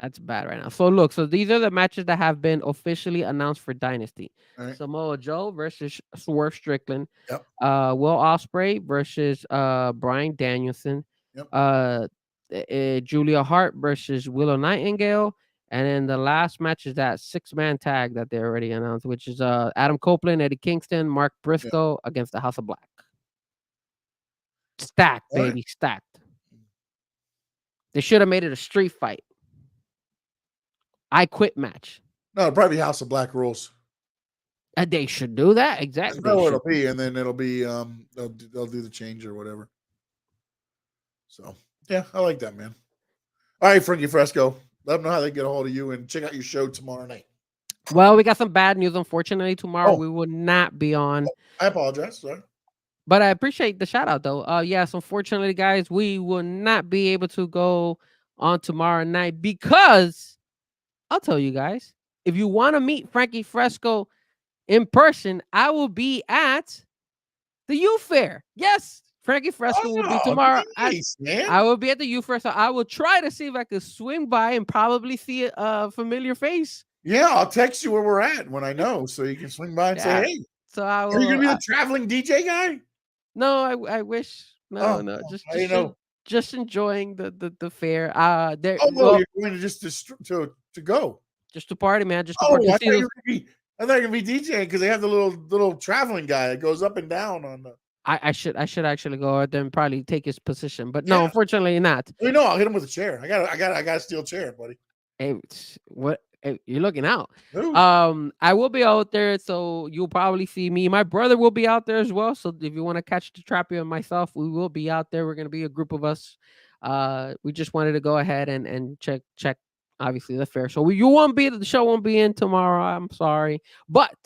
That's bad right now. So look, these are the matches that have been officially announced for Dynasty. Right. Samoa Joe versus Swerve Strickland. Yep. Will Ospreay versus Bryan Danielson. Yep. Julia Hart versus Willow Nightingale. And then the last match is that 6-man tag that they already announced, which is Adam Copeland, Eddie Kingston, Mark Briscoe against the House of Black. Stacked, baby, stacked. They should have made it a street fight. I quit match. No, it'll probably be House of Black rules. And they should do that. Exactly. That's what it'll be, and then it'll be they'll do the change or whatever. So yeah, I like that, man. All right, Frankie Frezko. Let them know how they get a hold of you and check out your show tomorrow night. Well, we got some bad news. Unfortunately, tomorrow we will not be on. I apologize. Sorry. But I appreciate the shout out though. Yes, unfortunately, guys, we will not be able to go on tomorrow night because I'll tell you guys, if you want to meet Frankie Frezko in person, I will be at the U Fair. Yes, Frankie Frezko will be tomorrow. Nice, I will be at the U Fair, so I will try to see if I could swing by and probably see a familiar face. Yeah, I'll text you where we're at when I know, so you can swing by and say, "Hey." So I will. Are you gonna be the traveling DJ guy? No, I wish. No, just enjoying the fair. You're going to go. Just to party, man. Just to party. I thought you were gonna be DJing because they have the little traveling guy that goes up and down on the. I should actually go out there and probably take his position, but no, unfortunately not. No, I'll hit him with a chair. I got a steel chair, buddy. Hey, what? Hey, you're looking out. Ooh. I will be out there, so you'll probably see me. My brother will be out there as well. So if you want to catch the Trappy and myself, we will be out there. We're gonna be a group of us. We just wanted to go ahead and check obviously the fair. So the show won't be in tomorrow. I'm sorry, but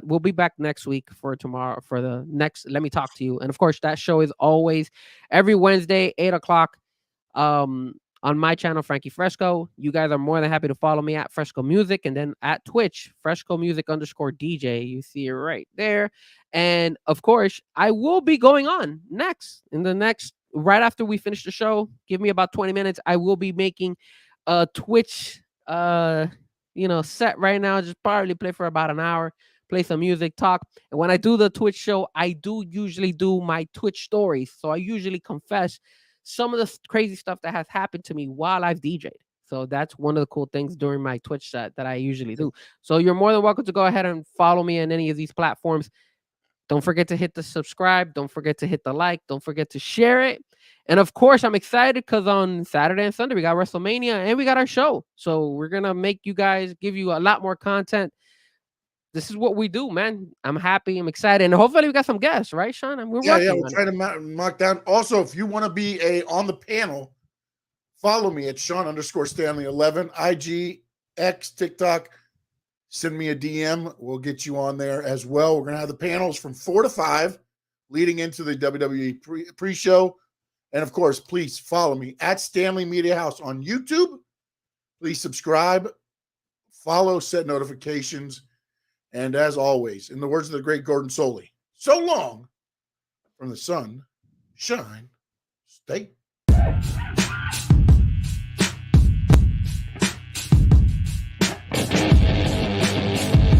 we'll be back next week for tomorrow for the next Let Me Talk to You. And of course, that show is always every Wednesday, 8:00. On my channel, Frankie Frezko. You guys are more than happy to follow me at Frezko Music, and then at Twitch, Frezko Music _DJ. You see it right there. And of course, I will be going on right after we finish the show. Give me about 20 minutes. I will be making a Twitch set right now. Just probably play for about an hour, play some music, talk. And when I do the Twitch show, I do usually do my Twitch stories. So I usually confess some of the crazy stuff that has happened to me while I've DJ'd. So that's one of the cool things during my Twitch set that I usually do. So you're more than welcome to go ahead and follow me on any of these platforms. Don't forget to hit the subscribe. Don't forget to hit the like. Don't forget to share it. And of course, I'm excited because on Saturday and Sunday, we got WrestleMania and we got our show. So we're going to make you guys, give you a lot more content. This is what we do, man. I'm happy. I'm excited. And hopefully we got some guests, right, Sean? And we're trying to mark down. Also, if you want to be on the panel, follow me at Sean_Stanley11, IG, X, TikTok. Send me a DM. We'll get you on there as well. We're going to have the panels from 4 to 5 leading into the WWE pre-show. And, of course, please follow me at Stanley Media House on YouTube. Please subscribe, follow, set notifications. And as always, in the words of the great Gordon Soley, so long from the sun, shine, stay.